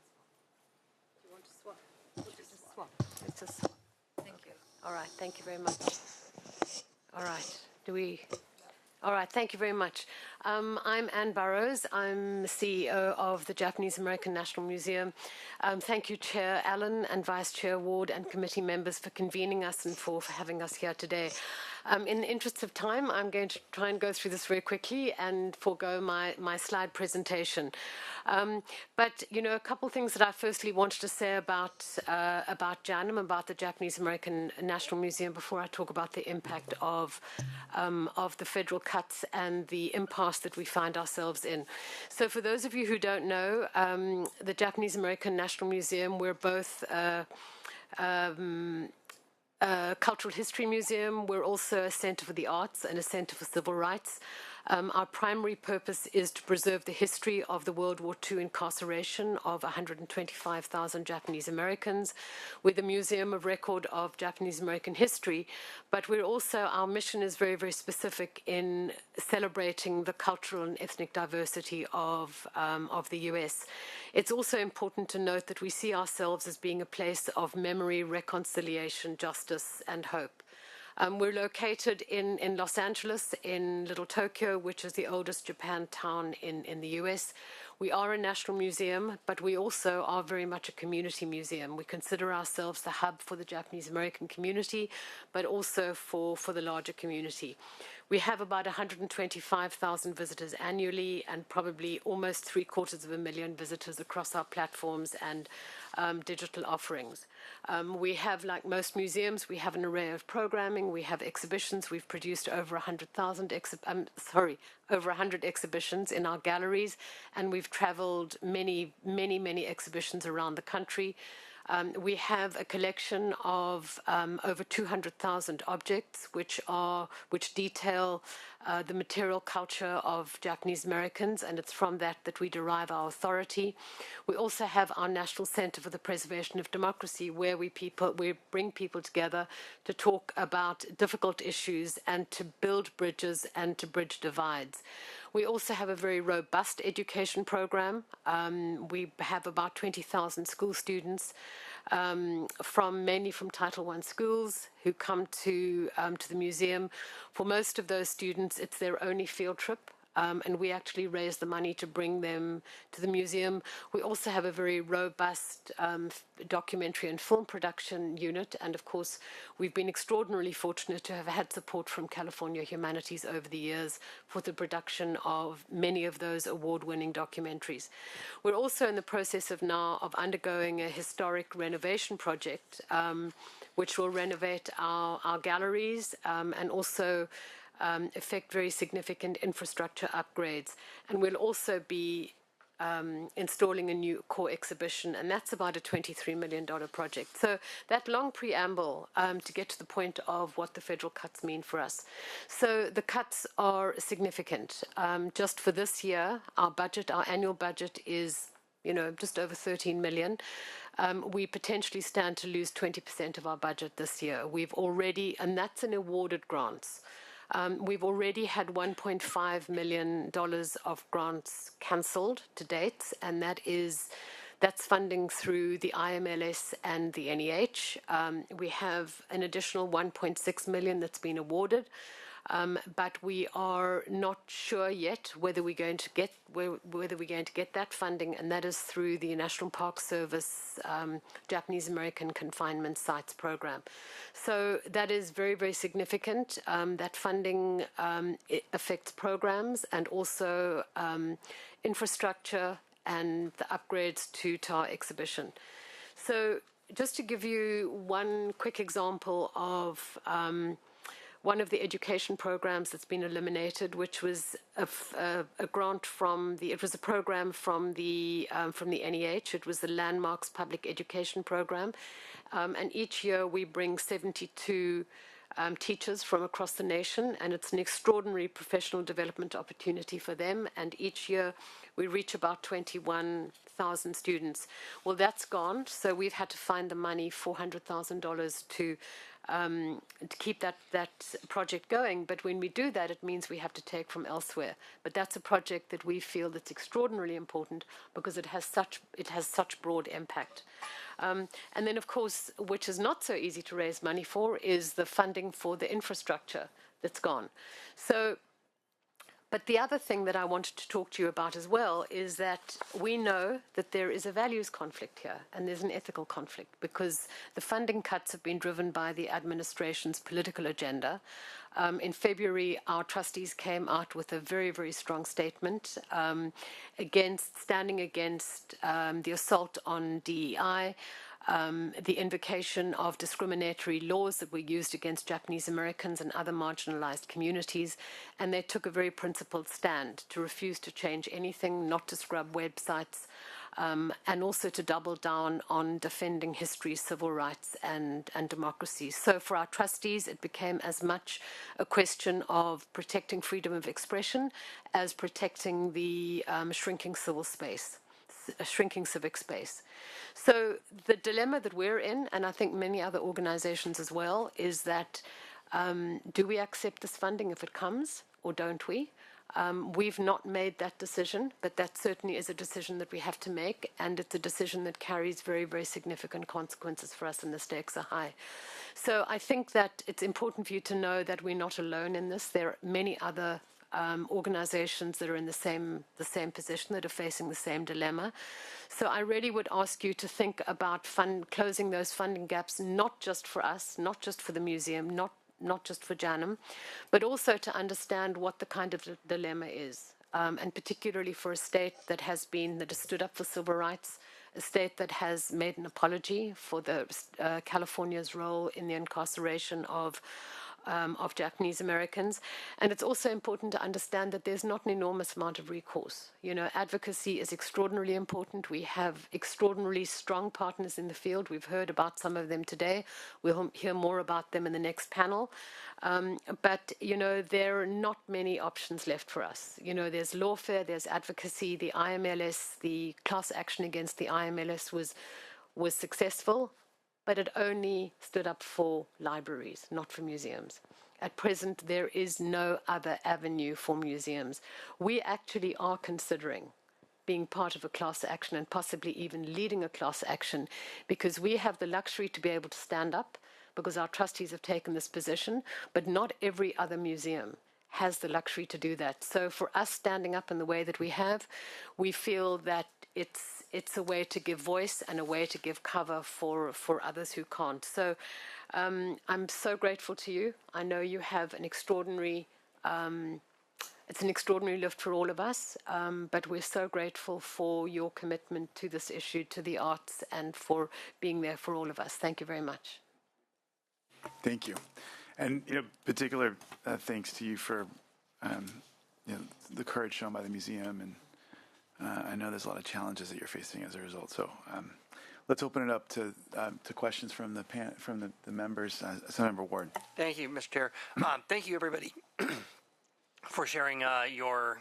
Speaker 4: Do you want to swap? We'll just swap. Let's just swap. Thank you. All right. Thank you very much. All right. All right. Thank you very much. I'm Ann Burroughs. I'm the CEO of the Japanese American National Museum. Thank you, Chair Allen and Vice Chair Ward and committee members for convening us and for having us here today. In the interest of time, I'm going to try and go through this very quickly and forego my slide presentation. But, you know, a couple things that I firstly wanted to say about JANM, about the Japanese American National Museum, before I talk about the impact of the federal cuts and the impasse that we find ourselves in. So for those of you who don't know, the Japanese American National Museum, we're both Cultural History Museum. We're also a Center for the Arts and a Center for Civil Rights. Our primary purpose is to preserve the history of the World War II incarceration of 125,000 Japanese Americans with a museum of record of Japanese American history. But we're also, our mission is very, very specific in celebrating the cultural and ethnic diversity of the U.S. It's also important to note that we see ourselves as being a place of memory, reconciliation, justice, and hope. We're located in Los Angeles, in Little Tokyo, which is the oldest Japan town in the U.S. We are a national museum, but we also are very much a community museum. We consider ourselves the hub for the Japanese American community, but also for the larger community. We have about 125,000 visitors annually and probably almost 750,000 visitors across our platforms and digital offerings. We have, like most museums, we have an array of programming. We have exhibitions. We've produced over 100 exhibitions in our galleries, and we've traveled many exhibitions around the country. We have a collection of over 200,000 objects, which detail the material culture of Japanese Americans, and it's from that we derive our authority. We also have our National Center for the Preservation of Democracy, where we bring people together to talk about difficult issues and to build bridges and to bridge divides. We also have a very robust education program. We have about 20,000 school students, mainly from Title I schools, who come to the museum. For most of those students, it's their only field trip. And we actually raise the money to bring them to the museum. We also have a very robust documentary and film production unit. And of course, we've been extraordinarily fortunate to have had support from California Humanities over the years for the production of many of those award-winning documentaries. We're also in the process of undergoing a historic renovation project, which will renovate our galleries and also affect very significant infrastructure upgrades. And we'll also be installing a new core exhibition, and that's about a $23 million project. So that long preamble to get to the point of what the federal cuts mean for us. So the cuts are significant. Just for this year, our annual budget is just over 13 million. We potentially stand to lose 20% of our budget this year. And that's in awarded grants. We've already had $1.5 million of grants cancelled to date, and that's funding through the IMLS and the NEH. We have an additional $1.6 million that's been awarded, but we are not sure yet whether we're going to get that funding, and that is through the National Park Service Japanese American Confinement Sites Program. So that is very, very significant. That funding it affects programs and also infrastructure and the upgrades to our exhibition. So just to give you one quick example of one of the education programs that's been eliminated, which was a grant it was a program from the NEH. It was the Landmarks Public Education Program. And each year we bring 72 teachers from across the nation, and it's an extraordinary professional development opportunity for them. And each year we reach about 21,000 students. Well, that's gone, so we've had to find the money, $400,000 to keep that project going. But when we do that, it means we have to take from elsewhere. But that's a project that we feel that's extraordinarily important because it has such broad impact. And then, of course, which is not so easy to raise money for, is the funding for the infrastructure that's gone. But the other thing that I wanted to talk to you about as well is that we know that there is a values conflict here, and there's an ethical conflict, because the funding cuts have been driven by the administration's political agenda. In February, our trustees came out with a very, very strong statement standing against the assault on DEI, the invocation of discriminatory laws that were used against Japanese Americans and other marginalized communities. And they took a very principled stand to refuse to change anything, not to scrub websites, and also to double down on defending history, civil rights, and democracy. So for our trustees, it became as much a question of protecting freedom of expression as protecting the shrinking civic space. So the dilemma that we're in, and I think many other organizations as well, is that do we accept this funding if it comes, or don't we? We've not made that decision, but that certainly is a decision that we have to make, and it's a decision that carries very, very significant consequences for us, and the stakes are high. So I think that it's important for you to know that we're not alone in this. There are many other organizations that are in the same position, that are facing the same dilemma. So I really would ask you to think about closing those funding gaps, not just for us, not just for the museum, not not just for JANM, but also to understand what the kind of dilemma is, and particularly for a state that has stood up for civil rights, a state that has made an apology for California's role in the incarceration of Japanese Americans. And it's also important to understand that there's not an enormous amount of recourse. Advocacy is extraordinarily important. We have extraordinarily strong partners in the field. We've heard about some of them today. We'll hear more about them in the next panel. But there are not many options left for us. There's lawfare, there's advocacy. The IMLS, the class action against the IMLS was successful, but it only stood up for libraries, not for museums. At present, there is no other avenue for museums. We actually are considering being part of a class action and possibly even leading a class action, because we have the luxury to be able to stand up, because our trustees have taken this position, but not every other museum has the luxury to do that. So for us standing up in the way that we have, we feel that it's a way to give voice and a way to give cover for others who can't. So I'm so grateful to you. I know you have an extraordinary, it's an extraordinary lift for all of us, but we're so grateful for your commitment to this issue, to the arts, and for being there for all of us. Thank you very much.
Speaker 1: Thank you. And particular thanks to you for the courage shown by the museum, and I know there's a lot of challenges that you're facing as a result. So let's open it up to questions from the members. Assemblymember Ward.
Speaker 5: Thank you, Mr. Chair. Thank you, everybody, for sharing your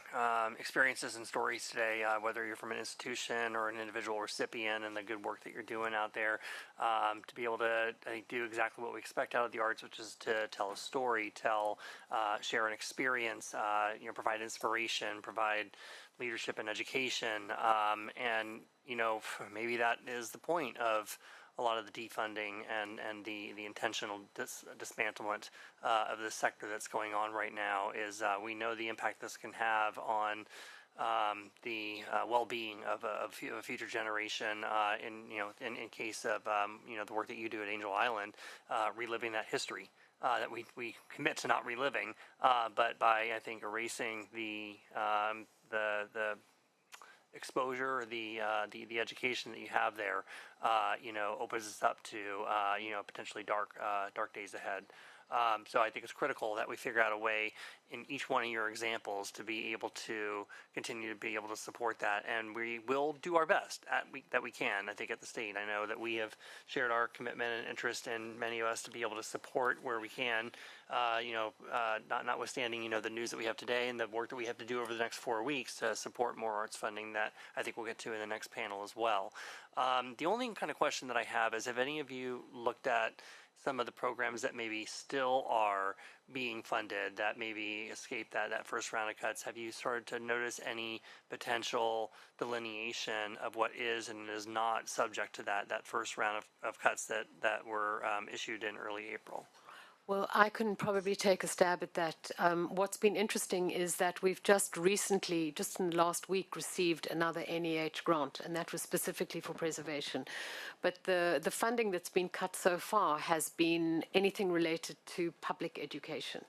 Speaker 5: experiences and stories today, whether you're from an institution or an individual recipient, and the good work that you're doing out there, to be able to do exactly what we expect out of the arts, which is to tell a story, share an experience, provide inspiration, provide leadership and education, and maybe that is the point of a lot of the defunding and the intentional dismantlement of the sector that's going on right now. Is we know the impact this can have on the well-being of a future generation. In case of the work that you do at Angel Island, reliving that history. That we commit to not reliving, but by, I think, erasing the exposure, the education that you have there, opens us up to potentially dark days ahead. So I think it's critical that we figure out a way in each one of your examples to be able to continue to be able to support that, and we will do our best that we can. I think at the state, I know that we have shared our commitment and interest in many of us to be able to support where we can. Notwithstanding the news that we have today and the work that we have to do over the next 4 weeks to support more arts funding that I think we'll get to in the next panel as well. The only kind of question that I have is, have any of you looked at some of the programs that maybe still are being funded that maybe escaped that first round of cuts? Have you started to notice any potential delineation of what is and is not subject to that first round of cuts that were issued in early April?
Speaker 4: Well, I can probably take a stab at that. What's been interesting is that we've just recently, just in the last week, received another NEH grant, and that was specifically for preservation. But the funding that's been cut so far has been anything related to public education.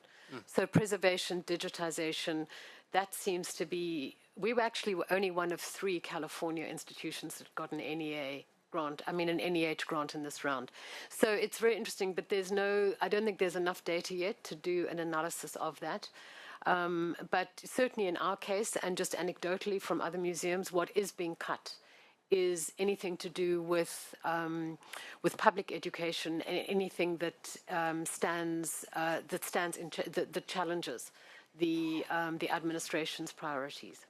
Speaker 4: So preservation, digitization, that seems to be, we were actually only one of 3 California institutions that got an NEH grant in this round. So it's very interesting, but I don't think there's enough data yet to do an analysis of that. But certainly in our case, and just anecdotally from other museums, what is being cut is anything to do with public education, anything that that challenges the administration's priorities.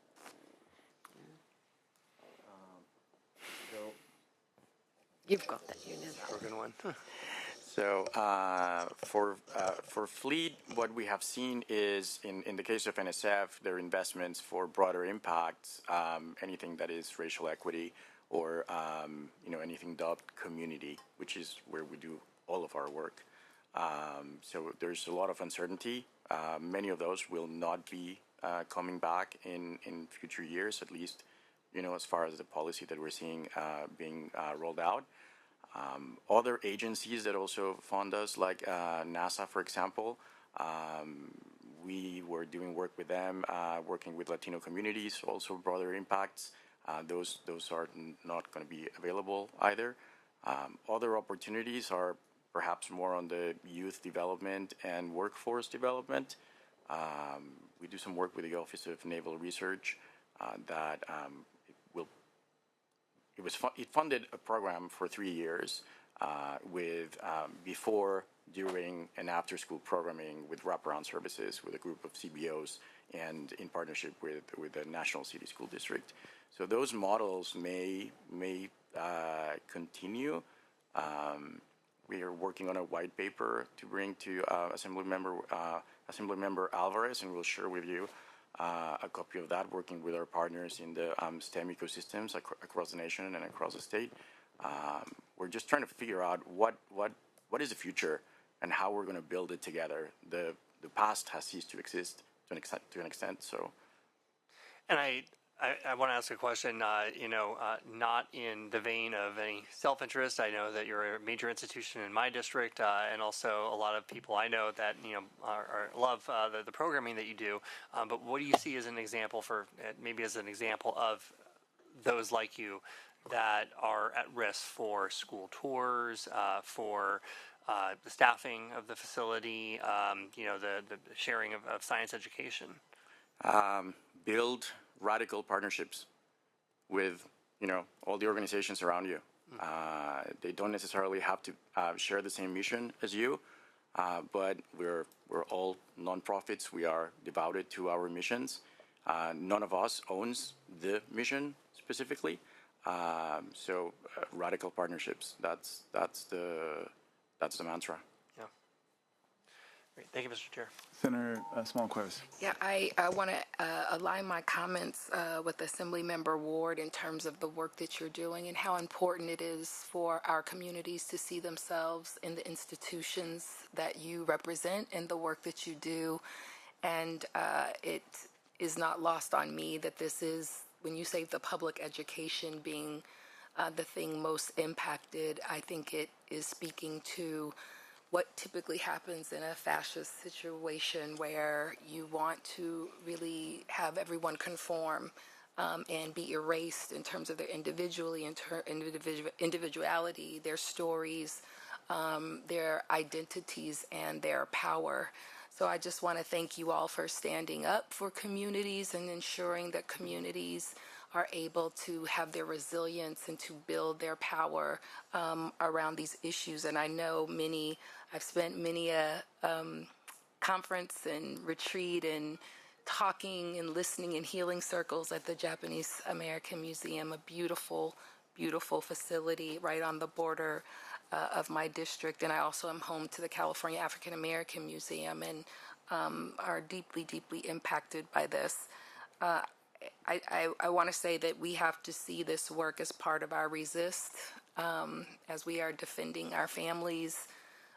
Speaker 4: You've got that, you know that.
Speaker 3: Good one. So for Fleet, what we have seen is, in the case of NSF, their investments for broader impacts, anything that is racial equity or anything dubbed community, which is where we do all of our work. So there's a lot of uncertainty. Many of those will not be coming back in future years, at least as far as the policy that we're seeing being rolled out. Other agencies that also fund us, like NASA, for example, we were doing work with them, working with Latino communities, also broader impacts. Those are not going to be available either. Other opportunities are perhaps more on the youth development and workforce development. We do some work with the Office of Naval Research that it funded a program for 3 years with before, during, and after school programming with wraparound services with a group of CBOs and in partnership with the National City School District. So those models may continue. We are working on a white paper to bring to Assemblymember Alvarez, and we'll share with you a copy of that, working with our partners in the STEM ecosystems across the nation and across the state. We're just trying to figure out what is the future and how we're going to build it together. The past has ceased to exist to an extent. So,
Speaker 5: and I want to ask a question, not in the vein of any self-interest. I know that you're a major institution in my district, and also a lot of people I know that love the programming that you do. But what do you see as an example of those like you that are at risk for school tours, for the staffing of the facility, the sharing of science education?
Speaker 3: Build radical partnerships with all the organizations around you. They don't necessarily have to share the same mission as you, but we're all nonprofits. We are devoted to our missions. None of us owns the mission specifically. So radical partnerships. That's the mantra.
Speaker 5: Yeah. Great. Thank you, Mr. Chair.
Speaker 1: Senator Small-Cuevas.
Speaker 6: Yeah, I want to align my comments with Assemblymember Ward in terms of the work that you're doing and how important it is for our communities to see themselves in the institutions that you represent and the work that you do. And it is not lost on me that this is, when you say the public education being the thing most impacted, I think it is speaking to what typically happens in a fascist situation where you want to really have everyone conform and be erased in terms of their individuality, their stories, their identities, and their power. So I just want to thank you all for standing up for communities and ensuring that communities are able to have their resilience and to build their power around these issues. And I know I've spent many a conference and retreat and talking and listening in healing circles at the Japanese American Museum, a beautiful, beautiful facility right on the border of my district. And I also am home to the California African American Museum and are deeply, deeply impacted by this. I want to say that we have to see this work as part of our resist, as we are defending our families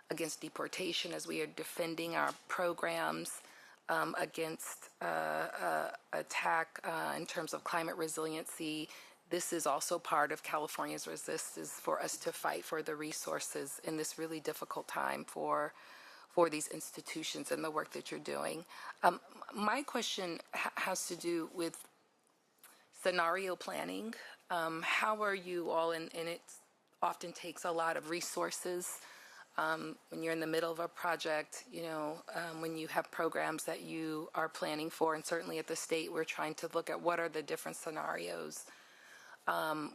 Speaker 6: against deportation, as we are defending our programs against attack in terms of climate resiliency. This is also part of California's resist, is for us to fight for the resources in this really difficult time for these institutions and the work that you're doing. My question has to do with scenario planning. How are you all, and it often takes a lot of resources when you're in the middle of a project, when you have programs that you are planning for, and certainly at the state, we're trying to look at what are the different scenarios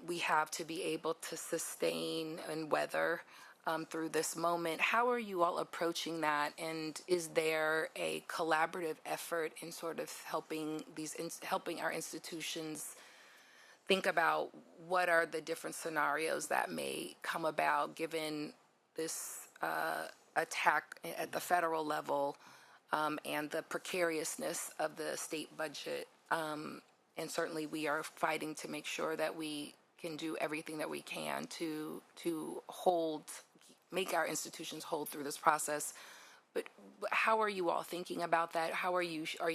Speaker 6: we have to be able to sustain and weather through this moment. How are you all approaching that? And is there a collaborative effort in sort of helping our institutions think about what are the different scenarios that may come about given this attack at the federal level and the precariousness of the state budget? And certainly we are fighting to make sure that we can do everything that we can to make our institutions hold through this process. But how are you all thinking about that?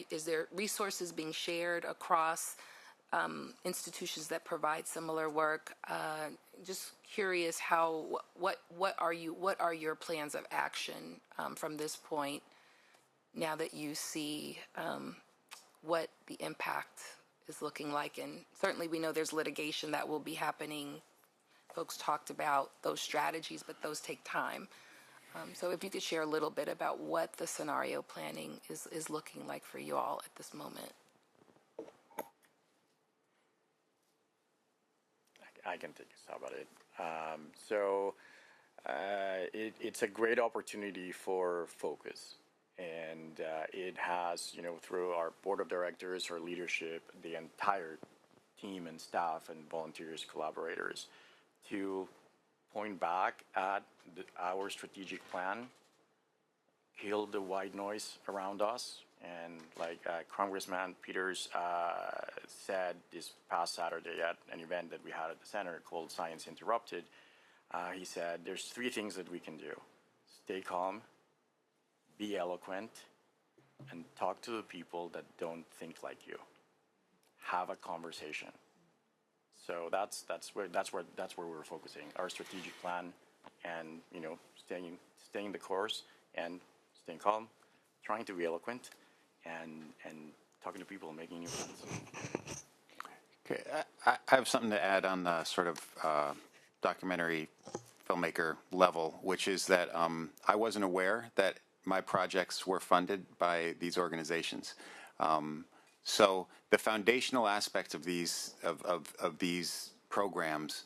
Speaker 6: Is there resources being shared across institutions that provide similar work? just curious what are your plans of action from this point now that you see what the impact is looking like? And certainly we know there's litigation that will be happening. Folks talked about those strategies, but those take time. So if you could share a little bit about what the scenario planning is looking like for you all at this moment.
Speaker 3: I can take a stab at it. It's a great opportunity for focus. And it has, through our board of directors, our leadership, the entire team and staff and volunteers, collaborators, to point back at our strategic plan, kill the white noise around us. And like Congressman Peters said this past Saturday at an event that we had at the center called Science Interrupted, he said there's 3 things that we can do: stay calm, be eloquent, and talk to the people that don't think like you. Have a conversation. So that's where we're focusing our strategic plan, and staying the course and staying calm, trying to be eloquent, and talking to people, making new friends.
Speaker 14: Okay, I have something to add on the sort of documentary filmmaker level, which is that I wasn't aware that my projects were funded by these organizations. So the foundational aspect of these programs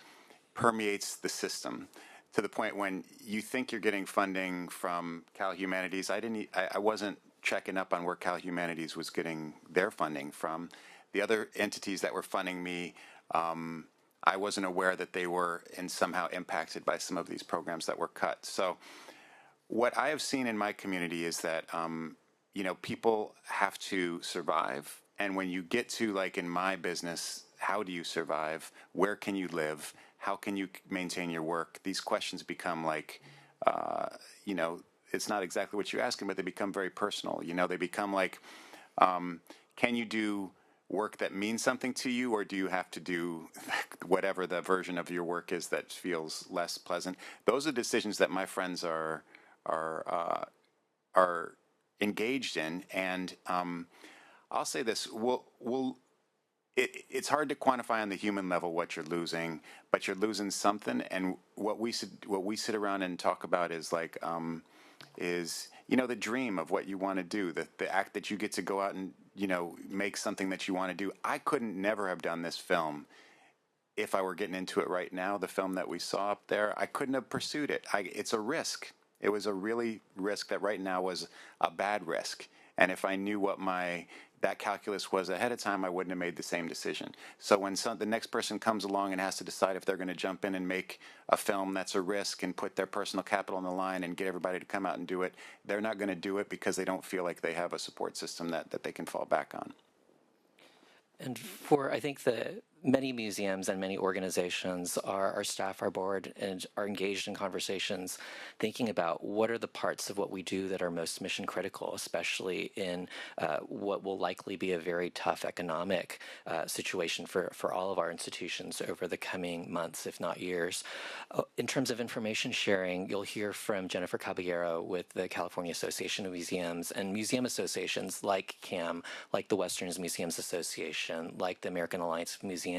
Speaker 14: permeates the system to the point when you think you're getting funding from Cal Humanities. I wasn't checking up on where Cal Humanities was getting their funding from. The other entities that were funding me, I wasn't aware that they were somehow impacted by some of these programs that were cut. So what I have seen in my community is that, people have to survive. And when you get to, like in my business, how do you survive? Where can you live? How can you maintain your work? These questions become like, it's not exactly what you're asking, but they become very personal. They become like, can you do work that means something to you, or do you have to do whatever the version of your work is that feels less pleasant? Those are decisions that my friends are engaged in, and I'll say this: it's hard to quantify on the human level what you're losing, but you're losing something. And what we sit around and talk about is like the dream of what you want to do, the act that you get to go out and make something that you want to do. I couldn't never have done this film if I were getting into it right now. The film that we saw up there, I couldn't have pursued it. It's a risk. It was a really risk that right now was a bad risk. And if I knew what that calculus was ahead of time, I wouldn't have made the same decision. So when the next person comes along and has to decide if they're going to jump in and make a film that's a risk and put their personal capital on the line and get everybody to come out and do it, they're not going to do it because they don't feel like they have a support system that they can fall back on.
Speaker 2: And I think the many museums and many organizations, our staff, our board, and are engaged in conversations thinking about what are the parts of what we do that are most mission critical, especially in what will likely be a very tough economic situation for all of our institutions over the coming months, if not years. In terms of information sharing, you'll hear from Jennifer Caballero with the California Association of Museums and museum associations like CAM, like the Western Museums Association, like the American Alliance of Museums,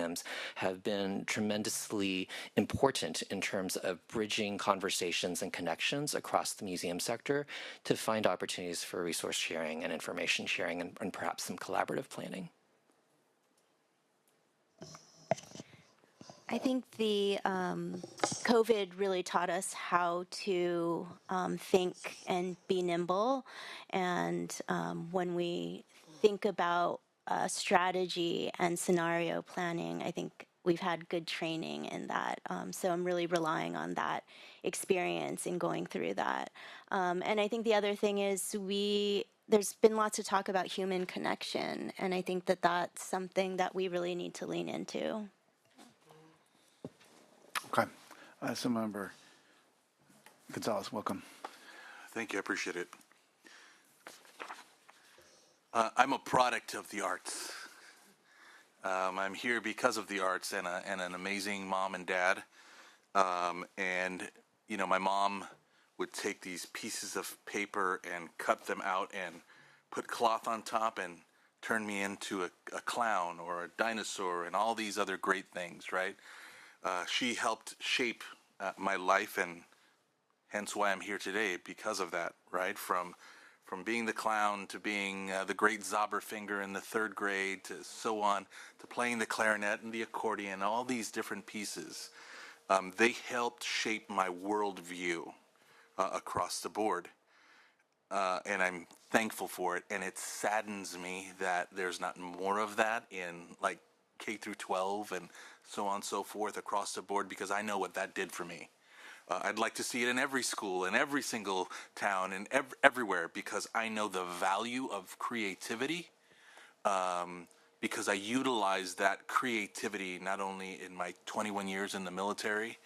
Speaker 2: have been tremendously important in terms of bridging conversations and connections across the museum sector to find opportunities for resource sharing and information sharing and perhaps some collaborative planning.
Speaker 7: I think the COVID really taught us how to think and be nimble. And when we think about strategy and scenario planning, I think we've had good training in that. So I'm really relying on that experience in going through that. And I think the other thing is there's been lots of talk about human connection, and I think that that's something that we really need to lean into.
Speaker 1: Okay. Member Gonzalez, welcome.
Speaker 8: Thank you. I appreciate it. I'm a product of the arts. I'm here because of the arts and an amazing mom and dad And, you know, my mom would take these pieces of paper and cut them out and put cloth on top and turn me into a clown or a dinosaur and all these other great things, right? She helped shape my life, and hence why I'm here today because of that, right? From being the clown to being the great Zauberfinger in the third grade to so on, to playing the clarinet and the accordion, all these different pieces. They helped shape my worldview across the board. And I'm thankful for it. And it saddens me that there's not more of that in like K through 12 and so on and so forth across the board, because I know what that did for me. I'd like to see it in every school, in every single town, and everywhere, because I know the value of creativity, because I utilized that creativity not only in my 21 years in the military,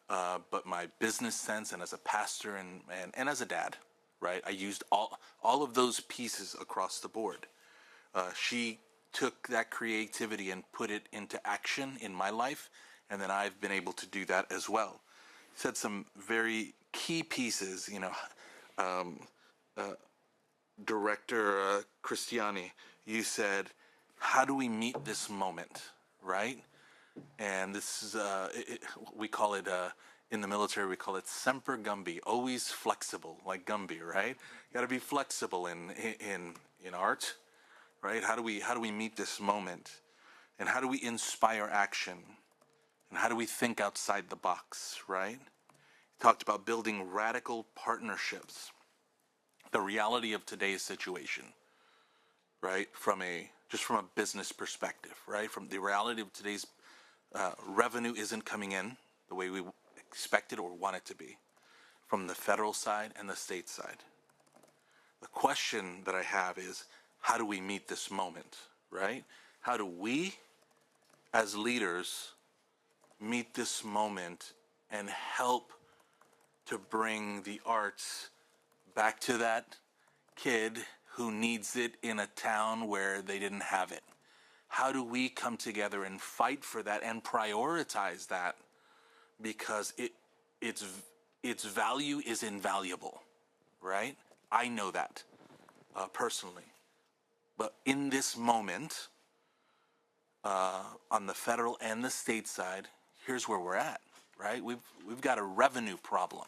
Speaker 8: but my business sense and as a pastor and as a dad, right? I used all of those pieces across the board. She took that creativity and put it into action in my life, and then I've been able to do that as well. Said some very key pieces, you know, Director Cristiani, you said, how do we meet this moment, right? And this is, we call it, in the military, we call it Semper Gumby, always flexible, like Gumby, right? You got to be flexible in art, right? How do we meet this moment? And how do we inspire action? And how do we think outside the box, right? He talked about building radical partnerships. The reality of today's situation, right? From a business perspective, right? From the reality of today's revenue isn't coming in the way we expected or want it to be, from the federal side and the state side. The question that I have is, how do we meet this moment, right? How do we, as leaders, meet this moment and help to bring the arts back to that kid who needs it in a town where they didn't have it? How do we come together and fight for that and prioritize that? Because its value is invaluable, right? I know that personally. But in this moment, on the federal and the state side, here's where we're at, right? We've got a revenue problem.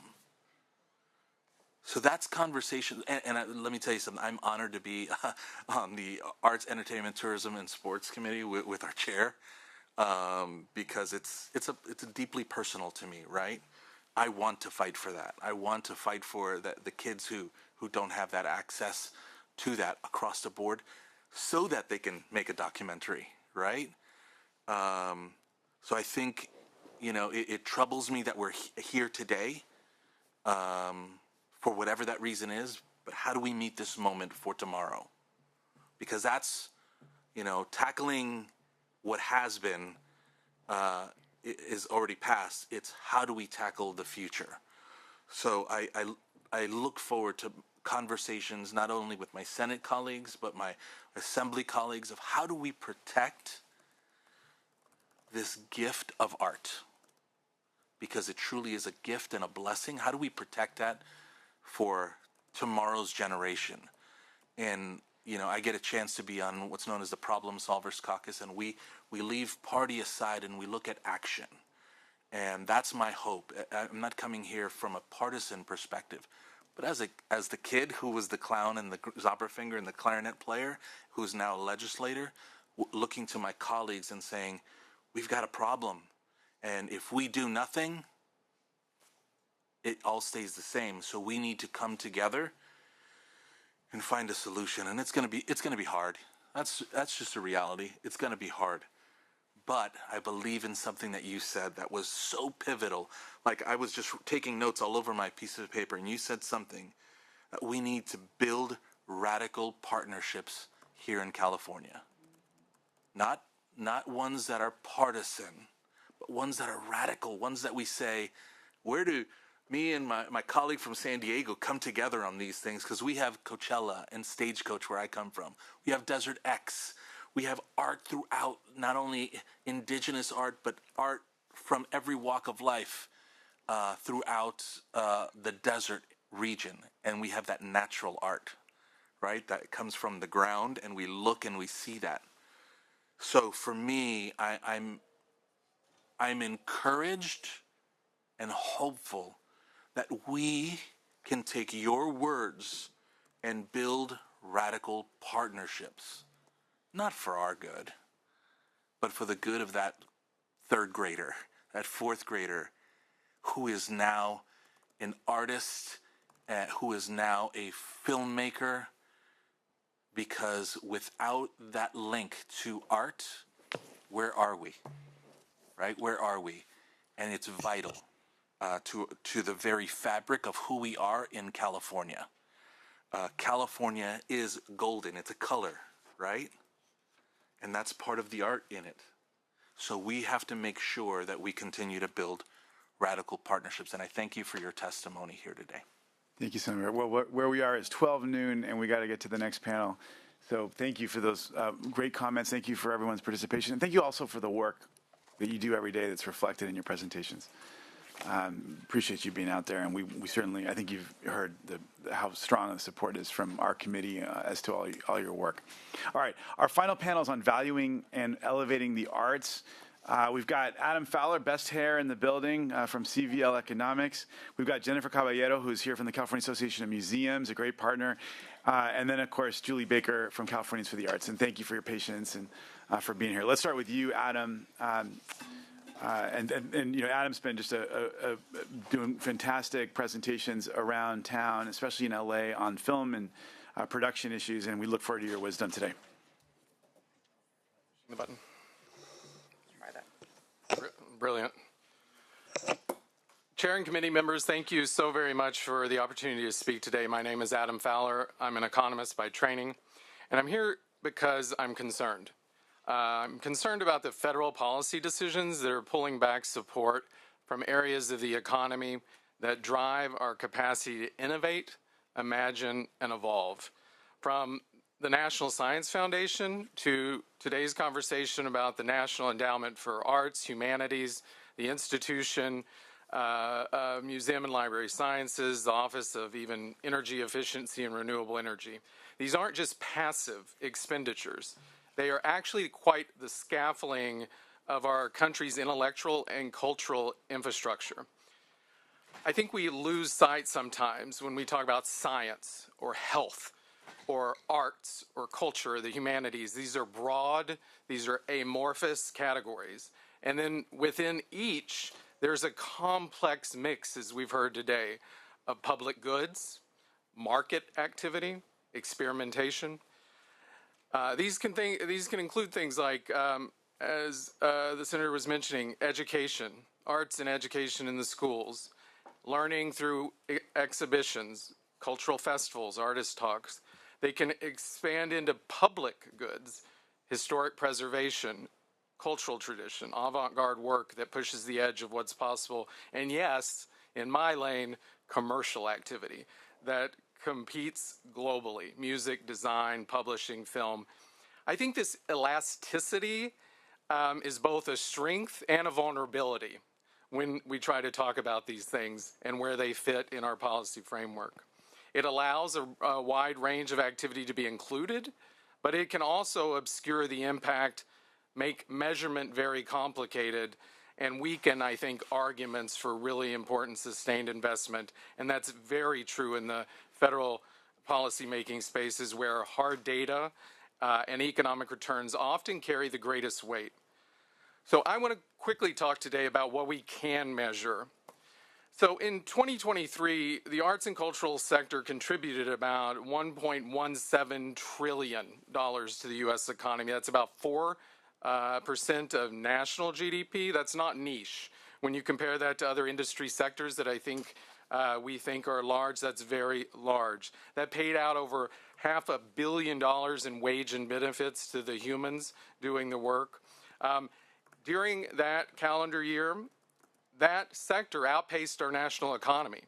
Speaker 8: So that's conversation. And let me tell you something. I'm honored to be on the Arts, Entertainment, Tourism, and Sports Committee with our chair, because it's deeply personal to me, right? I want to fight for that. I want to fight for the kids who don't have that access to that across the board, so that they can make a documentary, right? So I think, you know, it troubles me that we're here today, for whatever that reason is, but how do we meet this moment for tomorrow? Because that's, you know, tackling what has been is already past. It's how do we tackle the future? So I look forward to conversations not only with my Senate colleagues, but my Assembly colleagues, of how do we protect this gift of art? Because it truly is a gift and a blessing. How do we protect that for tomorrow's generation? And, you know, I get a chance to be on what's known as the Problem Solvers Caucus, and we leave party aside and we look at action. And that's my hope. I'm not coming here from a partisan perspective, but as the kid who was the clown and the Zauberfinger and the clarinet player, who's now a legislator, looking to my colleagues and saying, we've got a problem. And if we do nothing, it all stays the same. So we need to come together and find a solution. And it's going to be hard. That's just a reality. It's going to be hard. But I believe in something that you said that was so pivotal. Like, I was just taking notes all over my piece of paper, and you said something that we need to build radical partnerships here in California. Not ones that are partisan, but ones that are radical, ones that we say, where do me and my colleague from San Diego come together on these things? Because we have Coachella and Stagecoach, where I come from. We have Desert X. We have art throughout, not only indigenous art, but art from every walk of life. throughout the desert region, and we have that natural art, right? That comes from the ground, and we look and we see that. So for me, I'm encouraged and hopeful that we can take your words and build radical partnerships, not for our good, but for the good of that third grader, that fourth grader, who is now an artist, who is now a filmmaker, because without that link to art, where are we? Right? Where are we? And it's vital to the very fabric of who we are in California. California is golden. It's a color, right? And that's part of the art in it. So we have to make sure that we continue to build radical partnerships. And I thank you for your testimony here today.
Speaker 1: Thank you, Senator. Well, where we are is 12 noon, and we got to get to the next panel. So thank you for those great comments. Thank you for everyone's participation. And thank you also for the work that you do every day that's reflected in your presentations. Appreciate you being out there, and we certainly, I think you've heard how strong the support is from our committee as to all your work. All right, our final panel is on valuing and elevating the arts. We've got Adam Fowler, best hair in the building from CVL Economics. We've got Jennifer Caballero, who's here from the California Association of Museums, a great partner. And then, of course, Julie Baker from Californians for the Arts. And thank you for your patience and for being here. Let's start with you, Adam. And you know, Adam's been just doing fantastic presentations around town, especially in LA, on film and production issues, and we look forward to your wisdom today.
Speaker 9: The button. Try that. Brilliant. Chair and committee members, thank you so very much for the opportunity to speak today. My name is Adam Fowler. I'm an economist by training, and I'm here because I'm concerned. I'm concerned about the federal policy decisions that are pulling back support from areas of the economy that drive our capacity to innovate, imagine, and evolve. From the National Science Foundation to today's conversation about the National Endowment for Arts, Humanities, the institution, Museum and Library Sciences, the Office of even Energy Efficiency and Renewable Energy. These aren't just passive expenditures. They are actually quite the scaffolding of our country's intellectual and cultural infrastructure. I think we lose sight sometimes when we talk about science or health or arts or culture, the humanities. These are broad, these are amorphous categories. And then within each, there's a complex mix, as we've heard today, of public goods, market activity, experimentation. These can include things like, as the senator was mentioning, education, arts and education in the schools, learning through exhibitions, cultural festivals, artist talks. They can expand into public goods, historic preservation, cultural tradition, avant-garde work that pushes the edge of what's possible, and yes, in my lane, commercial activity that competes globally, music, design, publishing, film. I think this elasticity is both a strength and a vulnerability when we try to talk about these things and where they fit in our policy framework. It allows a wide range of activity to be included, but it can also obscure the impact, make measurement very complicated, and weaken, I think, arguments for really important sustained investment. And that's very true in the federal policymaking spaces where hard data and economic returns often carry the greatest weight. So I want to quickly talk today about what we can measure. So in 2023, the arts and cultural sector contributed about $1.17 trillion to the U.S. economy. That's about 4% of national GDP. That's not niche. When you compare that to other industry sectors that I think we think are large, that's very large. That paid out over $500 million in wage and benefits to the humans doing the work. During that calendar year, that sector outpaced our national economy.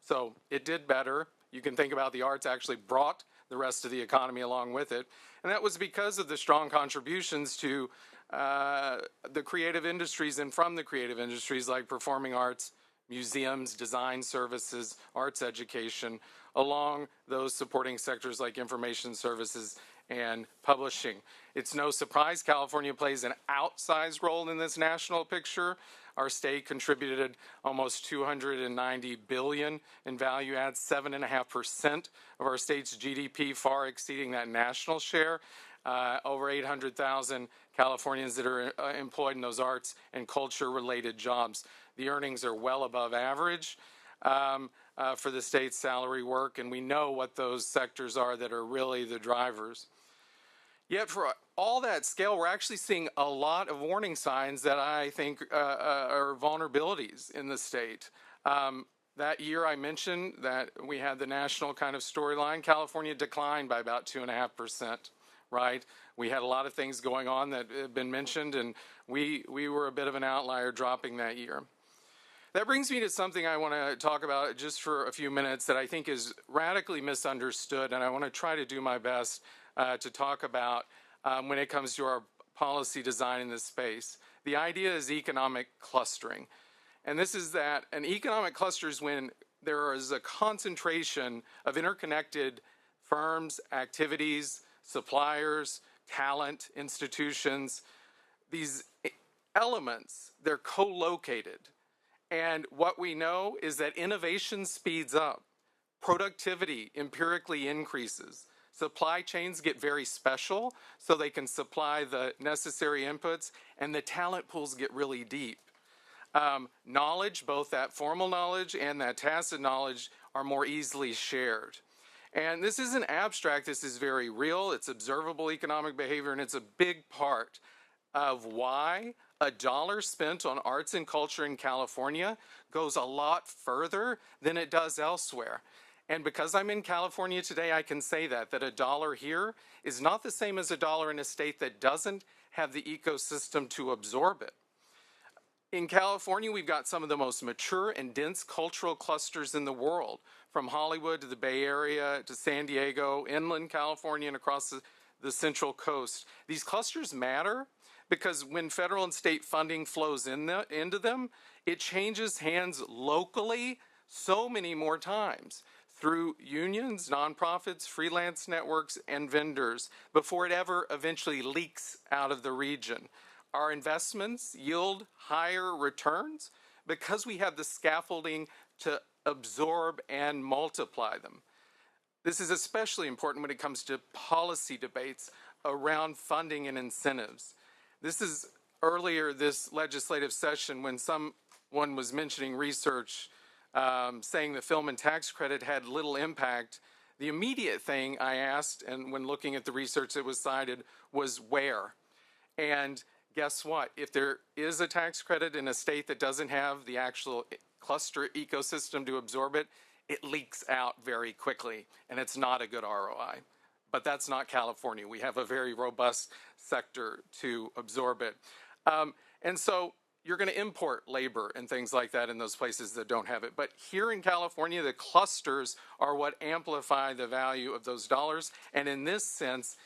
Speaker 9: So it did better. You can think about the arts actually brought the rest of the economy along with it. And that was because of the strong contributions to the creative industries and from the creative industries like performing arts, museums, design services, arts education, along those supporting sectors like information services and publishing. It's no surprise California plays an outsized role in this national picture. Our state contributed almost $290 billion in value adds, 7.5% of our state's GDP, far exceeding that national share. Over 800,000 Californians that are employed in those arts and culture-related jobs. The earnings are well above average for the state's salary work, and we know what those sectors are that are really the drivers. Yet for all that scale, we're actually seeing a lot of warning signs that I think are vulnerabilities in the state. That year I mentioned that we had the national kind of storyline. California declined by about 2.5%, right? We had a lot of things going on that have been mentioned, and we were a bit of an outlier dropping that year. That brings me to something I want to talk about just for a few minutes that I think is radically misunderstood, and I want to try to do my best to talk about when it comes to our policy design in this space. The idea is economic clustering. And this is that an economic cluster is when there is a concentration of interconnected firms, activities, suppliers, talent, institutions. These elements, they're co-located. And what we know is that innovation speeds up, productivity empirically increases, supply chains get very special so they can supply the necessary inputs, and the talent pools get really deep. Knowledge, both that formal knowledge and that tacit knowledge, are more easily shared. And this isn't abstract, this is very real, it's observable economic behavior, and it's a big part of why $1 spent on arts and culture in California goes a lot further than it does elsewhere. And because I'm in California today, I can say that $1 here is not the same as $1 in a state that doesn't have the ecosystem to absorb it. In California, we've got some of the most mature and dense cultural clusters in the world, from Hollywood to the Bay Area to San Diego, inland California, and across the Central Coast. These clusters matter because when federal and state funding flows into them, it changes hands locally so many more times through unions, nonprofits, freelance networks, and vendors before it ever eventually leaks out of the region. Our investments yield higher returns because we have the scaffolding to absorb and multiply them. This is especially important when it comes to policy debates around funding and incentives. This is earlier this legislative session when someone was mentioning research saying the film and tax credit had little impact. The immediate thing I asked, and when looking at the research that was cited, was where? And guess what? If there is a tax credit in a state that doesn't have the actual cluster ecosystem to absorb it, it leaks out very quickly, and it's not a good ROI. But that's not California. We have a very robust sector to absorb it. And so you're going to import labor and things like that in those places that don't have it. But here in California, the clusters are what amplify the value of those dollars. And in this sense,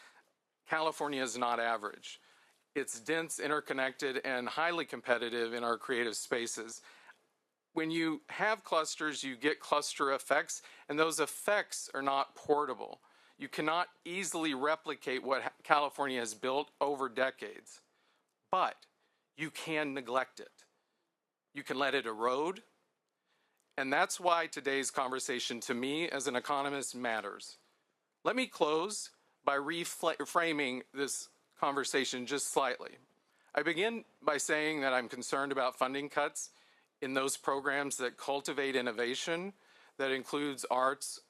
Speaker 9: California is not average. It's dense, interconnected, and highly competitive in our creative spaces. When you have clusters, you get cluster effects, and those effects are not portable. You cannot easily replicate what California has built over decades, but you can neglect it. You can let it erode, and that's why today's conversation to me as an economist matters. Let me close by reframing this conversation just slightly. I begin by saying that I'm concerned about funding cuts in those programs that cultivate innovation, that includes arts,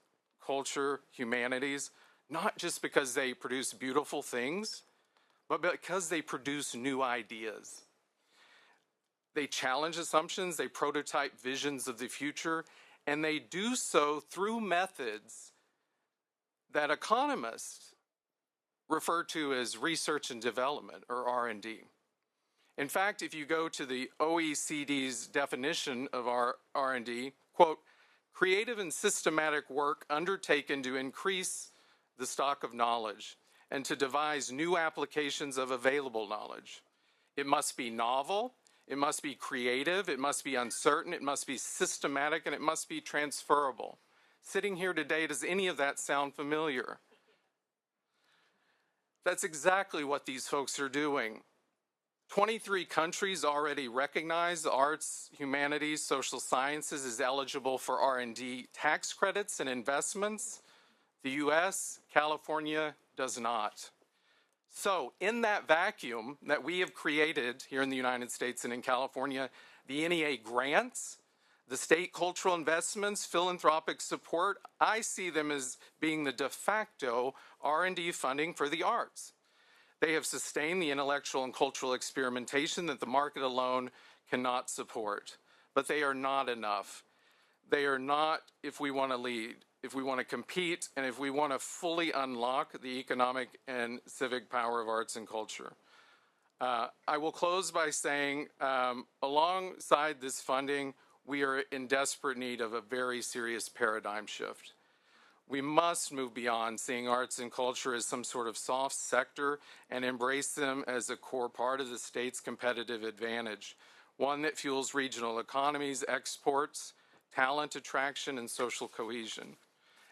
Speaker 9: culture, humanities, not just because they produce beautiful things, but because they produce new ideas. They challenge assumptions, they prototype visions of the future, and they do so through methods that economists refer to as research and development, or R&D. In fact, if you go to the OECD's definition of R&D, quote, creative and systematic work undertaken to increase the stock of knowledge and to devise new applications of available knowledge. It must be novel, It must be creative, it must be uncertain, it must be systematic, and it must be transferable. Sitting here today, does any of that sound familiar? That's exactly what these folks are doing. 23 countries already recognize arts, humanities, social sciences is eligible for R&D tax credits and investments. The US, California does not. So in that vacuum that we have created here in the United States and in California, the NEA grants, the state cultural investments, philanthropic support, I see them as being the de facto R&D funding for the arts. They have sustained the intellectual and cultural experimentation that the market alone cannot support. But they are not enough. They are not if we want to lead, if we want to compete, and if we want to fully unlock the economic and civic power of arts and culture. I will close by saying, alongside this funding, we are in desperate need of a very serious paradigm shift. We must move beyond seeing arts and culture as some sort of soft sector and embrace them as a core part of the state's competitive advantage, one that fuels regional economies, exports, talent attraction, and social cohesion.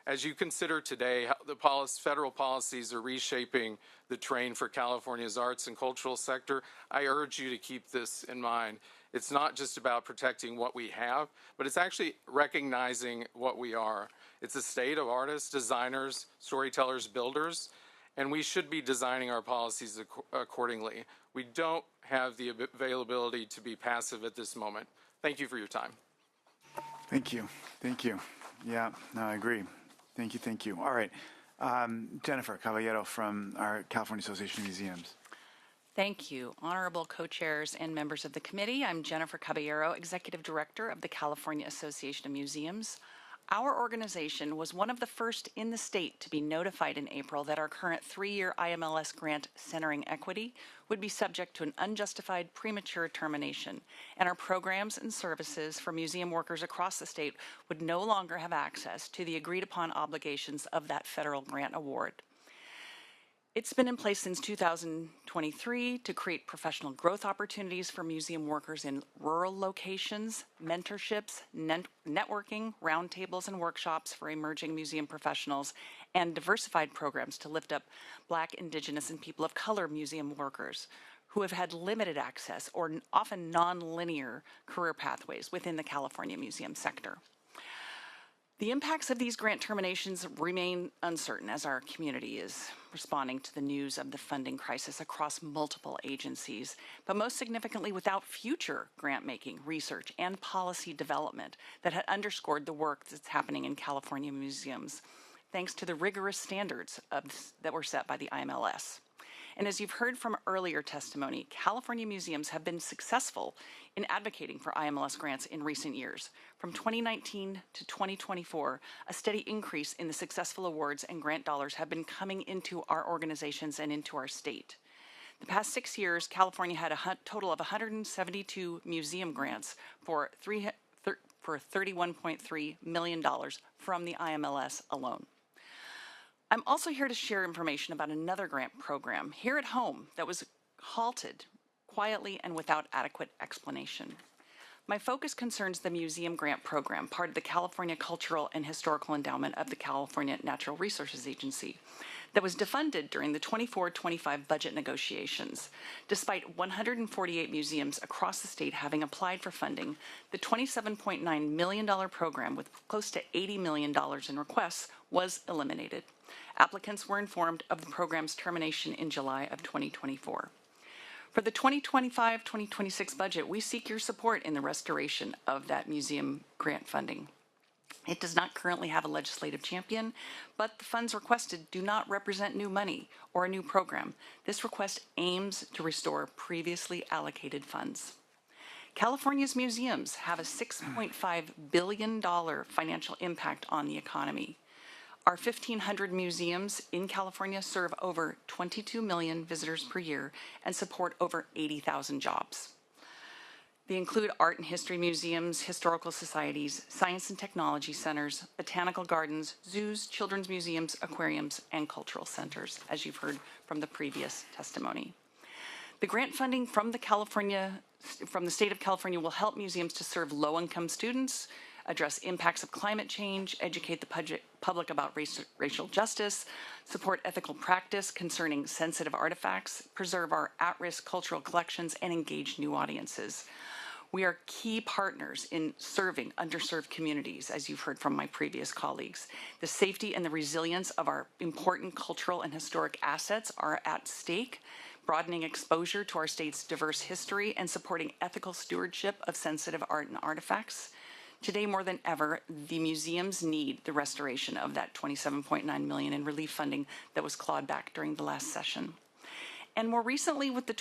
Speaker 9: As you consider today how the federal policies are reshaping the terrain for California's arts and cultural sector, I urge you to keep this in mind. It's not just about protecting what we have, but it's actually recognizing what we are. It's a state of artists, designers, storytellers, builders, and we should be designing our policies accordingly. We don't have the availability to be passive at this moment. Thank you for your time.
Speaker 1: Thank you. Thank you. Yeah, no, I agree. Thank you. Thank you. All right. Jennifer Caballero from our California Association of Museums.
Speaker 10: Thank you. Honorable co-chairs and members of the committee, I'm Jennifer Caballero, Executive Director of the California Association of Museums. Our organization was one of the first in the state to be notified in April that our current 3-year IMLS grant centering equity would be subject to an unjustified premature termination, and our programs and services for museum workers across the state would no longer have access to the agreed upon obligations of that federal grant award. It's been in place since 2023 to create professional growth opportunities for museum workers in rural locations, mentorships, networking, roundtables, and workshops for emerging museum professionals, and diversified programs to lift up Black, Indigenous, and people of color museum workers who have had limited access or often non-linear career pathways within the California museum sector. The impacts of these grant terminations remain uncertain as our community is responding to the news of the funding crisis across multiple agencies, but most significantly without future grant-making, research, and policy development that had underscored the work that's happening in California museums, thanks to the rigorous standards that were set by the IMLS. And as you've heard from earlier testimony, California museums have been successful in advocating for IMLS grants in recent years. From 2019 to 2024, a steady increase in the successful awards and grant dollars have been coming into our organizations and into our state. The past 6 years, California had a total of 172 museum grants for $31.3 million from the IMLS alone. I'm also here to share information about another grant program here at home that was halted quietly and without adequate explanation. My focus concerns the Museum Grant Program, part of the California Cultural and Historical Endowment of the California Natural Resources Agency, that was defunded during the 24-25 budget negotiations. Despite 148 museums across the state having applied for funding, the $27.9 million program with close to $80 million in requests was eliminated. Applicants were informed of the program's termination in July of 2024. For the 2025-2026 budget, we seek your support in the restoration of that museum grant funding. It does not currently have a legislative champion, but the funds requested do not represent new money or a new program. This request aims to restore previously allocated funds. California's museums have a $6.5 billion financial impact on the economy. Our 1,500 museums in California serve over 22 million visitors per year and support over 80,000 jobs. They include art and history museums, historical societies, science and technology centers, botanical gardens, zoos, children's museums, aquariums, and cultural centers, as you've heard from the previous testimony. The grant funding from the state of California will help museums to serve low-income students, address impacts of climate change, educate the public about racial justice, support ethical practice concerning sensitive artifacts, preserve our at-risk cultural collections, and engage new audiences. We are key partners in serving underserved communities, as you've heard from my previous colleagues. The safety and the resilience of our important cultural and historic assets are at stake, broadening exposure to our state's diverse history and supporting ethical stewardship of sensitive art and artifacts. Today, more than ever, the museums need the restoration of that $27.9 million in relief funding that was clawed back during the last session. And more recently, with the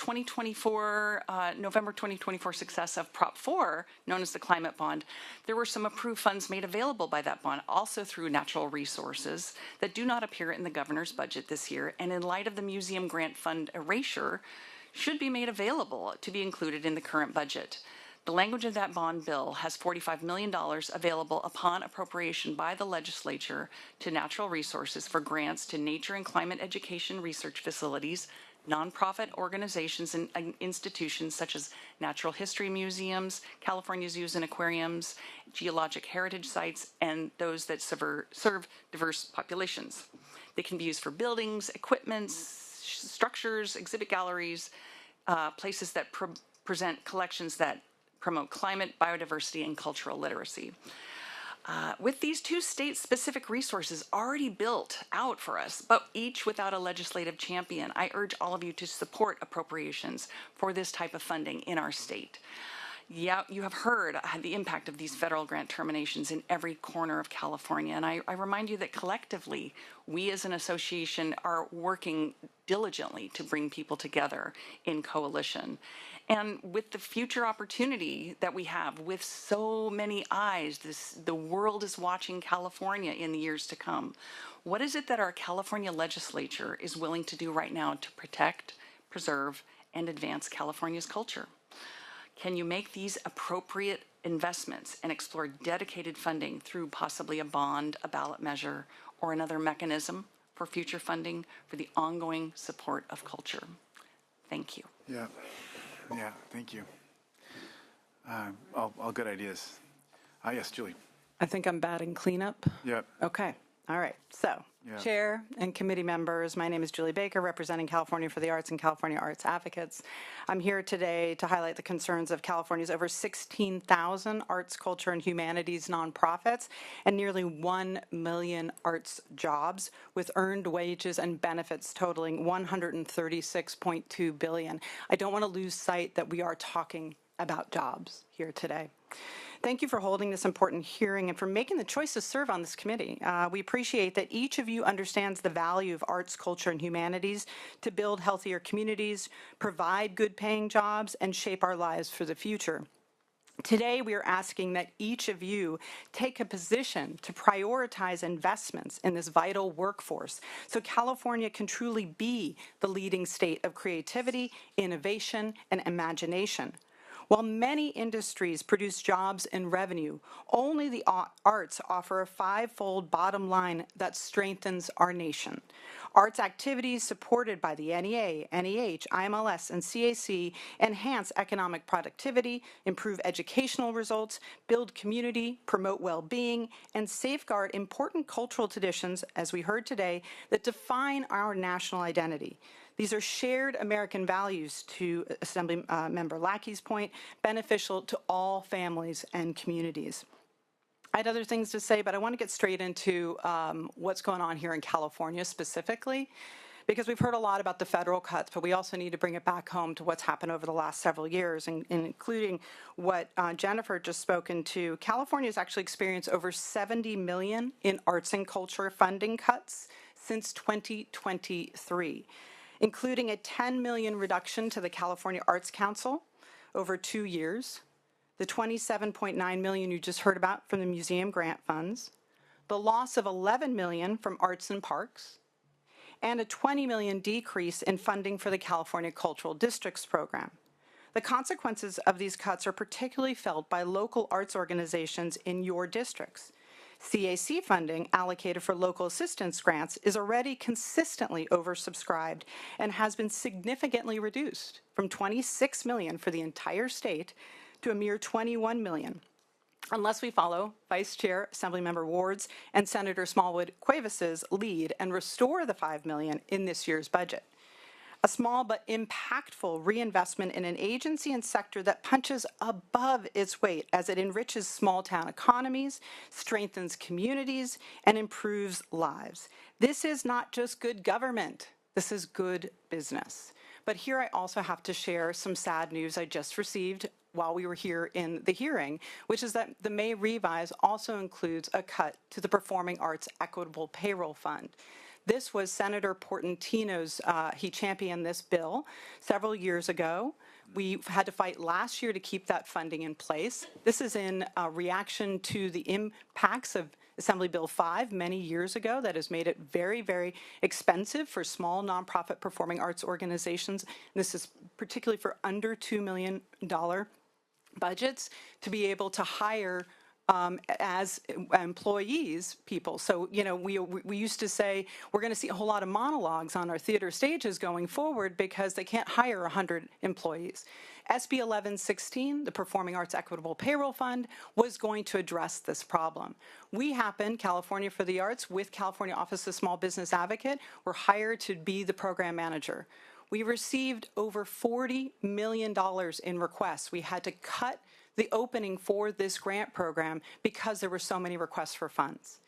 Speaker 10: November 2024 success of Prop 4, known as the Climate Bond, there were some approved funds made available by that bond, also through natural resources, that do not appear in the governor's budget this year, and in light of the museum grant fund erasure, should be made available to be included in the current budget. The language of that bond bill has $45 million available upon appropriation by the legislature to natural resources for grants to nature and climate education research facilities, nonprofit organizations and institutions such as natural history museums, California zoos and aquariums, geologic heritage sites, and those that serve diverse populations. They can be used for buildings, equipment, structures, exhibit galleries, places that present collections that promote climate, biodiversity, and cultural literacy. With these two state-specific resources already built out for us, but each without a legislative champion, I urge all of you to support appropriations for this type of funding in our state. Yeah, you have heard the impact of these federal grant terminations in every corner of California, and I remind you that collectively, we as an association are working diligently to bring people together in coalition. And with the future opportunity that we have, with so many eyes, the world is watching California in the years to come. What is it that our California legislature is willing to do right now to protect, preserve, and advance California's culture? Can you make these appropriate investments and explore dedicated funding through possibly a bond, a ballot measure, or another mechanism for future funding for the ongoing support of culture? Thank you.
Speaker 1: Yeah, thank you. All good ideas. Yes, Julie.
Speaker 11: I think I'm batting cleanup.
Speaker 1: Yep.
Speaker 11: Okay. All right. So, Chair and committee members, my name is Julie Baker, representing California for the Arts and California Arts Advocates. I'm here today to highlight the concerns of California's over 16,000 arts, culture, and humanities nonprofits and nearly 1 million arts jobs with earned wages and benefits totaling $136.2 billion. I don't want to lose sight that we are talking about jobs here today. Thank you for holding this important hearing and for making the choice to serve on this committee. We appreciate that each of you understands the value of arts, culture, and humanities to build healthier communities, provide good-paying jobs, and shape our lives for the future. Today, we are asking that each of you take a position to prioritize investments in this vital workforce so California can truly be the leading state of creativity, innovation, and imagination. While many industries produce jobs and revenue, only the arts offer a five-fold bottom line that strengthens our nation. Arts activities supported by the NEA, NEH, IMLS, and CAC enhance economic productivity, improve educational results, build community, promote well-being, and safeguard important cultural traditions, as we heard today, that define our national identity. These are shared American values, to Assembly Member Lackey's point, beneficial to all families and communities. I had other things to say, but I want to get straight into what's going on here in California specifically, because we've heard a lot about the federal cuts, but we also need to bring it back home to what's happened over the last several years, including what Jennifer just spoken to. California has actually experienced over $70 million in arts and culture funding cuts since 2023. Including a $10 million reduction to the California Arts Council over 2 years, the $27.9 million you just heard about from the museum grant funds, the loss of $11 million from Arts and Parks, and a $20 million decrease in funding for the California Cultural Districts program. The consequences of these cuts are particularly felt by local arts organizations in your districts. CAC funding allocated for local assistance grants is already consistently oversubscribed and has been significantly reduced from $26 million for the entire state to a mere $21 million, unless we follow Vice Chair Assemblymember Ward's and Senator Smallwood Cuevas's lead and restore the $5 million in this year's budget. A small but impactful reinvestment in an agency and sector that punches above its weight as it enriches small-town economies, strengthens communities, and improves lives. This is not just good government. This is good business. But here I also have to share some sad news I just received while we were here in the hearing, which is that the May revise also includes a cut to the Performing Arts Equitable Payroll Fund. This was Senator Portantino's, he championed this bill several years ago. We had to fight last year to keep that funding in place. This is in reaction to the impacts of Assembly Bill 5 many years ago that has made it very, very expensive for small nonprofit performing arts organizations. This is particularly for under $2 million budgets to be able to hire as employees, people. So, you know, we used to say we're going to see a whole lot of monologues on our theater stages going forward because they can't hire 100 employees. SB 1116, the Performing Arts Equitable Payroll Fund, was going to address this problem. We happen, California for the Arts, with California Office of Small Business Advocate, were hired to be the program manager. We received over $40 million in requests. We had to cut the opening for this grant program because there were so many requests for funds.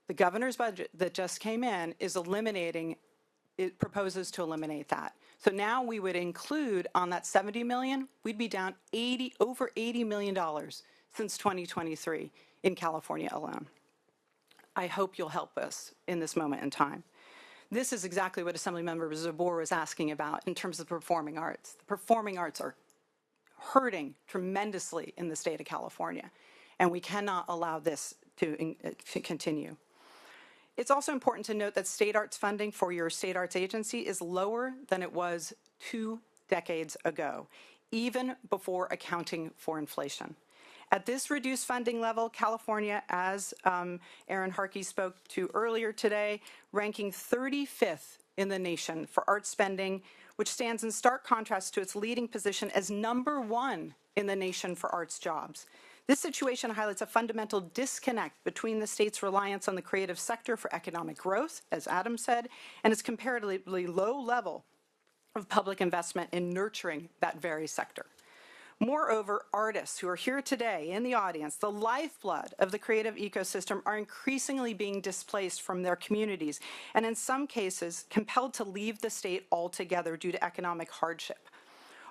Speaker 11: The governor's budget that just came in is eliminating, it proposes to eliminate that. So now we would include on that $70 million, we'd be down over $80 million since 2023 in California alone. I hope you'll help us in this moment in time. This is exactly what Assemblymember Zabor was asking about in terms of the performing arts. The performing arts are hurting tremendously in the state of California, and we cannot allow this to continue. It's also important to note that state arts funding for your state arts agency is lower than it was 2 decades ago, even before accounting for inflation. At this reduced funding level, California, as Aaron Harkey spoke to earlier today, ranking 35th in the nation for arts spending, which stands in stark contrast to its leading position as #1 in the nation for arts jobs. This situation highlights a fundamental disconnect between the state's reliance on the creative sector for economic growth, as Adam said, and its comparatively low level of public investment in nurturing that very sector. Moreover, artists who are here today in the audience, the lifeblood of the creative ecosystem, are increasingly being displaced from their communities and in some cases compelled to leave the state altogether due to economic hardship.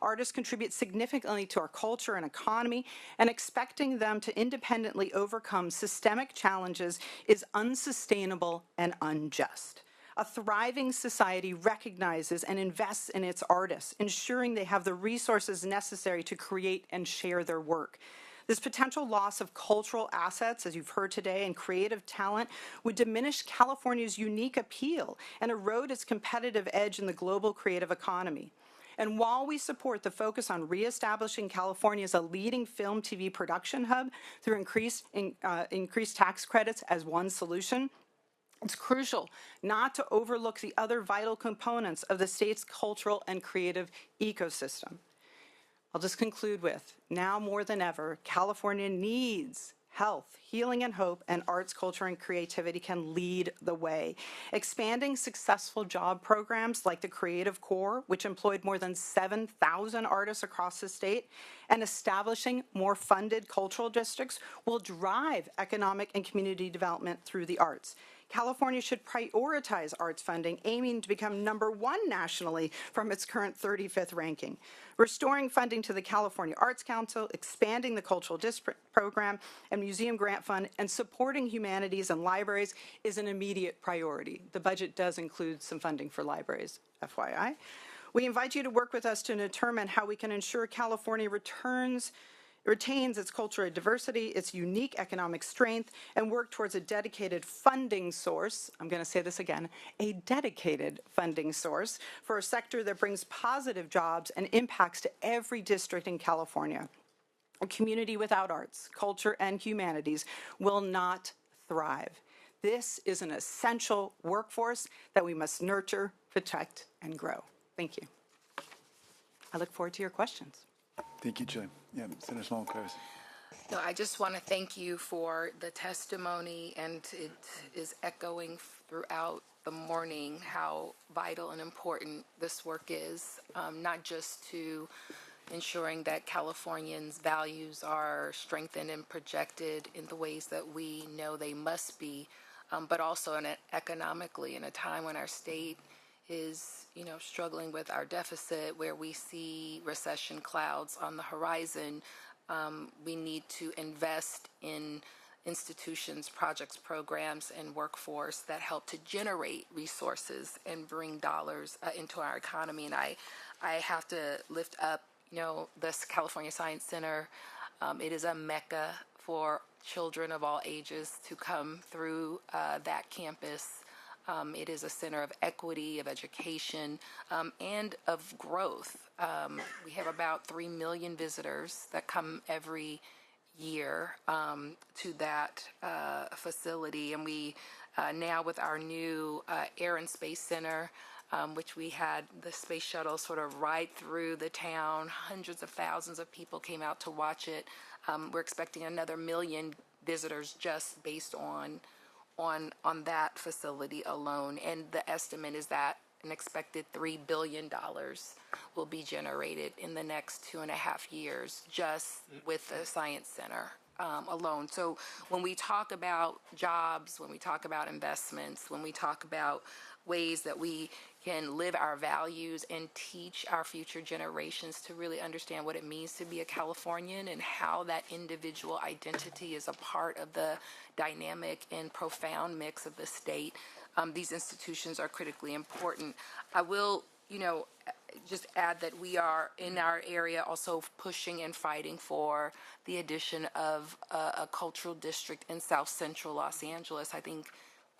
Speaker 11: Artists contribute significantly to our culture and economy, and expecting them to independently overcome systemic challenges is unsustainable and unjust. A thriving society recognizes and invests in its artists, ensuring they have the resources necessary to create and share their work. This potential loss of cultural assets, as you've heard today, and creative talent would diminish California's unique appeal and erode its competitive edge in the global creative economy. And while we support the focus on reestablishing California as a leading film TV production hub through increased tax credits as one solution, it's crucial not to overlook the other vital components of the state's cultural and creative ecosystem. I'll just conclude with, now more than ever, California needs health, healing, and hope, and arts, culture, and creativity can lead the way. Expanding successful job programs like the Creative Corps, which employed more than 7,000 artists across the state, and establishing more funded cultural districts will drive economic and community development through the arts. California should prioritize arts funding, aiming to become #1 nationally from its current 35th ranking. Restoring funding to the California Arts Council, expanding the Cultural District Program and Museum Grant Fund, and supporting humanities and libraries is an immediate priority. The budget does include some funding for libraries, FYI. We invite you to work with us to determine how we can ensure California retains its cultural diversity, its unique economic strength, and work towards a dedicated funding source, I'm going to say this again, a dedicated funding source for a sector that brings positive jobs and impacts to every district in California. A community without arts, culture, and humanities will not thrive. thrive. This is an essential workforce that we must nurture, protect, and grow. Thank you. I look forward to your questions.
Speaker 1: Thank you, Julie. Yeah, Senator Small-Claris.
Speaker 6: No, I just want to thank you for the testimony, and it is echoing throughout the morning how vital and important this work is, not just to ensuring that Californians' values are strengthened and projected in the ways that we know they must be, but also economically in a time when our state is, struggling with our deficit, where we see recession clouds on the horizon. We need to invest in institutions, projects, programs, and workforce that help to generate resources and bring dollars into our economy. And I have to lift up, this California Science Center. It is a mecca for children of all ages to come through that campus. It is a center of equity, of education, and of growth. We have about 3 million visitors that come every year to that facility. And we now, with our new Air and Space Center, which we had the space shuttle sort of ride through the town, hundreds of thousands of people came out to watch it. We're expecting another 1 million visitors just based on that facility alone. And the estimate is that an expected $3 billion will be generated in the next 2.5 years just with the Science Center alone. So when we talk about jobs, when we talk about investments, when we talk about ways that we can live our values and teach our future generations to really understand what it means to be a Californian and how that individual identity is a part of the dynamic and profound mix of the state, these institutions are critically important. I will, just add that we are in our area also pushing and fighting for the addition of a cultural district in South Central Los Angeles. I think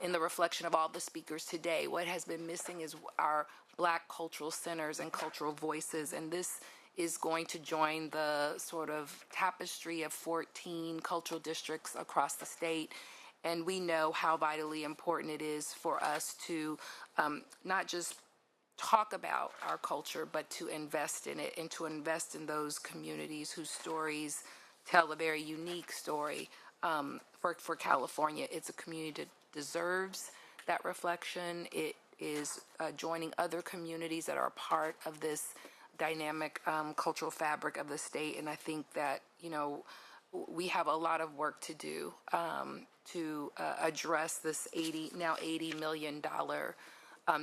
Speaker 6: in the reflection of all the speakers today, what has been missing is our Black cultural centers and cultural voices, and this is going to join the sort of tapestry of 14 cultural districts across the state. And we know how vitally important it is for us to not just talk about our culture, but to invest in it and to invest in those communities whose stories tell a very unique story for California. It's a community that deserves that reflection. It is joining other communities that are part of this dynamic cultural fabric of the state. And I think that, we have a lot of work to do to address this $80 million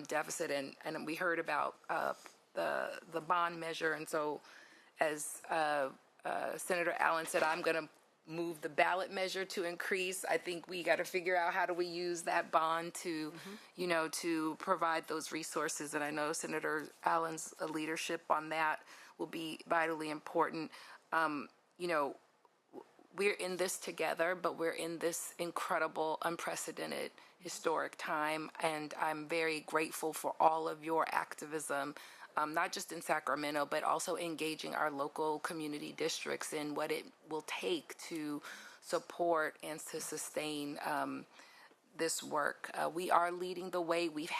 Speaker 6: deficit. And we heard about the bond measure. And so as Senator Allen said, I'm going to move the ballot measure to increase. I think we got to figure out how do we use that bond to, to provide those resources. And I know Senator Allen's leadership on that will be vitally important. We're in this together, but we're in this incredible, unprecedented, historic time. And I'm very grateful for all of your activism, not just in Sacramento, but also engaging our local community districts in what it will take to support and to sustain this work. We are leading the way. We've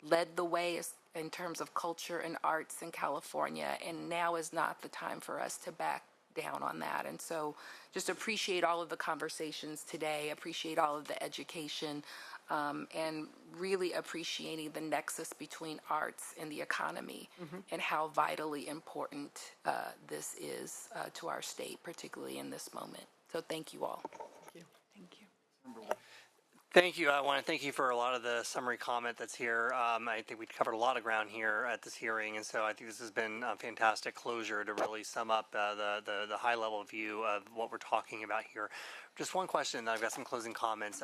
Speaker 6: led the way in terms of culture and arts in California, and now is not the time for us to back down on that. And so just appreciate all of the conversations today, appreciate all of the education, and really appreciating the nexus between arts and the economy and how vitally important this is to our state, particularly in this moment. So thank you all.
Speaker 5: Thank you. I want to thank you for a lot of the summary comment that's here. I think we covered a lot of ground here at this hearing, and so I think this has been a fantastic closure to really sum up the high-level view of what we're talking about here. Just one question, I've got some closing comments.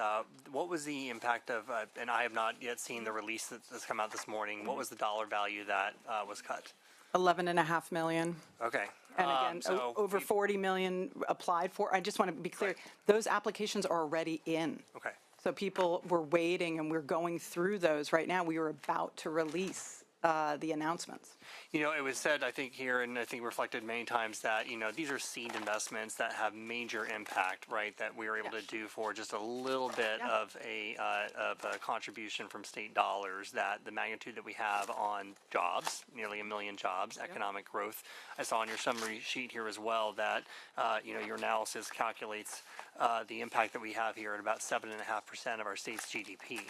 Speaker 5: What was the impact of, and I have not yet seen the release that's come out this morning, what was the dollar value that was cut?
Speaker 11: $11.5 million.
Speaker 5: Okay.
Speaker 11: And again, over 40 million applied for. I just want to be clear, those applications are already in.
Speaker 5: Okay.
Speaker 11: So people were waiting, and we're going through those right now. We were about to release the announcements?
Speaker 5: You know, it was said, I think here, and I think reflected many times that, you know, these are seed investments that have major impact, right? That we were able to do for just a little bit of a contribution from state dollars, that the magnitude that we have on jobs, nearly 1 million jobs, economic growth. I saw on your summary sheet here as well that, you know, your analysis calculates the impact that we have here at about 7.5% of our state's GDP.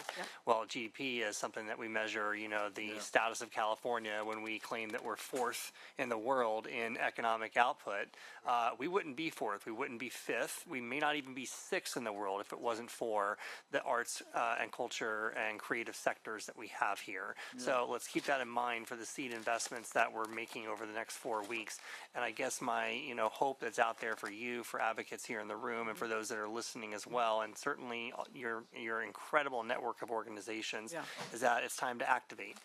Speaker 5: Well, GDP is something that we measure, you know, the status of California when we claim that we're fourth in the world in economic output. We wouldn't be fourth. We wouldn't be fifth. We may not even be sixth in the world if it wasn't for the arts and culture and creative sectors that we have here. So let's keep that in mind for the seed investments that we're making over the next 4 weeks. And I guess my, you know, hope that's out there for you, for advocates here in the room, and for those that are listening as well, and certainly your incredible network of organizations, is that it's time to activate.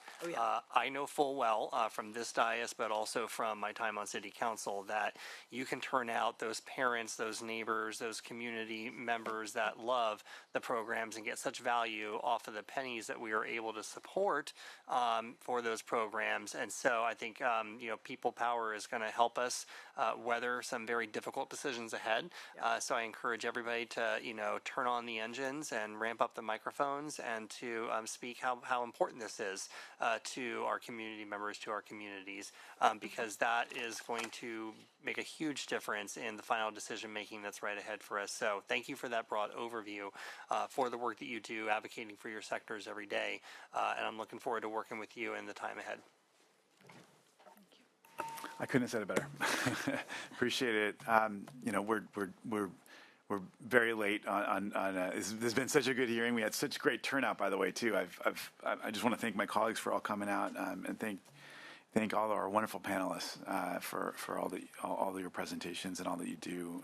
Speaker 5: I know full well from this dais, but also from my time on city council, that you can turn out those parents, those neighbors, those community members that love the programs and get such value off of the pennies that we are able to support for those programs. And so I think, you know, people power is going to help us weather some very difficult decisions ahead. So I encourage everybody to, you know, turn on the engines and ramp up the microphones and to speak how important this is to our community members, to our communities, because that is going to make a huge difference in the final decision making that's right ahead for us. So thank you for that broad overview for the work that you do advocating for your sectors every day. And I'm looking forward to working with you in the time ahead.
Speaker 1: I couldn't have said it better. Appreciate it. You know, we're very late on there's been such a good hearing. We had such great turnout, by the way, too. I just want to thank my colleagues for all coming out, and thank all of our wonderful panelists for all of your presentations and all that you do.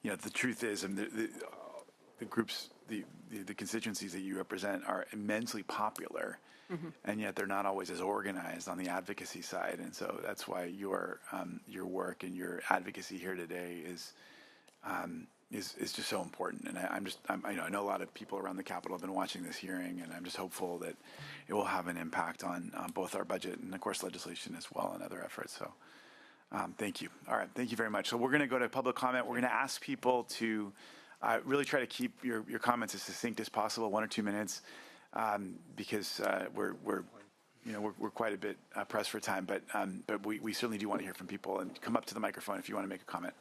Speaker 1: You know, the truth is, the groups, the constituencies that you represent are immensely popular, and yet they're not always as organized on the advocacy side. And so that's why your work and your advocacy here today is just so important. And I know a lot of people around the Capitol have been watching this hearing, and I'm just hopeful that it will have an impact on both our budget and, of course, legislation as well and other efforts. So thank you. All right, thank you very much. So we're going to go to public comment. We're going to ask people to really try to keep your comments as succinct as possible, 1 or 2 minutes, because we're quite a bit pressed for time. But we certainly do want to hear from people, and come up to the microphone if you want to make a comment.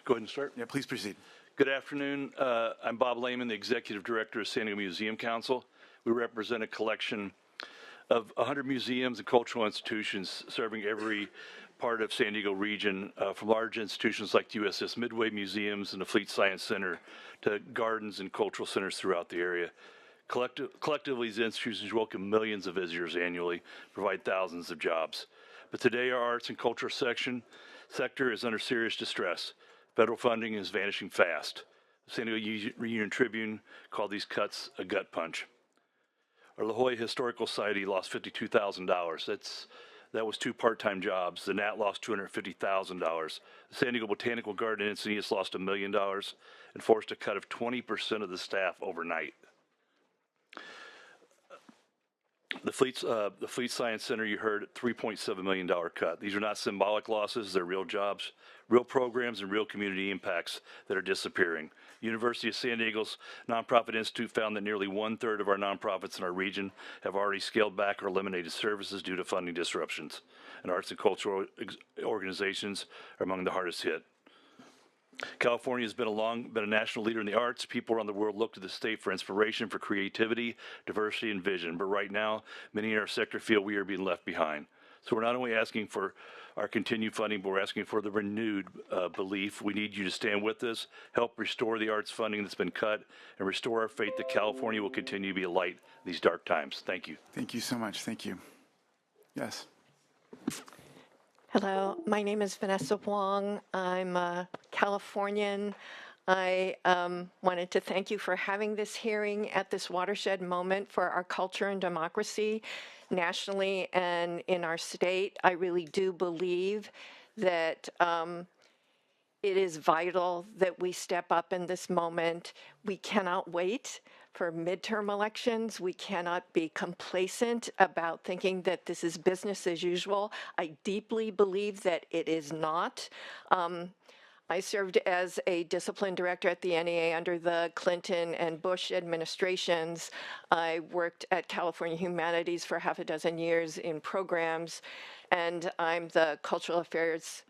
Speaker 12: Go ahead and start.
Speaker 1: Yeah, please proceed.
Speaker 12: Good afternoon. I'm Bob Lehman, the Executive Director of San Diego Museum Council. We represent a collection of 100 museums and cultural institutions serving every part of San Diego region, from large institutions like the USS Midway Museums and the Fleet Science Center to gardens and cultural centers throughout the area. Collectively, these institutions welcome millions of visitors annually, provide thousands of jobs. But today, our arts and culture sector is under serious distress. Federal funding is vanishing fast. The San Diego Union Tribune called these cuts a gut punch. Our La Jolla Historical Society lost $52,000. That was 2 part-time jobs. The Nat lost $250,000. The San Diego Botanical Garden in Encinitas lost $1 million and forced a cut of 20% of the staff overnight. The Fleet Science Center, you heard, $3.7 million cut. These are not symbolic losses. They're real jobs, real programs, and real community impacts that are disappearing. University of San Diego's Nonprofit Institute found that nearly 1/3 of our nonprofits in our region have already scaled back or eliminated services due to funding disruptions. And arts and cultural organizations are among the hardest hit. California has been a national leader in the arts. People around the world look to the state for inspiration, for creativity, diversity, and vision. But right now, many in our sector feel we are being left behind. So we're not only asking for our continued funding, but we're asking for the renewed belief. We need you to stand with us, help restore the arts funding that's been cut, and restore our faith that California will continue to be a light in these dark times. Thank you.
Speaker 1: Thank you so much. Thank you. Yes.
Speaker 13: Hello, my name is Vanessa Wong. I'm a Californian. I wanted to thank you for having this hearing at this watershed moment for our culture and democracy nationally and in our state. I really do believe that It is vital that we step up in this moment. We cannot wait for midterm elections. We cannot be complacent about thinking that this is business as usual. I deeply believe that it is not. I served as a discipline director at the NEA under the Clinton and Bush administrations. I worked at California Humanities for half a dozen years in programs, and I'm the Cultural Affairs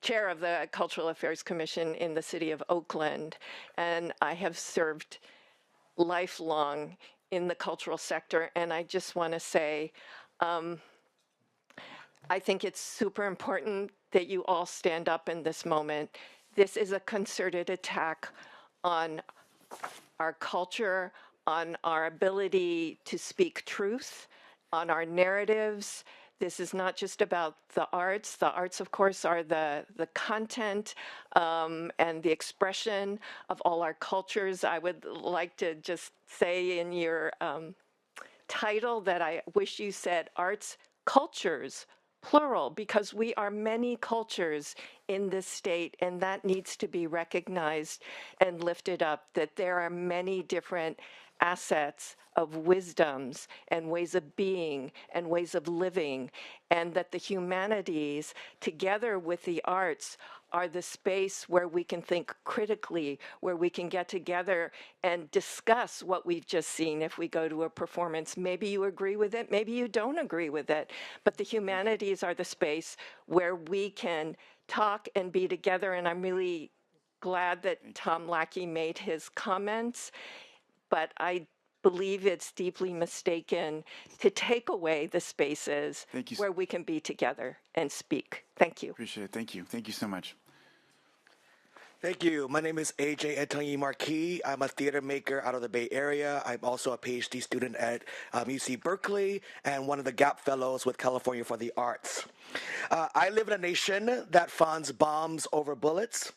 Speaker 13: chair of the Cultural Affairs Commission in the city of Oakland, and I have served lifelong in the cultural sector. And I just want to say, I think it's super important that you all stand up in this moment. This is a concerted attack on our culture, on our ability to speak truth, on our narratives. This is not just about the arts. The arts, of course, are the content and the expression of all our cultures. I would like to just say in your title that I wish you said arts cultures, plural, because we are many cultures in this state, and that needs to be recognized and lifted up, that there are many different assets of wisdoms and ways of being and ways of living, and that the humanities, together with the arts, are the space where we can think critically, where we can get together and discuss what we've just seen if we go to a performance. Maybe you agree with it, maybe you don't agree with it, but the humanities are the space where we can talk and be together, and I'm really glad that Tom Lackey made his comments, but I believe it's deeply mistaken to take away the spaces where we can be together and speak. Thank you.
Speaker 1: Appreciate it. Thank you. Thank you so much.
Speaker 15: Thank you. My name is AJ Antonio Marquis. I'm a theater maker out of the Bay Area. I'm also a PhD student at UC Berkeley and one of the GAP Fellows with California for the Arts. I live in a nation that funds bombs over bullets,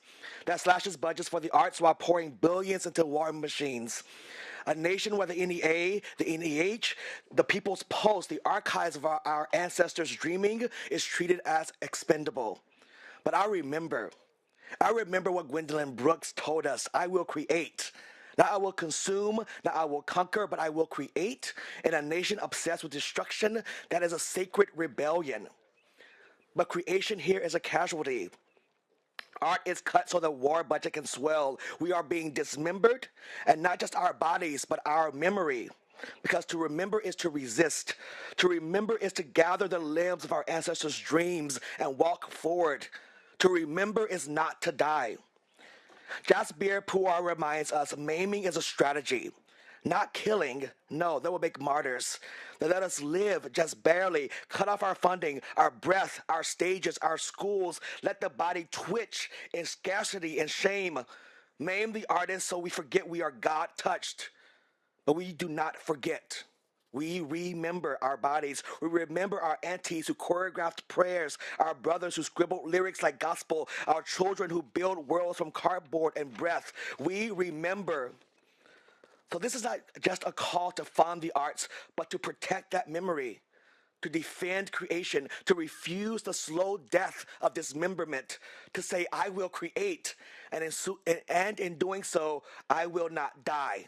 Speaker 15: that slashes budgets for the arts while pouring billions into war machines. A nation where the NEA, the NEH, the People's Pulse, the archives of our ancestors' dreaming is treated as expendable. But I remember what Gwendolyn Brooks told us: I will create. Not I will consume, not I will conquer, but I will create. In a nation obsessed with destruction, that is a sacred rebellion. But creation here is a casualty. Art is cut so the war budget can swell. We are being dismembered, and not just our bodies, but our memory. Because to remember is to resist. To remember is to gather the limbs of our ancestors' dreams and walk forward. To remember is not to die. Jasbir Puar reminds us maiming is a strategy. Not killing, no, that will make martyrs. They let us live just barely, cut off our funding, our breath, our stages, our schools, let the body twitch in scarcity and shame. Maim the artist so we forget we are God-touched. But we do not forget. We remember our bodies. We remember our aunties who choreographed prayers, our brothers who scribbled lyrics like gospel, our children who build worlds from cardboard and breath. We remember. So this is not just a call to fund the arts, but to protect that memory, to defend creation, to refuse the slow death of dismemberment, to say, I will create, and in doing so, I will not die.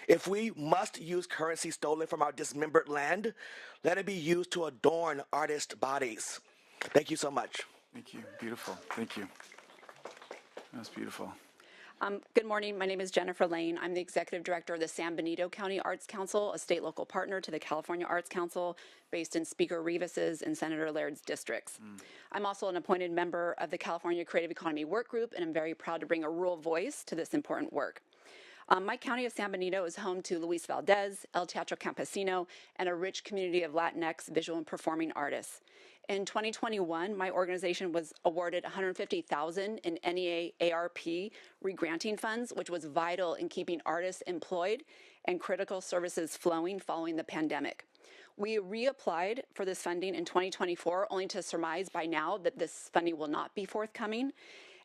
Speaker 15: If we must use currency stolen from our dismembered land, let it be used to adorn artist bodies. Thank you so much.
Speaker 1: Thank you. Beautiful. Thank you. That's beautiful.
Speaker 16: Good morning. My name is Jennifer Lane. I'm the Executive Director of the San Benito County Arts Council, a state local partner to the California Arts Council, based in Speaker Rivas's and Senator Laird's districts. I'm also an appointed member of the California Creative Economy Work Group, and I'm very proud to bring a rural voice to this important work. My county of San Benito is home to Luis Valdez, El Teatro Campesino, and a rich community of Latinx visual and performing artists. In 2021, my organization was awarded $150,000 in NEA ARP regranting funds, which was vital in keeping artists employed and critical services flowing following the pandemic. We reapplied for this funding in 2024, only to surmise by now that this funding will not be forthcoming.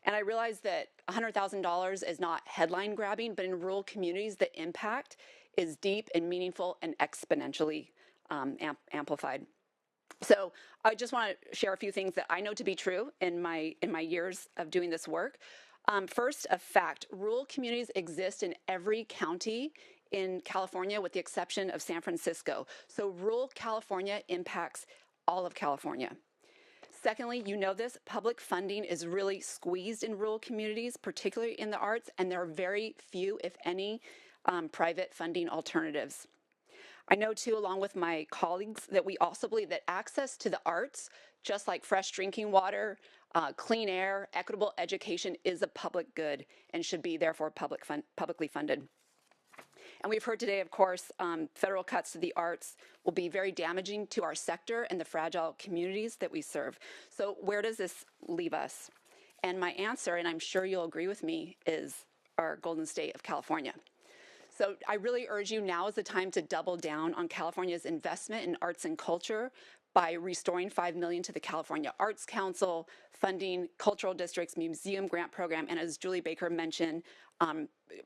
Speaker 16: And I realize that $100,000 is not headline grabbing, but in rural communities, the impact is deep and meaningful and exponentially amplified. So I just want to share a few things that I know to be true in my years of doing this work. First, a fact: rural communities exist in every county in California, with the exception of San Francisco. So rural California impacts all of California. Secondly, you know this, public funding is really squeezed in rural communities, particularly in the arts, and there are very few, if any, private funding alternatives. I know too, along with my colleagues, that we also believe that access to the arts, just like fresh drinking water, clean air, equitable education, is a public good and should be therefore publicly funded. And we've heard today, of course, federal cuts to the arts will be very damaging to our sector and the fragile communities that we serve. So where does this leave us? And my answer, and I'm sure you'll agree with me, is our golden state of California. So I really urge you, now is the time to double down on California's investment in arts and culture by restoring $5 million to the California Arts Council, funding cultural districts, museum grant program, and as Julie Baker mentioned,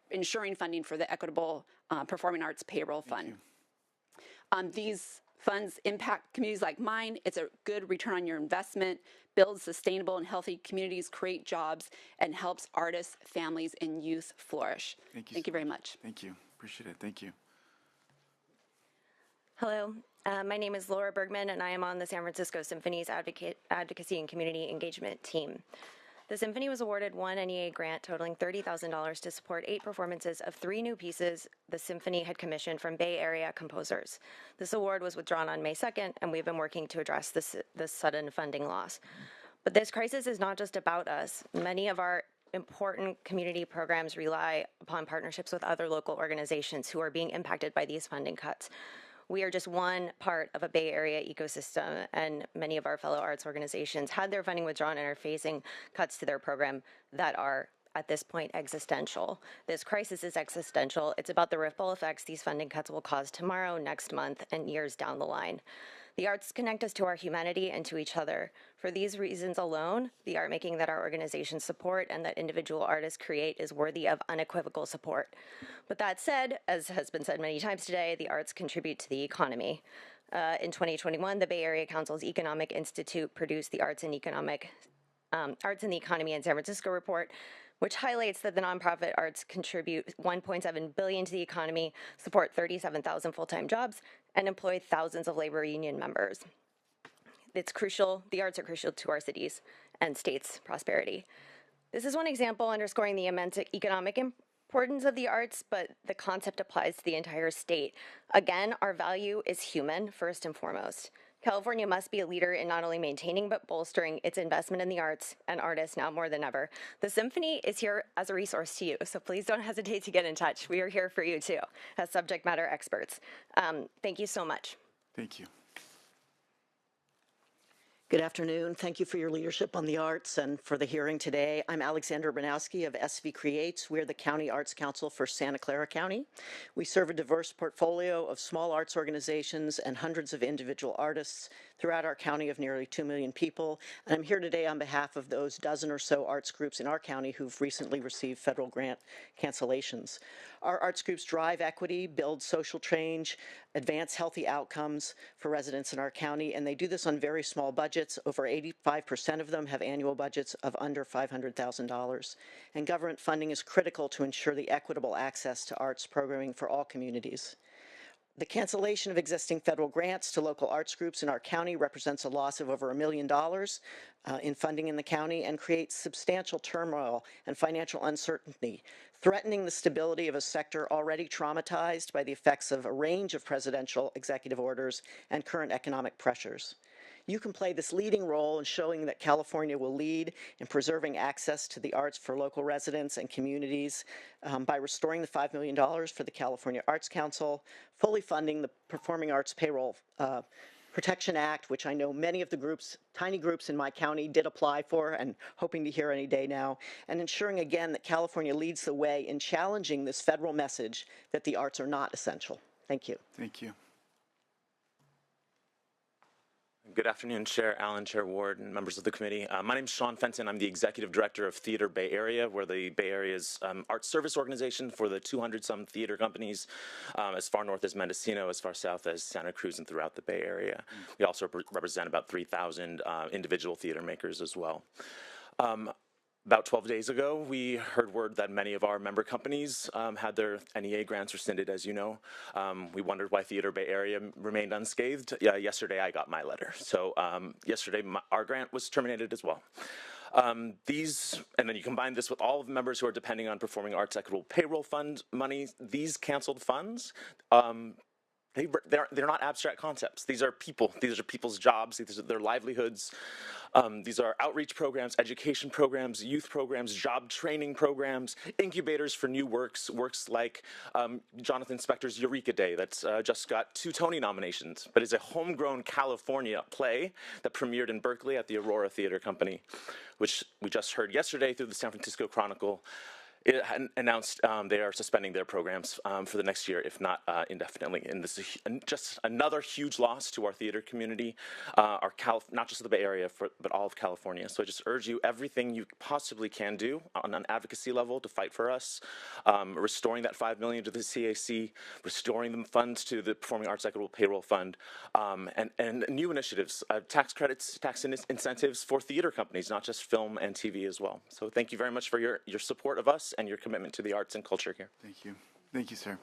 Speaker 16: ensuring funding for the Equitable Performing Arts Payroll Fund. These funds impact communities like mine. It's a good return on your investment, builds sustainable and healthy communities, create jobs, and helps artists, families, and youth flourish. Thank you very much.
Speaker 1: Thank you. Appreciate it. Thank you.
Speaker 17: Hello, my name is Laura Bergman, and I am on the San Francisco Symphony's Advocacy and Community Engagement team. The Symphony was awarded one NEA grant totaling $30,000 to support 8 performances of 3 new pieces the Symphony had commissioned from Bay Area composers. This award was withdrawn on May 2nd, and we've been working to address this sudden funding loss. But this crisis is not just about us. Many of our important community programs rely upon partnerships with other local organizations who are being impacted by these funding cuts. We are just one part of a Bay Area ecosystem, and many of our fellow arts organizations had their funding withdrawn and are facing cuts to their program that are, at this point, existential. This crisis is existential. It's about the ripple effects these funding cuts will cause tomorrow, next month, and years down the line. The arts connect us to our humanity and to each other. For these reasons alone, the art making that our organizations support and that individual artists create is worthy of unequivocal support. But that said, as has been said many times today, the arts contribute to the economy. In 2021, the Bay Area Council's Economic Institute produced the Arts and the Economy in San Francisco report, which highlights that the nonprofit arts contribute $1.7 billion to the economy, support 37,000 full-time jobs, and employ thousands of labor union members. It's crucial, the arts are crucial to our cities and states' prosperity. This is one example underscoring the immense economic importance of the arts, but the concept applies to the entire state. Again, our value is human, first and foremost. California must be a leader in not only maintaining but bolstering its investment in the arts and artists now more than ever. The Symphony is here as a resource to you, so please don't hesitate to get in touch. We are here for you too, as subject matter experts. Thank you so much.
Speaker 1: Thank you.
Speaker 18: Good afternoon. Thank you for your leadership on the arts and for the hearing today. I'm Alexandra Banowski of SV Creates. We're the County Arts Council for Santa Clara County. We serve a diverse portfolio of small arts organizations and hundreds of individual artists throughout our county of nearly 2 million people. And I'm here today on behalf of those dozen or so arts groups in our county who've recently received federal grant cancellations. Our arts groups drive equity, build social change, advance healthy outcomes for residents in our county, and they do this on very small budgets. Over 85% of them have annual budgets of under $500,000. And government funding is critical to ensure the equitable access to arts programming for all communities. The cancellation of existing federal grants to local arts groups in our county represents a loss of over $1 million in funding in the county and creates substantial turmoil and financial uncertainty, threatening the stability of a sector already traumatized by the effects of a range of presidential executive orders and current economic pressures. You can play this leading role in showing that California will lead in preserving access to the arts for local residents and communities by restoring the $5 million for the California Arts Council, fully funding the Performing Arts Payroll Protection Act, which I know many of the groups, tiny groups in my county did apply for and hoping to hear any day now, and ensuring again that California leads the way in challenging this federal message that the arts are not essential. Thank you.
Speaker 1: Thank you.
Speaker 19: Good afternoon, Chair Allen, Chair Ward, and members of the committee. My name is Sean Fenton. I'm the Executive Director of Theater Bay Area. We're the Bay Area's arts service organization for the 200-some theater companies as far north as Mendocino, as far south as Santa Cruz, and throughout the Bay Area. We also represent about 3,000 individual theater makers as well. About 12 days ago, we heard word that many of our member companies had their NEA grants rescinded, as you know. We wondered why Theater Bay Area remained unscathed. Yesterday, I got my letter. So yesterday, our grant was terminated as well. And then you combine this with all of the members who are depending on Performing Arts Equitable Payroll Fund money. These canceled funds, they're not abstract concepts. These are people. These are people's jobs. These are their livelihoods. These are outreach programs, education programs, youth programs, job training programs, incubators for new works like Jonathan Spector's Eureka Day that's just got 2 Tony nominations, but is a homegrown California play that premiered in Berkeley at the Aurora Theater Company, which we just heard yesterday through the San Francisco Chronicle. It announced they are suspending their programs for the next year, if not indefinitely. And this is just another huge loss to our theater community, not just the Bay Area, but all of California. So I just urge you, everything you possibly can do on an advocacy level to fight for us, restoring that $5 million to the CAC, restoring the funds to the Performing Arts Equitable Payroll Fund, and new initiatives, tax credits, tax incentives for theater companies, not just film and TV as well. So thank you very much for your support of us and your commitment to the arts and culture here.
Speaker 1: Thank you. Thank you, sir.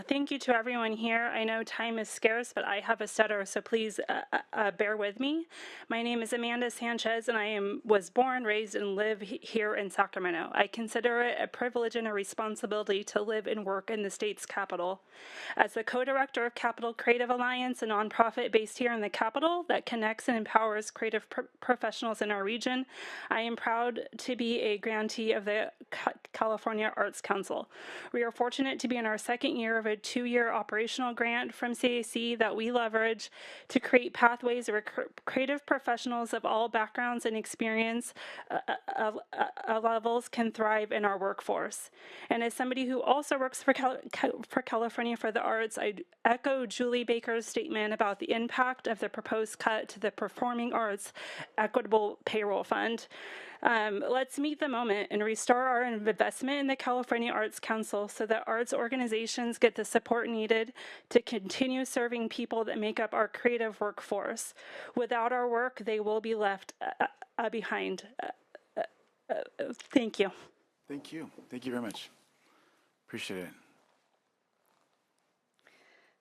Speaker 20: Thank you to everyone here. I know time is scarce, but I have a stutter, so please bear with me. My name is Amanda Sanchez, and I was born, raised, and live here in Sacramento. I consider it a privilege and a responsibility to live and work in the state's capital. As the co-director of Capital Creative Alliance, a nonprofit based here in the capital that connects and empowers creative professionals in our region, I am proud to be a grantee of the California Arts Council. We are fortunate to be in our second year of a 2-year operational grant from CAC that we leverage to create pathways where creative professionals of all backgrounds and experience levels can thrive in our workforce. And as somebody who also works for California for the Arts, I echo Julie Baker's statement about the impact of the proposed cut to the Performing Arts Equitable Payroll Fund. Let's meet the moment and restore our investment in the California Arts Council so that arts organizations get the support needed to continue serving people that make up our creative workforce. Without our work, they will be left behind. Thank you.
Speaker 1: Thank you. Thank you very much. Appreciate it.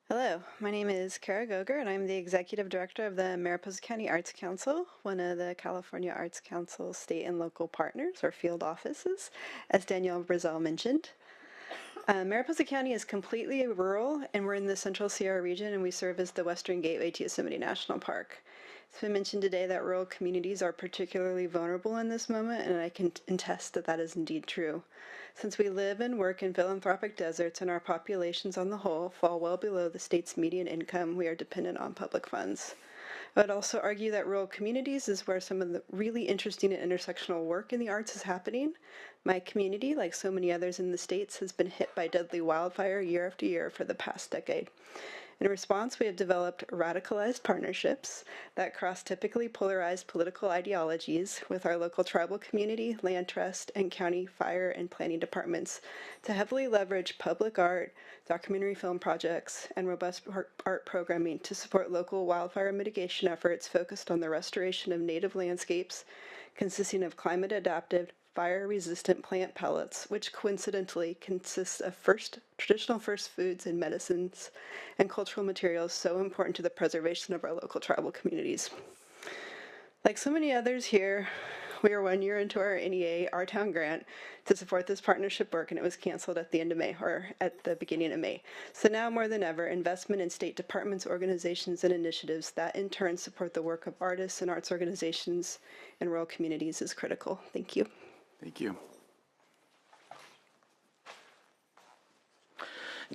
Speaker 21: Hello, my name is Kara Goger, and I'm the Executive Director of the Mariposa County Arts Council, one of the California Arts Council state and local partners or field offices, as Danielle Brazel mentioned. Mariposa County is completely rural, and we're in the Central Sierra region, and we serve as the western gateway to Yosemite National Park. It's been mentioned today that rural communities are particularly vulnerable in this moment, and I can attest that that is indeed true. Since we live and work in philanthropic deserts and our populations on the whole fall well below the state's median income, we are dependent on public funds. I would also argue that rural communities is where some of the really interesting and intersectional work in the arts is happening. My community, like so many others in the states, has been hit by deadly wildfire year after year for the past decade. In response, we have developed radicalized partnerships that cross typically polarized political ideologies with our local tribal community, land trust, and county fire and planning departments to heavily leverage public art, documentary film projects, and robust art programming to support local wildfire mitigation efforts focused on the restoration of native landscapes consisting of climate-adapted, fire-resistant plant pellets, which coincidentally consists of traditional first foods and medicines and cultural materials so important to the preservation of our local tribal communities. Like so many others here, we are 1 year into our NEA, Our Town grant, to support this partnership work, and it was canceled at the end of May, or at the beginning of May. So now more than ever, investment in state departments, organizations, and initiatives that in turn support the work of artists and arts organizations in rural communities is critical. Thank you.
Speaker 1: Thank you.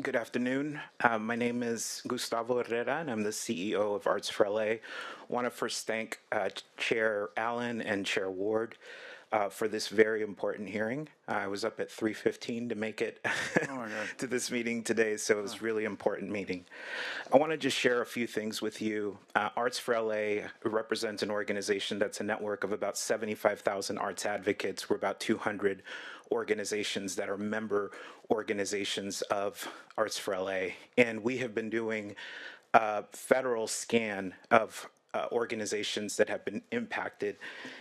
Speaker 23: Good afternoon. My name is Gustavo Herrera, and I'm the CEO of Arts for LA. I want to first thank Chair Allen and Chair Ward for this very important hearing. I was up at 3:15 to make it to this meeting today, so it was a really important meeting. I want to just share a few things with you. Arts for LA represents an organization that's a network of about 75,000 arts advocates. We're about 200 organizations that are member organizations of Arts for LA, and we have been doing a federal scan of organizations that have been impacted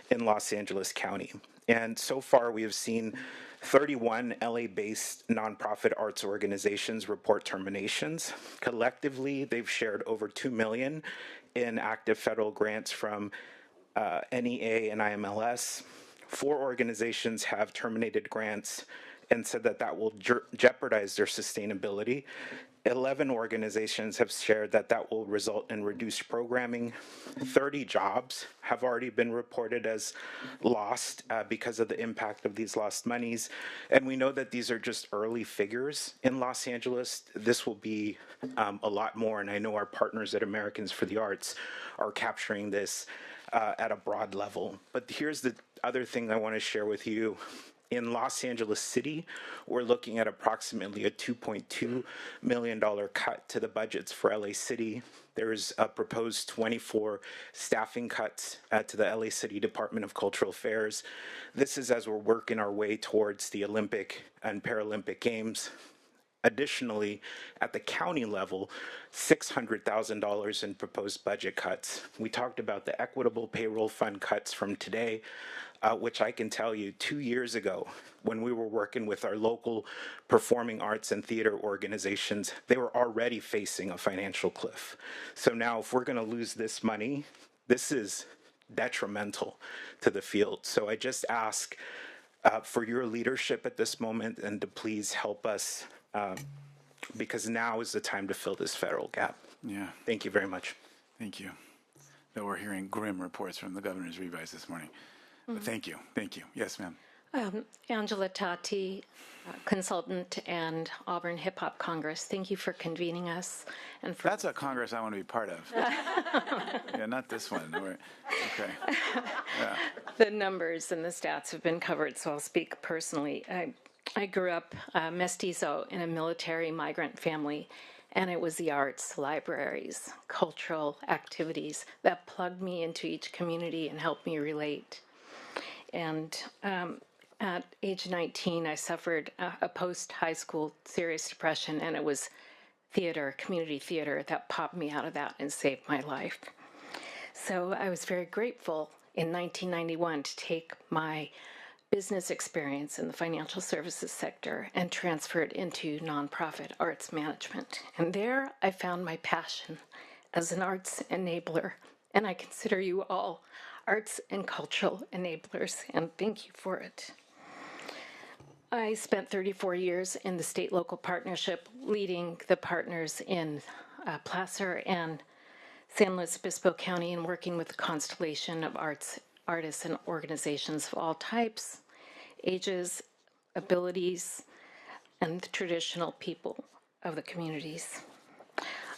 Speaker 23: in Los Angeles County. And so far, we have seen 31 LA-based nonprofit arts organizations report terminations. Collectively, they've shared over $2 million in active federal grants from NEA and IMLS. 4 organizations have terminated grants and said that that will jeopardize their sustainability. 11 organizations have shared that that will result in reduced programming. 30 jobs have already been reported as lost because of the impact of these lost monies. And we know that these are just early figures in Los Angeles. This will be a lot more, and I know our partners at Americans for the Arts are capturing this at a broad level. But here's the other thing I want to share with you. In Los Angeles City, we're looking at approximately a $2.2 million cut to the budgets for LA City. There's a proposed 24 staffing cuts to the LA City Department of Cultural Affairs. This is as we're working our way towards the Olympic and Paralympic Games. Additionally, at the county level, $600,000 in proposed budget cuts. We talked about the equitable payroll fund cuts from today, which I can tell you 2 years ago, when we were working with our local performing arts and theater organizations, they were already facing a financial cliff. So now if we're going to lose this money, this is detrimental to the field. So I just ask for your leadership at this moment and to please help us because now is the time to fill this federal gap.
Speaker 1: Yeah.
Speaker 23: Thank you very much.
Speaker 1: Thank you. Though we're hearing grim reports from the governor's revise this morning. But thank you. Thank you. Yes, ma'am.
Speaker 3: Angela Tati, consultant and Auburn Hip Hop Congress. Thank you for convening us. And for
Speaker 1: That's a Congress I want to be part of. Yeah, not this one. Okay. Yeah.
Speaker 3: The numbers and the stats have been covered, so I'll speak personally. I grew up mestizo in a military migrant family, and it was the arts, libraries, cultural activities that plugged me into each community and helped me relate. And at age 19, I suffered a post-high school serious depression, and it was theater, community theater, that popped me out of that and saved my life. So I was very grateful in 1991 to take my business experience in the financial services sector and transfer it into nonprofit arts management. And there I found my passion as an arts enabler, and I consider you all arts and cultural enablers, and thank you for it. I spent 34 years in the state-local partnership, leading the partners in Placer and San Luis Obispo County and working with a constellation of artists and organizations of all types, ages, abilities, and the traditional people of the communities.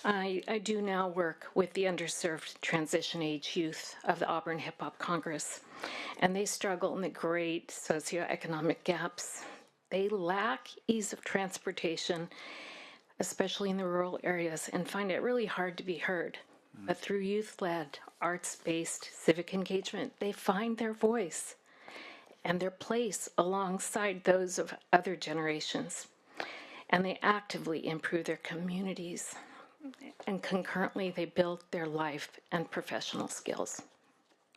Speaker 3: I do now work with the underserved transition age youth of the Auburn Hip Hop Congress, and they struggle in the great socioeconomic gaps. They lack ease of transportation, especially in the rural areas, and find it really hard to be heard. But through youth-led, arts-based civic engagement, they find their voice and their place alongside those of other generations, and they actively improve their communities. And concurrently, they build their life and professional skills,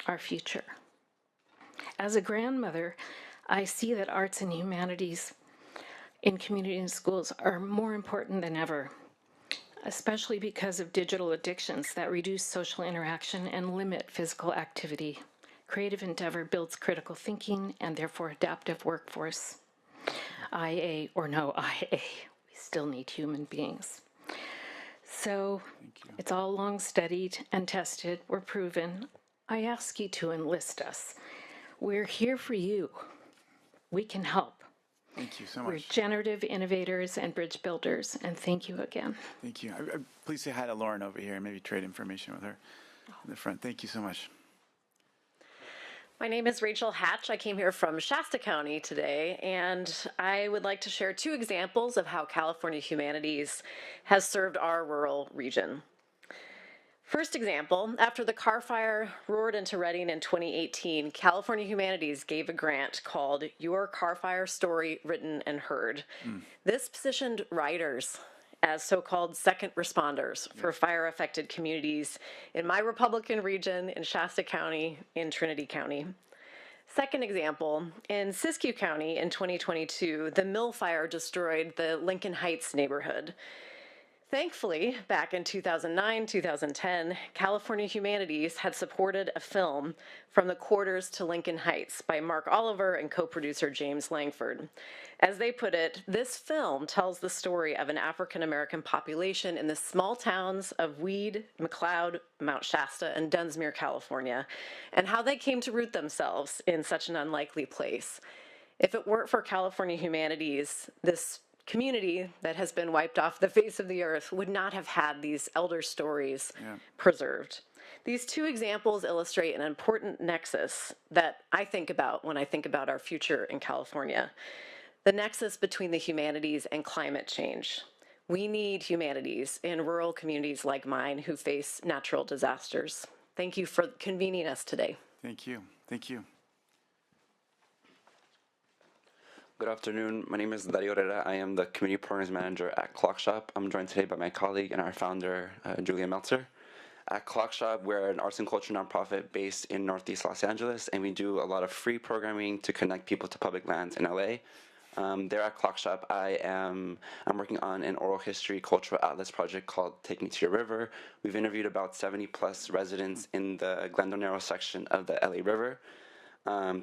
Speaker 3: our future. As a grandmother, I see that arts and humanities in community and schools are more important than ever, especially because of digital addictions that reduce social interaction and limit physical activity. Creative endeavor builds critical thinking and therefore adaptive workforce. IA or no IA, we still need human beings. So it's all long studied and tested. We're proven. I ask you to enlist us. We're here for you. We can help.
Speaker 1: Thank you so much.
Speaker 3: We're generative innovators and bridge builders, and thank you again.
Speaker 1: Thank you. Please say hi to Lauren over here and maybe trade information with her in the front. Thank you so much.
Speaker 4: My name is Rachel Hatch. I came here from Shasta County today, and I would like to share two examples of how California Humanities has served our rural region. First example, after the Carr Fire roared into Redding in 2018, California Humanities gave a grant called Your Carr Fire Story Written and Heard. This positioned writers as so-called second responders for fire-affected communities in my Republican region, in Shasta County, in Trinity County. Second example, in Siskiyou County in 2022, the Mill Fire destroyed the Lincoln Heights neighborhood. Thankfully, back in 2009, 2010, California Humanities had supported a film, From the Quarters to Lincoln Heights, by Mark Oliver and co-producer James Langford. As they put it, this film tells the story of an African-American population in the small towns of Weed, McLeod, Mount Shasta, and Dunsmuir, California, and how they came to root themselves in such an unlikely place. If it weren't for California Humanities, this community that has been wiped off the face of the earth would not have had these elder stories preserved. These two examples illustrate an important nexus that I think about when I think about our future in California, the nexus between the humanities and climate change. We need humanities in rural communities like mine who face natural disasters. Thank you for convening us today.
Speaker 1: Thank you. Thank you.
Speaker 14: Good afternoon. My name is Dario Herrera. I am the Community Programs Manager at Clockshop. I'm joined today by my colleague and our founder, Julia Meltzer. At Clockshop, we're an arts and culture nonprofit based in Northeast Los Angeles, and we do a lot of free programming to connect people to public lands in LA. There at Clockshop, I'm working on an oral history cultural atlas project called Take Me to Your River. We've interviewed about 70 plus residents in the Glendale Narrows section of the LA River.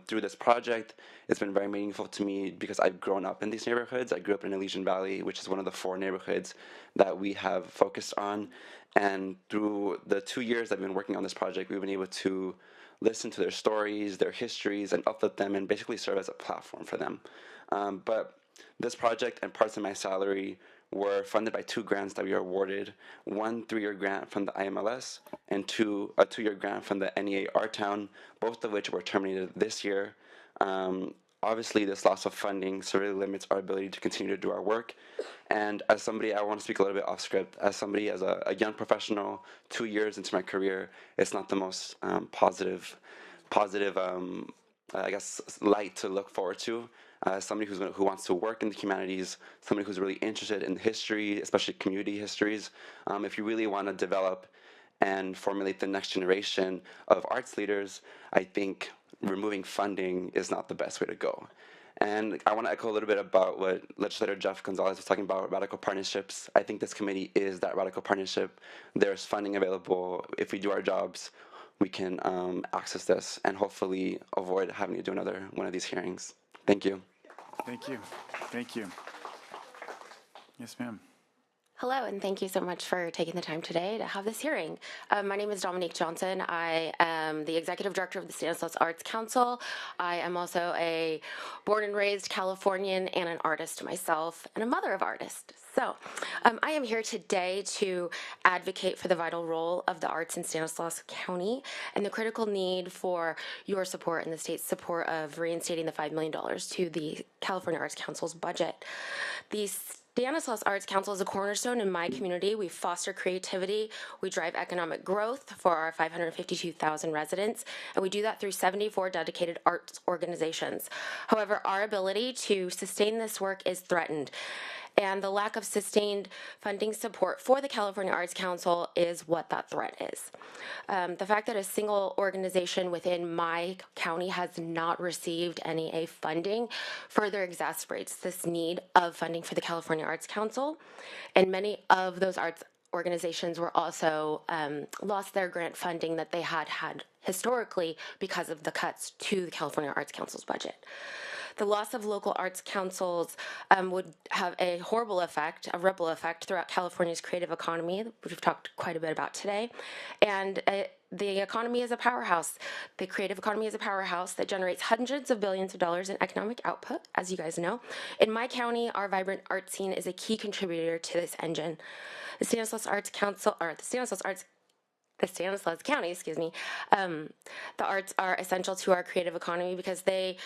Speaker 14: Through this project, it's been very meaningful to me because I've grown up in these neighborhoods. I grew up in Elysian Valley, which is one of the 4 neighborhoods that we have focused on. And through the 2 years I've been working on this project, we've been able to listen to their stories, their histories, and uplift them and basically serve as a platform for them. But this project and parts of my salary were funded by 2 grants that we were awarded, one 3-year grant from the IMLS and a 2-year grant from the NEA Art Town, both of which were terminated this year. Obviously, this loss of funding severely limits our ability to continue to do our work. And as somebody, I want to speak a little bit off script, as a young professional, 2 years into my career, it's not the most positive, I guess, light to look forward to. Somebody who wants to work in the humanities, somebody who's really interested in history, especially community histories. If you really want to develop and formulate the next generation of arts leaders, I think removing funding is not the best way to go. And I want to echo a little bit about what Legislator Jeff Gonzalez was talking about, radical partnerships. I think this committee is that radical partnership. There's funding available. If we do our jobs, we can access this and hopefully avoid having to do another one of these hearings. Thank you.
Speaker 1: Thank you. Thank you. Yes, ma'am.
Speaker 22: Hello, and thank you so much for taking the time today to have this hearing. My name is Dominique Johnson. I am the Executive Director of the Stanislaus Arts Council. I am also a born and raised Californian and an artist myself, and a mother of artists. So I am here today to advocate for the vital role of the arts in Stanislaus County and the critical need for your support and the state's support of reinstating the $5 million to the California Arts Council's budget. The Stanislaus Arts Council is a cornerstone in my community. We foster creativity, we drive economic growth for our 552,000 residents, and we do that through 74 dedicated arts organizations. However, our ability to sustain this work is threatened, and the lack of sustained funding support for the California Arts Council is what that threat is. The fact that a single organization within my county has not received NEA funding further exacerbates this need of funding for the California Arts Council, and many of those arts organizations were also lost their grant funding that they had historically because of the cuts to the California Arts Council's budget. The loss of local arts councils would have a horrible effect, a ripple effect throughout California's creative economy, which we've talked quite a bit about today. And the economy is a powerhouse. The creative economy is a powerhouse that generates hundreds of billions of dollars in economic output, as you guys know. In my county, our vibrant art scene is a key contributor to this engine. The Stanislaus Arts Council, or the Stanislaus Arts the Stanislaus County, the arts are essential to our creative economy because they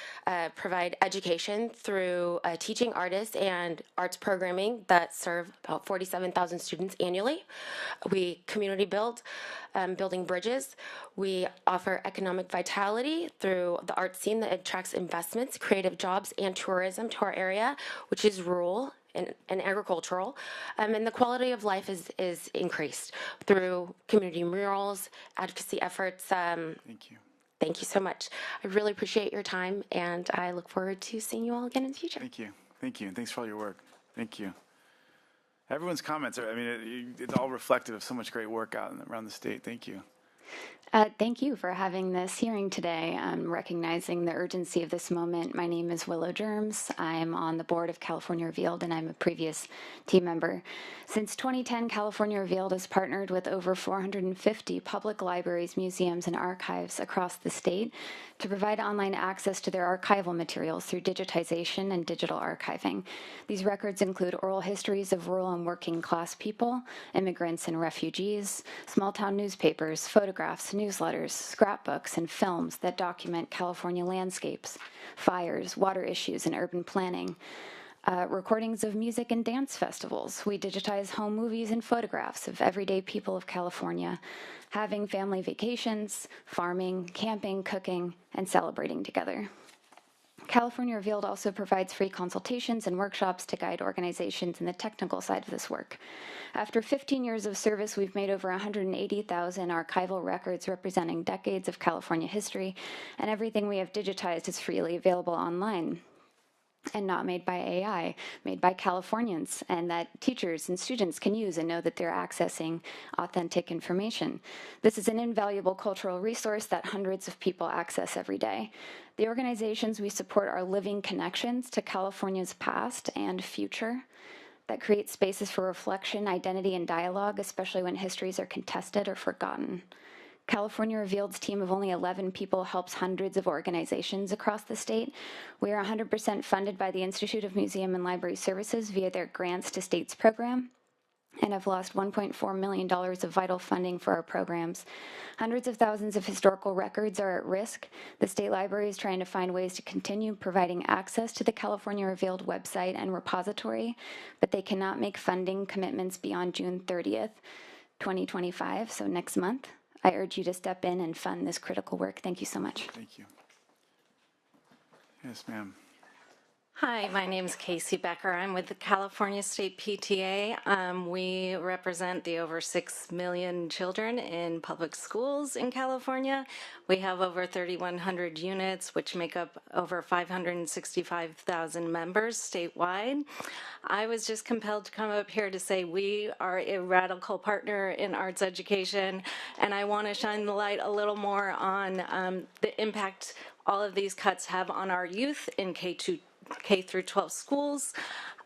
Speaker 22: provide education through teaching artists and arts programming that serve about 47,000 students annually. We community build, building bridges. We offer economic vitality through the art scene that attracts investments, creative jobs, and tourism to our area, which is rural and agricultural, and the quality of life is increased through community murals, advocacy efforts.
Speaker 1: Thank you.
Speaker 22: Thank you so much. I really appreciate your time, and I look forward to seeing you all again in the future.
Speaker 1: Thank you. Thank you. And thanks for all your work. Thank you. Everyone's comments are, I mean, it's all reflective of so much great work out around the state. Thank you.
Speaker 2: Thank you for having this hearing today. Recognizing the urgency of this moment. My name is Willow Germs. I'm on the board of California Revealed, and I'm a previous team member. Since 2010, California Revealed has partnered with over 450 public libraries, museums, and archives across the state to provide online access to their archival materials through digitization and digital archiving. These records include oral histories of rural and working class people, immigrants and refugees, small-town newspapers, photographs, newsletters, scrapbooks, and films that document California landscapes, fires, water issues, and urban planning. Recordings of music and dance festivals. We digitize home movies and photographs of everyday people of California, having family vacations, farming, camping, cooking, and celebrating together. California Revealed also provides free consultations and workshops to guide organizations in the technical side of this work. After 15 years of service, we've made over 180,000 archival records representing decades of California history, and everything we have digitized is freely available online and not made by AI, made by Californians, and that teachers and students can use and know that they're accessing authentic information. This is an invaluable cultural resource that hundreds of people access every day. The organizations we support are living connections to California's past and future that create spaces for reflection, identity, and dialogue, especially when histories are contested or forgotten. California Revealed's team of only 11 people helps hundreds of organizations across the state. We are 100% funded by the Institute of Museum and Library Services via their Grants to States program, and have lost $1.4 million of vital funding for our programs. Hundreds of thousands of historical records are at risk. The State Library is trying to find ways to continue providing access to the California Revealed website and repository, but they cannot make funding commitments beyond June 30th, 2025, so next month. I urge you to step in and fund this critical work. Thank you so much.
Speaker 1: Thank you. Yes, ma'am.
Speaker 3: Hi, my name is Casey Becker. I'm with the California State PTA. We represent the over 6 million children in public schools in California. We have over 3,100 units, which make up over 565,000 members statewide. I was just compelled to come up here to say we are a radical partner in arts education, and I want to shine the light a little more on the impact all of these cuts have on our youth in K through 12 schools,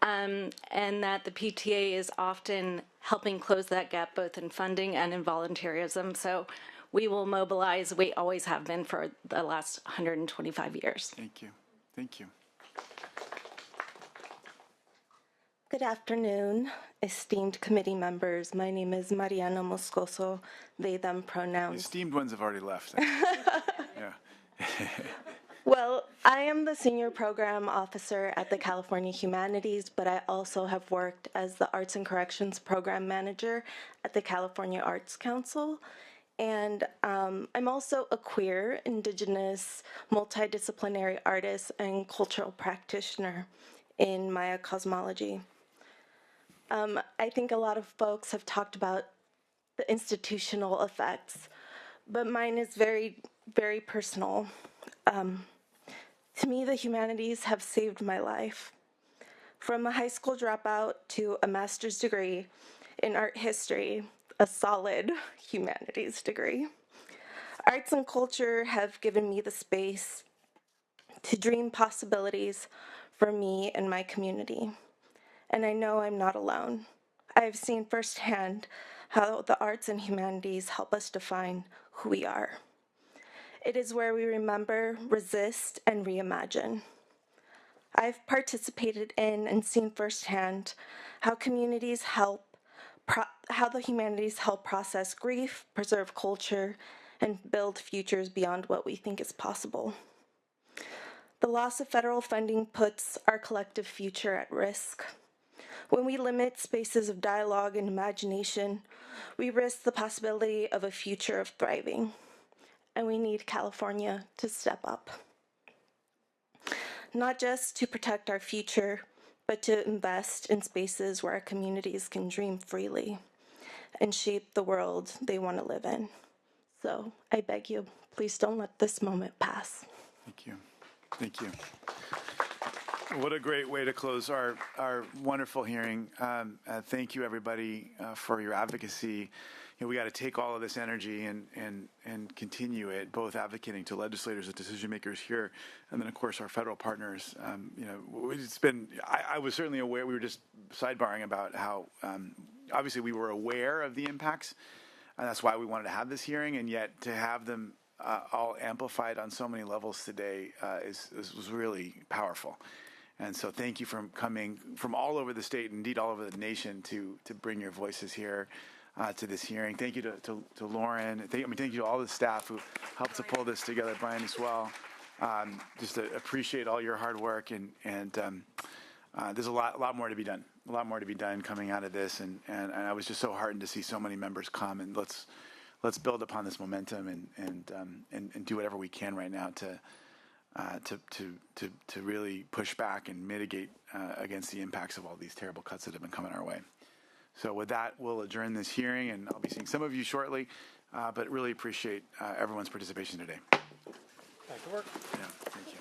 Speaker 3: and that the PTA is often helping close that gap both in funding and in volunteerism. So we will mobilize. We always have been for the last 125 years.
Speaker 1: Thank you. Thank you.
Speaker 7: Good afternoon, esteemed committee members. My name is Mariana Moscoso, they, them pronouns.
Speaker 1: The esteemed ones have already left. Yeah.
Speaker 7: Well, I am the Senior Program Officer at the California Humanities, but I also have worked as the Arts and Corrections Program Manager at the California Arts Council. And I'm also a queer, indigenous, multidisciplinary artist and cultural practitioner in Maya cosmology. I think a lot of folks have talked about the institutional effects, but mine is very, very personal. To me, the humanities have saved my life. From a high school dropout to a master's degree in art history, a solid humanities degree. Arts and culture have given me the space to dream possibilities for me and my community. And I know I'm not alone. I have seen firsthand how the arts and humanities help us define who we are. It is where we remember, resist, and reimagine. I've participated in and seen firsthand how communities help how the humanities help process grief, preserve culture, and build futures beyond what we think is possible. The loss of federal funding puts our collective future at risk. When we limit spaces of dialogue and imagination, we risk the possibility of a future of thriving, and we need California to step up. Not just to protect our future, but to invest in spaces where our communities can dream freely and shape the world they want to live in. So I beg you, please don't let this moment pass.
Speaker 1: Thank you. Thank you. What a great way to close our wonderful hearing. Thank you, everybody, for your advocacy. You know, we got to take all of this energy and continue it, both advocating to legislators and decision makers here, and then, of course, our federal partners. You know, it's been, I was certainly aware, we were just sidebarring about how, obviously, we were aware of the impacts, and that's why we wanted to have this hearing, and yet to have them all amplified on so many levels today was really powerful. And so thank you for coming from all over the state, indeed all over the nation, to bring your voices here to this hearing. Thank you to Lauren. Thank you to all the staff who helped to pull this together, Brian as well. Just to appreciate all your hard work, and there's a lot more to be done. A lot more to be done coming out of this, and I was just so heartened to see so many members come, and let's build upon this momentum and do whatever we can right now to really push back and mitigate against the impacts of all these terrible cuts that have been coming our way. So with that, we'll adjourn this hearing, and I'll be seeing some of you shortly, but really appreciate everyone's participation today.
Speaker 5: Back to work.
Speaker 1: Yeah, thank you.